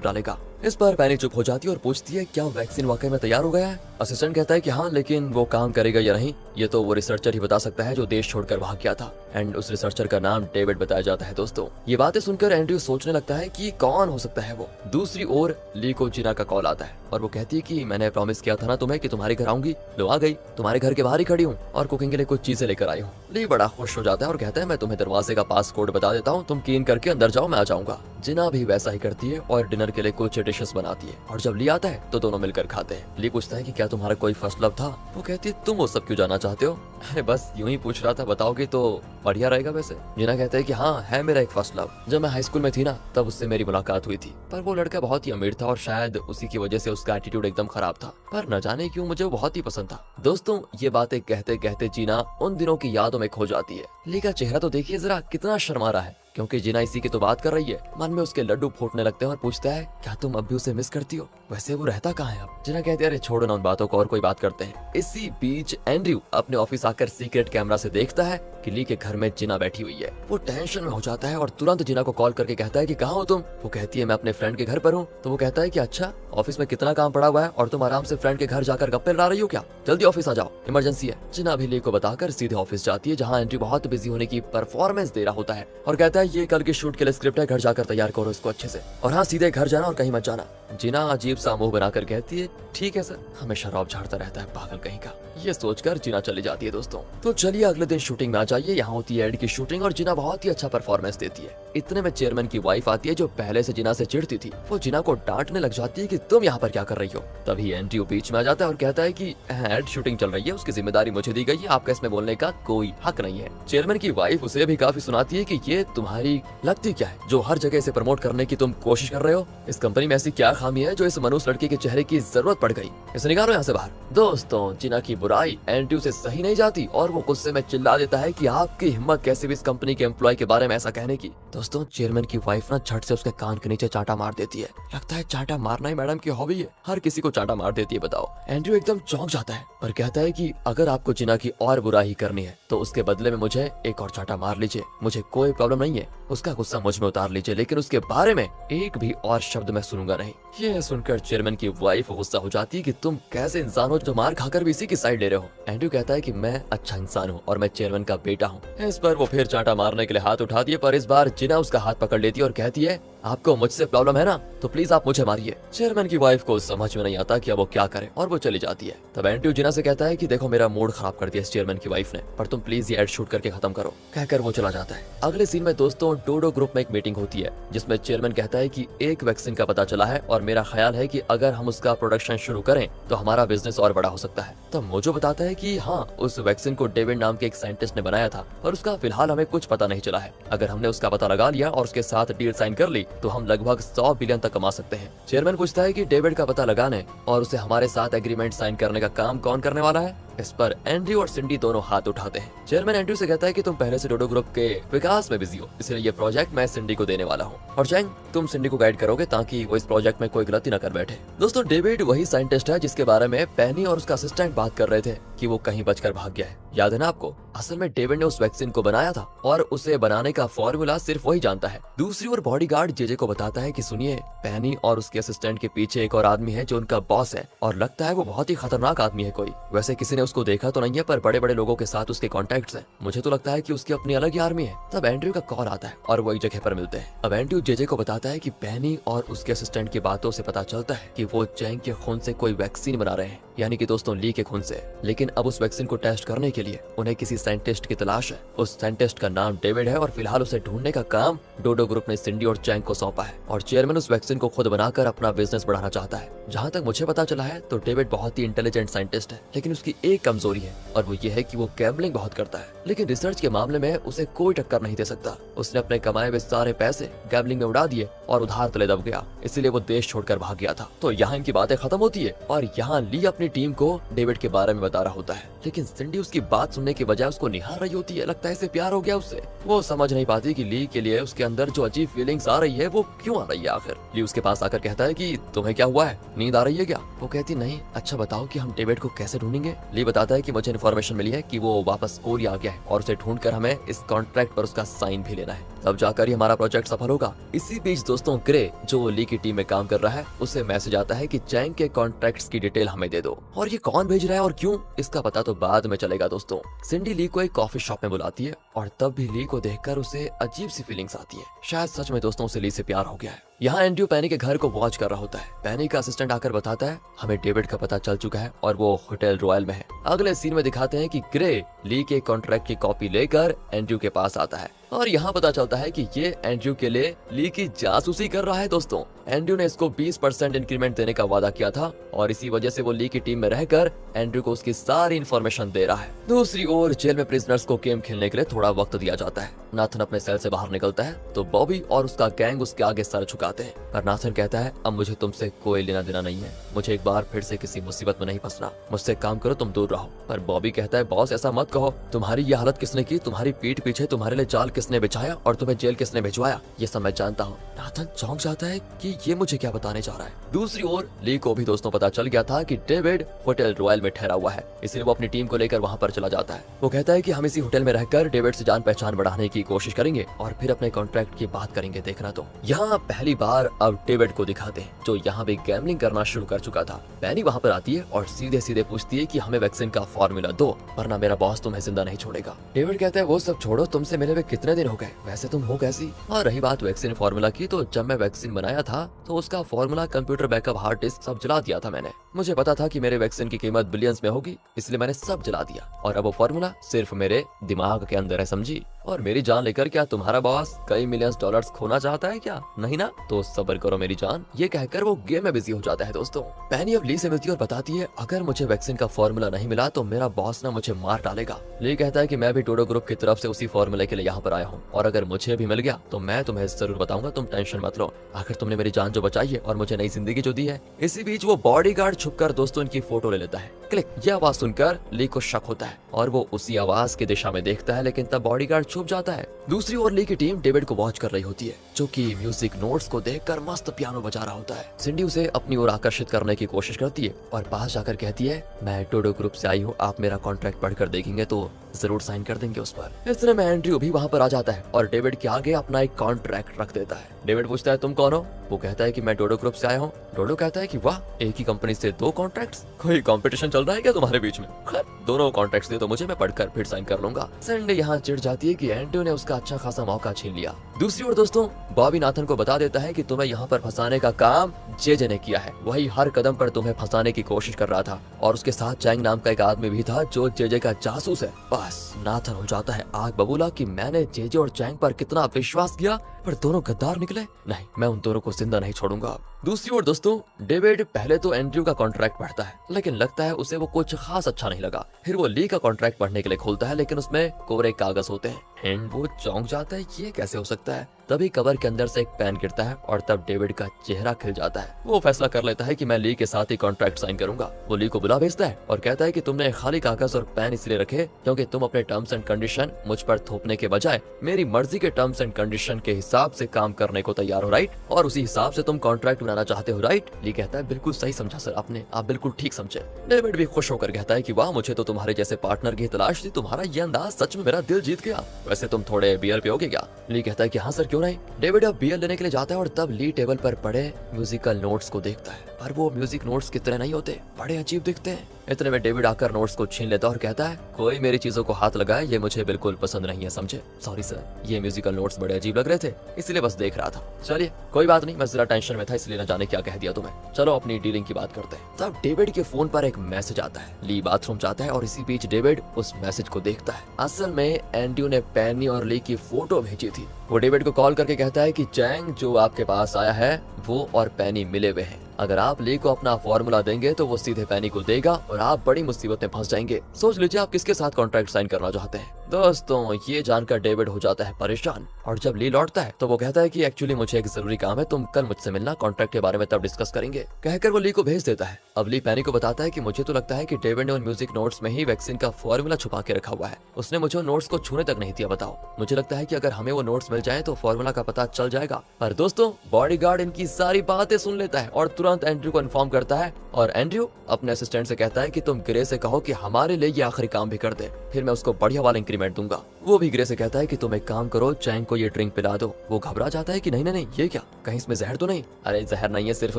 डालेगा। इस पर पैनी चुप हो जाती है और पूछती है क्या वैक्सीन वाकई में तैयार हो गया है? असिस्टेंट कहता है कि हाँ, लेकिन वो काम करेगा या नहीं ये तो वो रिसर्चर ही बता सकता है जो देश छोड़कर भाग गया था। एंड उस रिसर्चर का नाम डेविड बताया जाता है। दोस्तों ये बातें सुनकर एंड्रयू सोचने लगता है कि कौन हो सकता है वो। दूसरी ओर ली को जिना का कॉल आता है और वो कहती है कि मैंने प्रॉमिस किया था ना तुम्हें कि तुम्हारे घर आऊंगी, लो आ गई, तुम्हारे घर के बाहर ही खड़ी हूँ और कुकिंग के लिए कुछ चीजें लेकर आई हूँ। ली बड़ा खुश हो जाता है और कहता है मैं तुम्हें दरवाजे का पासकोड बता देता हूँ, तुम कीन करके अंदर जाओ, मैं आ जाऊंगा। जिना भी वैसा ही करती है और डिनर के लिए कुछ डिशेस बनाती है और जब ली आता है तो दोनों मिलकर खाते हैं। ली पूछता है कि क्या तुम्हारा कोई फर्स्ट लव था? वो कहती है तुम वो सब क्यों जानना चाहते हो? अरे बस यूं ही पूछ रहा था, बताओगे तो बढ़िया रहेगा। वैसे जिना कहता है कि हाँ है मेरा एक फर्स्ट लव। जब मैं हाई स्कूल में थी ना तब उससे मेरी मुलाकात हुई थी, पर वो लड़का बहुत ही अमीर था और शायद उसी की वजह से उसका एटीट्यूड एकदम खराब था, पर न जाने क्यों मुझे वो बहुत ही पसंद था। दोस्तों ये बातें कहते कहते जीना उन दिनों की यादों में खो जाती है। ली का चेहरा तो देखिए जरा कितना शर्मा रहा है क्योंकि जिना इसी की तो बात कर रही है। मन में उसके लड्डू फूटने लगते हैं और पूछता है क्या तुम अब भी उसे मिस करती हो? वैसे वो रहता कहाँ है अब? जिना कहते हैं अरे छोड़ो ना उन बातों को और कोई बात करते हैं। इसी बीच एंड्रयू अपने ऑफिस आकर सीक्रेट कैमरा से देखता है कि ली के घर में जिना बैठी हुई है। वो टेंशन में हो जाता है और तुरंत जिना को कॉल करके कहता है कि कहाँ हो तुम? वो कहती है मैं अपने फ्रेंड के घर पर हूँ। तो वो कहता है कि अच्छा ऑफिस में कितना काम पड़ा हुआ है और तुम आराम से फ्रेंड के घर जाकर गप्पे लड़ा रही हो क्या? जल्दी ऑफिस आ जाओ, इमरजेंसी है। जिना भी ली को बताकर सीधे ऑफिस जाती है जहाँ एंड्रयू बहुत बिजी होने की परफॉर्मेंस दे रहा होता है और कहता है ये कल की शूट के लिए स्क्रिप्ट है, घर जाकर तैयार करो इसको अच्छे से और हाँ सीधे घर जाना और कहीं मत जाना। जिना अजीब सा मुंह बनाकर कहती है ठीक है सर। हमेशा शराब झाड़ता रहता है पागल कहीं का। ये सोचकर जिना चली जाती है। दोस्तों तो चलिए अगले दिन शूटिंग में आ जाइए। यहाँ होती है एड की शूटिंग और जिना बहुत ही अच्छा परफॉर्मेंस देती है। इतने में चेयरमैन की वाइफ आती है जो पहले से जिना से चिढ़ती थी। वो जिना को डांटने लग जाती है कि तुम यहाँ पर क्या कर रही हो। तभी एंड्रयू बीच में आ जाता है और कहता है कि एड शूटिंग चल रही है, उसकी जिम्मेदारी मुझे दी गई है, आपका इसमें बोलने का कोई हक नहीं है। चेयरमैन की वाइफ उसे भी काफी सुनाती है कि ये तुम्हारी लगती क्या है जो हर जगह इसे प्रमोट करने की तुम कोशिश कर रहे हो? इस कंपनी में ऐसी क्या खामी है जो इस मनुष्य लड़के के चेहरे की जरूरत पड़ गई, इसे निकालो यहाँ से बाहर। दोस्तों, जिना की बुराई एंड्रयू से सही नहीं जाती और वो गुस्से में चिल्ला देता है कि आपकी हिम्मत कैसे भी इस कंपनी के एम्प्लॉय के बारे में ऐसा कहने की। दोस्तों, चेयरमैन की वाइफ ना झट से उसके कान के नीचे चांटा मार देती है। लगता है चांटा मारना ही मैडम की हॉबी है, हर किसी को चांटा मार देती है। बताओ, एंड्रयू एकदम चौंक जाता है पर कहता है कि अगर आपको जिना की और बुराई करनी है तो उसके बदले में मुझे एक और चांटा मार लीजिए, मुझे कोई प्रॉब्लम नहीं है। उसका गुस्सा मुझ में उतार लीजिए, लेकिन उसके बारे में एक भी और शब्द मैं सुनूंगा नहीं। ये सुनकर चेयरमैन की वाइफ गुस्सा हो जाती है कि तुम कैसे इंसान हो जो मार खाकर भी इसी की साइड ले रहे हो। एंड्रयू कहता है कि मैं अच्छा इंसान हूँ और मैं चेयरमैन का बेटा हूँ। इस पर वो फिर चांटा मारने के लिए हाथ उठा दिए, पर इस बार जिना उसका हाथ पकड़ लेती है और कहती है आपको मुझसे प्रॉब्लम है ना, तो प्लीज आप मुझे मारिए। चेयरमैन की वाइफ को समझ में नहीं आता कि अब वो क्या करे और वो चली जाती है। तब एंड्रयू जिना से कहता है कि देखो, मेरा मूड खराब कर दिया इस चेयरमैन की वाइफ ने, पर तुम प्लीज ये एड शूट करके खत्म करो। कहकर वो चला जाता है। अगले सीन में दोस्तों डोडो ग्रुप में एक मीटिंग होती है जिसमें चेयरमैन कहता है कि एक वैक्सीन का पता चला है और मेरा ख्याल है कि अगर हम उसका प्रोडक्शन शुरू करें तो हमारा बिजनेस और बड़ा हो सकता है। तब मोजो बताता है कि हाँ, उस वैक्सीन को डेविड नाम के एक साइंटिस्ट ने बनाया था और उसका फिलहाल हमें कुछ पता नहीं चला है। अगर हमने उसका पता लगा लिया और उसके साथ डील साइन कर ली तो हम लगभग 100 बिलियन तक कमा सकते हैं। चेयरमैन पूछता है कि डेविड का पता लगाने और उसे हमारे साथ एग्रीमेंट साइन करने का काम कौन करने वाला है। इस पर एंड्रयू और सिंडी दोनों हाथ उठाते हैं। चेयरमैन एंड्रयू से कहता है कि तुम पहले से डोडो ग्रुप के विकास में बिजी हो, इसलिए ये प्रोजेक्ट मैं सिंडी को देने वाला हूँ और चैंग, तुम सिंडी को गाइड करोगे ताकि वो इस प्रोजेक्ट में कोई गलती न कर बैठे। दोस्तों, डेविड वही साइंटिस्ट है जिसके बारे में पेनी और उसका असिस्टेंट बात कर रहे थे कि वो कहीं बचकर भाग गया है। याद है ना आपको? असल में डेविड ने उस वैक्सीन को बनाया था और उसे बनाने का फॉर्मूला सिर्फ वही जानता है। दूसरी ओर बॉडीगार्ड जेजे को बताता है कि सुनिए, पेनी और उसके असिस्टेंट के पीछे एक और आदमी है जो उनका बॉस है और लगता है वो बहुत ही खतरनाक आदमी है कोई। वैसे किसी ने उसको देखा तो नहीं है, पर बड़े बड़े लोगों के साथ उसके कॉन्टेक्ट्स हैं। मुझे तो लगता है कि उसकी अपनी अलग ही आर्मी है। तब एंड्रयू का कॉल आता है और वो एक जगह पर मिलते हैं। अब एंड्रयू जेजे को बताता है कि पेनी और उसके असिस्टेंट की बातों से पता चलता है कि वो चैंग के खून से कोई वैक्सीन बना रहे हैं, यानी कि दोस्तों ली के खून से। लेकिन अब उस वैक्सीन को टेस्ट करने के लिए उन्हें किसी साइंटिस्ट की तलाश है। उस साइंटिस्ट का नाम डेविड है और फिलहाल उसे ढूंढने का काम डोडो ग्रुप ने सिंडी और चैंग को सौंपा है और चेयरमैन उस वैक्सीन को खुद बनाकर अपना बिजनेस बढ़ाना चाहता है। जहाँ तक मुझे पता चला है तो डेविड बहुत ही इंटेलिजेंट साइंटिस्ट है, लेकिन उसकी एक कमजोरी है और वो ये है कि वो गैम्बलिंग बहुत करता है, लेकिन रिसर्च के मामले में उसे कोई टक्कर नहीं दे सकता। उसने अपने कमाए हुए सारे पैसे गैम्बलिंग में उड़ा दिए और उधार तले दब गया, इसलिए वो देश छोड़कर भाग गया था। तो यहाँ इनकी बातें खत्म होती है और यहाँ ली अपनी टीम को डेविड के बारे में बता रहा होता है, लेकिन सिंडी उसकी बात सुनने की बजाय उसको निहार रही होती है। लगता है इसे प्यार हो गया उससे। वो समझ नहीं पाती कि ली के लिए उसके अंदर जो अजीब फीलिंग्स आ रही है वो क्यों आ रही है आखिर। ली उसके पास आकर कहता है कि तुम्हें क्या हुआ है, नींद आ रही है क्या? वो कहती नहीं। अच्छा बताओ कि हम डेविड को कैसे ढूंढेंगे? ली बताता है कि मुझे इन्फॉर्मेशन मिली है कि वो वापस कोरिया आ गया है और उसे ढूंढकर हमें इस कॉन्ट्रैक्ट पर उसका साइन भी लेना है, तब जाकर ही हमारा प्रोजेक्ट सफल होगा। इसी बीच दोस्तों ग्रे जो ली की टीम में काम कर रहा है उसे मैसेज आता है कि चैंग के कॉन्ट्रैक्ट्स की डिटेल हमें दे दो। और ये कौन भेज रहा है और क्यों, इसका पता तो बाद में चलेगा। दोस्तों, सिंडी ली को एक कॉफी शॉप में बुलाती है और तब भी ली को देखकर उसे अजीब सी फीलिंग्स आती है। शायद सच में दोस्तों उसे ली से प्यार हो गया है। यहाँ एंड्रयू पेनी के घर को वॉच कर रहा होता है। पेनी का असिस्टेंट आकर बताता है हमें डेविड का पता चल चुका है और वो होटल रॉयल में है। अगले सीन में दिखाते हैं कि ग्रे ली के कॉन्ट्रैक्ट की कॉपी लेकर एंड्रयू के पास आता है और यहाँ पता चलता है कि ये एंड्रयू के लिए ली की जासूसी कर रहा है। दोस्तों, एंड्रयू ने इसको 20% इंक्रीमेंट देने का वादा किया था और इसी वजह से वो ली की टीम में रहकर एंड्रयू को उसकी सारी इन्फॉर्मेशन दे रहा है। दूसरी ओर जेल में प्रिजनर्स को गेम खेलने के लिए थोड़ा वक्त दिया जाता है। नाथन अपने सेल से बाहर निकलता है तो बॉबी और उसका गैंग उसके आगे सर झुकाते हैं, पर नाथन कहता है अब मुझे तुमसे कोई लेना देना नहीं है, मुझे एक बार फिर से किसी मुसीबत में नहीं फंसना, मुझसे काम करो, तुम दूर रहो। पर बॉबी कहता है बॉस ऐसा मत कहो, तुम्हारी ये हालत किसने की, तुम्हारी पीठ पीछे तुम्हारे लिए जाल किसने बिछाया और तुम्हें जेल किसने भिजवाया, ये सब मैं जानता हूँ। नाथन चौंक जाता है कि ये मुझे क्या बताने जा रहा है। दूसरी ओर ली को भी दोस्तों पता चल गया था कि डेविड होटल रॉयल में ठहरा हुआ है, इसलिए वो अपनी टीम को लेकर वहाँ पर चला जाता है। वो कहता है कि हम इसी होटल में रहकर डेविड से जान पहचान बढ़ाने की कोशिश करेंगे और फिर अपने कॉन्ट्रैक्ट की बात करेंगे। देखना तो यहाँ पहली बार अब डेविड को दिखाते हैं जो यहाँ भी गैम्बलिंग करना शुरू कर चुका था। पेनी वहाँ पर आती है और सीधे सीधे पूछती है कि हमें वैक्सीन का फॉर्मूला दो वरना मेरा बॉस तुम्हें जिंदा नहीं छोड़ेगा। डेविड कहता है वो सब छोड़ो, तुमसे मिले हुए कितने दिन हो गए, वैसे तुम हो कैसी। और रही बात वैक्सीन फॉर्मूला की, तो जब मैं वैक्सीन बनाया था तो उसका formula, computer backup, hard disk सब जला दिया था मैंने। मुझे पता था कि मेरे वैक्सीन की कीमत बिलियंस में होगी, इसलिए मैंने सब जला दिया और अब वो फॉर्मूला सिर्फ मेरे दिमाग के अंदर है, समझी। और मेरी जान लेकर क्या तुम्हारा बॉस कई मिलियंस डॉलर्स खोना चाहता है क्या? नहीं ना, तो सब्र करो मेरी जान। ये कहकर वो गेम में बिजी हो जाता है। दोस्तों पेनी अब ली से मिलती है और बताती है अगर मुझे वैक्सीन का फॉर्मूला नहीं मिला तो मेरा बॉस ना मुझे मार डालेगा। ली कहता है कि मैं भी टोडो ग्रुप की तरफ से उसी फॉर्मूले के लिए यहाँ पर आया हूँ और अगर मुझे भी मिल गया तो मैं तुम्हें जरूर बताऊंगा, तुम टेंशन मत लो। आखिर तुमने मेरी जान जो बचाई है और मुझे नई जिंदगी जो दी है। इसी बीच वो बॉडीगार्ड छुपकर दोस्तों इनकी फोटो ले लेता है। क्लिक, ये आवाज सुनकर ली को शक होता है और वो उसी आवाज की दिशा में देखता है, लेकिन तब बॉडीगार्ड छुप जाता है। दूसरी ओर ली की टीम डेविड को वॉच कर रही होती है, जो कि म्यूजिक नोट्स को देखकर मस्त पियानो बजा रहा होता है। सिंडी उसे अपनी ओर आकर्षित करने की कोशिश करती है और पास जाकर कहती है मैं टोडो ग्रुप से आई हूँ, आप मेरा कॉन्ट्रैक्ट पढ़कर देखेंगे तो जरूर साइन कर देंगे उस पर। इतने में एंड्रयू भी वहाँ पर आ जाता है और डेविड के आगे अपना एक कॉन्ट्रैक्ट रख देता है। डेविड पूछता है तुम कौन हो? वो कहता है कि मैं टोडो ग्रुप से आया हूँ। टोडो कहता है कि वाह, एक ही कंपनी से 2 कॉन्ट्रैक्ट्स, कोई कंपटीशन चल रहा है क्या तुम्हारे बीच में? खैर दोनों कॉन्ट्रैक्ट्स दे तो मुझे, मैं पढ़कर फिर साइन कर लूंगा। संडे यहाँ चिढ़ जाती है कि एंड्रयू ने उसका अच्छा खासा मौका छीन लिया। दूसरी ओर दोस्तों बॉबी नाथन को बता देता है कि तुम्हें यहाँ पर फंसाने का काम जेजे ने किया है, वही हर कदम पर तुम्हें फंसाने की कोशिश कर रहा था और उसके साथ चैंग नाम का एक आदमी भी था जो जेजे का जासूस है। बस नाथन हो जाता है आग बबूला कि मैंने जेजे और चैंग पर कितना विश्वास किया, पर दोनों गद्दार निकले। नहीं, मैं उन दोनों को जिंदा नहीं छोड़ूंगा। दूसरी ओर दोस्तों डेविड पहले तो एंड्रयू का कॉन्ट्रैक्ट पढ़ता है, लेकिन लगता है उसे वो कुछ खास अच्छा नहीं लगा। फिर वो ली का कॉन्ट्रैक्ट पढ़ने के लिए खोलता है, लेकिन उसमें कोरे कागज होते हैं एंड वो चौंक जाता है, ये कैसे हो सकता है। तभी कवर के अंदर से एक पेन गिरता है और तब डेविड का चेहरा खिल जाता है। वो फैसला कर लेता है कि मैं ली के साथ ही कॉन्ट्रैक्ट साइन करूंगा। वो ली को बुला भेजता है और कहता है कि तुमने खाली कागज और पेन इसलिए रखे क्योंकि तुम अपने टर्म्स एंड कंडीशन मुझ पर थोपने के बजाय मेरी मर्जी के टर्म्स एंड कंडीशन के हिसाब से काम करने को तैयार हो, राइट? और उसी हिसाब से तुम कॉन्ट्रैक्ट बनाना चाहते हो, राइट? ली कहता है बिल्कुल सही समझा सर आपने, आप बिल्कुल ठीक समझे। डेविड भी खुश होकर कहता है कि वाह, मुझे तो तुम्हारे जैसे पार्टनर की तलाश थी, तुम्हारा ये अंदाज सच में मेरा दिल जीत गया। वैसे तुम थोड़े बियर पियोगे क्या? ली कहता है कि हाँ सर, क्यों नहीं। डेविड अब बियर लेने के लिए जाता है और तब ली टेबल पर पड़े म्यूजिकल नोट्स को देखता है, पर वो म्यूजिक नोट्स की तरह नहीं होते, बड़े अजीब दिखते हैं। इतने में डेविड आकर नोट्स को छीन लेता और कहता है कोई मेरी चीजों को हाथ लगाए, ये मुझे बिल्कुल पसंद नहीं है, समझे? सॉरी सर, ये म्यूजिकल नोट्स बड़े अजीब लग रहे थे, इसलिए बस देख रहा था। चलिए कोई बात नहीं, मैं जरा टेंशन में था इसलिए न जाने क्या कह दिया तुम्हें। चलो अपनी डीलिंग की बात करते हैं। तब डेविड के फोन पर एक मैसेज आता है। ली बाथरूम जाता है और इसी बीच डेविड उस मैसेज को देखता है। असल में एंड्रयू ने पेनी और ली की फोटो भेजी थी। वो डेविड को कॉल करके कहता है कि चैंग जो आपके पास आया है वो और पेनी मिले हुए हैं, अगर आप ली को अपना फॉर्मूला देंगे तो वो सीधे पेनी को देगा और आप बड़ी मुसीबत में फंस जाएंगे। सोच लीजिए आप किसके साथ कॉन्ट्रैक्ट साइन करना चाहते हैं। दोस्तों ये जानकर डेविड हो जाता है परेशान और जब ली लौटता है तो वो कहता है कि एक्चुअली मुझे एक जरूरी काम है, तुम कल मुझसे मिलना, कॉन्ट्रैक्ट के बारे में तब डिस्कस करेंगे। कहकर वो ली को भेज देता है। अब ली पेनी को बताता है कि मुझे तो लगता है कि डेविड ने उन म्यूजिक नोट्स में ही वैक्सीन का फॉर्मूला छुपा के रखा हुआ है, उसने मुझे नोट्स को छूने तक नहीं दिया। बताओ, मुझे लगता है कि अगर हमें वो नोट्स मिल जाए तो फॉर्मूला का पता चल जाएगा। पर दोस्तों बॉडीगार्ड इनकी सारी बातें सुन लेता है और तुरंत एंड्रयू को इन्फॉर्म करता है और एंड्रयू अपने असिस्टेंट से कहता है कि तुम ग्रे से कहो कि हमारे लिए ये आखिरी काम भी कर दे, फिर मैं उसको बढ़िया वाला इंक्रीमेंट दूंगा। वो भी ग्रे से कहता है कि तुम एक काम करो, चैंग को ये ड्रिंक पिला दो। वो घबरा जाता है कि नहीं नहीं, ये क्या, कहीं इसमें जहर तो नहीं? अरे जहर नहीं है, सिर्फ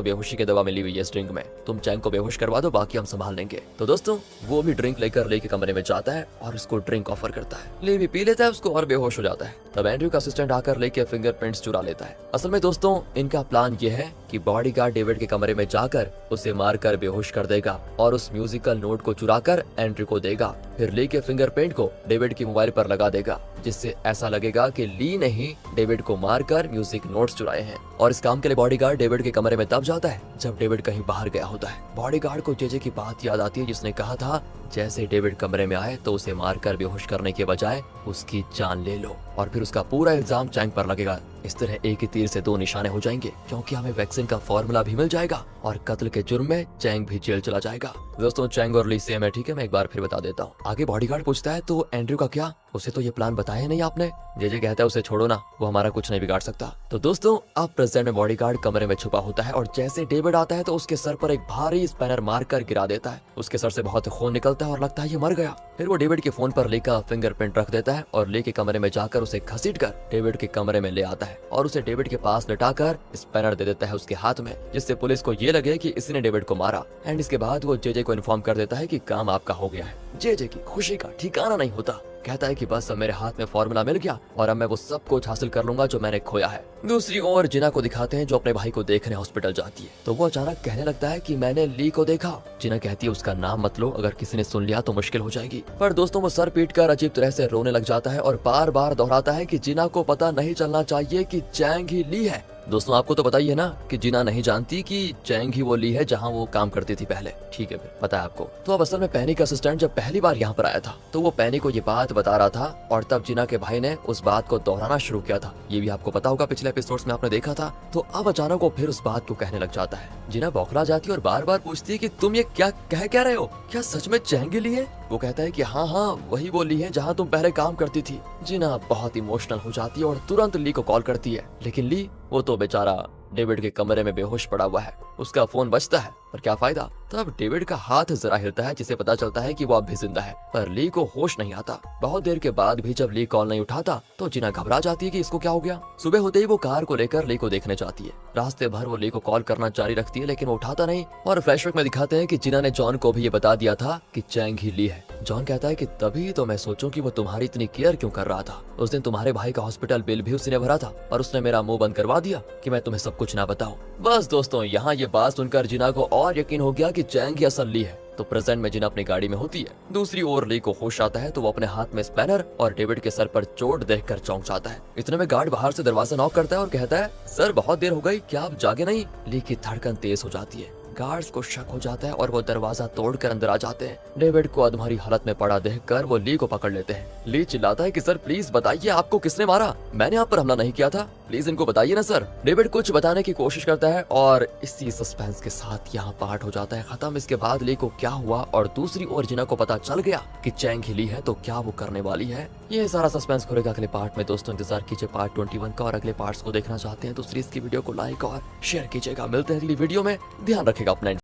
बेहोशी की दवा मिली हुई है इस ड्रिंक में, तुम चैंग को बेहोश करवा दो, बाकी हम संभाल लेंगे। तो दोस्तों वो भी ड्रिंक लेकर ली के कमरे में जाता है और उसको ड्रिंक ऑफर करता है। ली भी पी लेता है उसको और बेहोश हो जाता है। तब एंड्रयू का असिस्टेंट आकर ली के फिंगरप्रिंट्स चुरा लेता है। असल में दोस्तों इनका प्लान ये है कि बॉडीगार्ड डेविड के कमरे में जाकर उसे मारकर बेहोश कर देगा और उस म्यूजिकल नोट को चुराकर एंड्रयू को देगा। फिर ली के फिंगरप्रिंट को डेविड की मोबाइल पर लगा देगा, जिससे ऐसा लगेगा कि ली ने ही डेविड को मारकर म्यूजिक नोट्स चुराए हैं। और इस काम के लिए बॉडीगार्ड डेविड के कमरे में तब जाता है जब डेविड कहीं बाहर गया होता है। बॉडीगार्ड को जेजे की बात याद आती है जिसने कहा था जैसे डेविड कमरे में आए तो उसे मारकर बेहोश करने के बजाय उसकी जान ले लो और फिर उसका पूरा इल्जाम चैंग पर लगेगा। इस तरह एक ही तीर से 2 निशाने हो जाएंगे, क्योंकि हमें वैक्सीन का फॉर्मूला भी मिल जाएगा और कत्ल के जुर्म में चैंग भी जेल चला जाएगा। दोस्तों चैंग और ली सेम है, ठीक है, मैं एक बार फिर बता देता हूँ। आगे बॉडीगार्ड पूछता है तो एंड्रयू का क्या, उसे तो ये प्लान बताया नहीं आपने? जेजे कहता है उसे छोड़ो ना, वो हमारा कुछ नहीं बिगाड़ सकता। तो दोस्तों अब प्रेजेंट में बॉडीगार्ड कमरे में छुपा होता है और जैसे डेविड आता है तो उसके सर पर एक भारी स्पैनर मारकर गिरा देता है। उसके सर से बहुत खून निकलता है और लगता है ये मर गया। फिर वो डेविड के फोन पर ली का फिंगरप्रिंट रख देता है और ली के कमरे में जाकर उसे घसीटकर डेविड के कमरे में ले आता है और उसे डेविड के पास लटाकर स्पैनर दे देता है उसके हाथ में, जिससे पुलिस को ये लगे कि इसने डेविड को मारा। एंड इसके बाद वो जेजे को इन्फॉर्म कर देता है कि काम आपका हो गया है। जेजे की खुशी का ठिकाना नहीं होता। कहता है कि बस अब मेरे हाथ में फॉर्मूला मिल गया और अब मैं वो सब कुछ हासिल कर लूंगा जो मैंने खोया है। दूसरी ओर जिना को दिखाते हैं जो अपने भाई को देखने हॉस्पिटल जाती है, तो वो अचानक कहने लगता है कि मैंने ली को देखा। जिना कहती है उसका नाम मत लो, अगर किसी ने सुन लिया तो मुश्किल हो जाएगी। पर दोस्तों वो सर पीट कर अजीब तरह से रोने लग जाता है और बार बार दोहराता है कि जिना को पता नहीं चलना चाहिए कि चैंग ही ली है। दोस्तों आपको तो पता ही है ना कि जिना नहीं जानती कि चैंग ही वो ली है जहां वो काम करती थी पहले। ठीक है, फिर पता है आपको। तो अब असल में पैनी का असिस्टेंट जब पहली बार यहाँ पर आया था तो वो पैनी को ये बात बता रहा था और तब जिना के भाई ने उस बात को दोहराना शुरू किया था। ये भी आपको पता होगा, पिछले एपिसोड्स में आपने देखा था। तो अब अचानक वो फिर उस बात को कहने लग जाता है। जिना बौखला जाती है और बार बार पूछती है कि तुम ये क्या कह रहे हो, क्या सच में चैंग ही ली है? वो कहता है कि हाँ हाँ वही वो ली है जहाँ तुम पहले काम करती थी। जिना बहुत इमोशनल हो जाती है और तुरंत ली को कॉल करती है, लेकिन ली वो तो बेचारा डेविड के कमरे में बेहोश पड़ा हुआ है। उसका फोन बजता है पर क्या फायदा। तब डेविड का हाथ जरा हिलता है जिसे पता चलता है कि वो अब भी जिंदा है, पर ली को होश नहीं आता। बहुत देर के बाद भी जब ली कॉल नहीं उठाता तो जिना घबरा जाती है कि इसको क्या हो गया। सुबह होते ही वो कार को लेकर ली को देखने जाती है। रास्ते भर वो ली को कॉल करना जारी रखती है लेकिन वो उठाता नहीं। और फ्लैशबैक में दिखाते हैं कि जिना ने जॉन को भी ये बता दिया था कि चैंग ही ली है। जॉन कहता है कि तभी तो मैं सोचूं कि वो तुम्हारी इतनी केयर क्यों कर रहा था। उस दिन तुम्हारे भाई का हॉस्पिटल बिल भी उसी ने भरा था और उसने मेरा मुंह बंद करवा दिया कि मैं तुम्हें सब कुछ ना बताऊं। बस दोस्तों यहाँ ये बात सुनकर जिना को और यकीन हो गया कि चैंग ही असल ली है। तो प्रेजेंट में जिना अपनी गाड़ी में होती है। दूसरी ओर ली को होश आता है तो वो अपने हाथ में स्पैनर और डेविड के सर पर चोट देखकर चौंक जाता है। इतने में गार्ड बाहर से दरवाजा नॉक करता है और कहता है सर बहुत देर हो गई, क्या आप जागे नहीं? ली की धड़कन तेज हो जाती है। गार्ड्स को शक हो जाता है और वो दरवाजा तोड़कर अंदर आ जाते हैं। डेविड को अधमरी हालत में पड़ा देखकर वो ली को पकड़ लेते हैं। ली चिल्लाता है कि सर प्लीज बताइए आपको किसने मारा? मैंने आप पर हमला नहीं किया था, प्लीज इनको बताइए ना सर। डेविड कुछ बताने की कोशिश करता है और इसी सस्पेंस के साथ यहाँ पार्ट हो जाता है खत्म। इसके बाद ली को क्या हुआ और दूसरी ओर जिना को पता चल गया कि चैंग ही ली है तो क्या वो करने वाली है, ये सारा सस्पेंस खुलेगा अगले पार्ट में। दोस्तों इंतजार कीजिए पार्ट 21 का और अगले पार्ट्स को देखना चाहते हैं तो सीरीज की वीडियो को लाइक और शेयर कीजिएगा। मिलते हैं अगली वीडियो में, ध्यान रखिएगा अपना।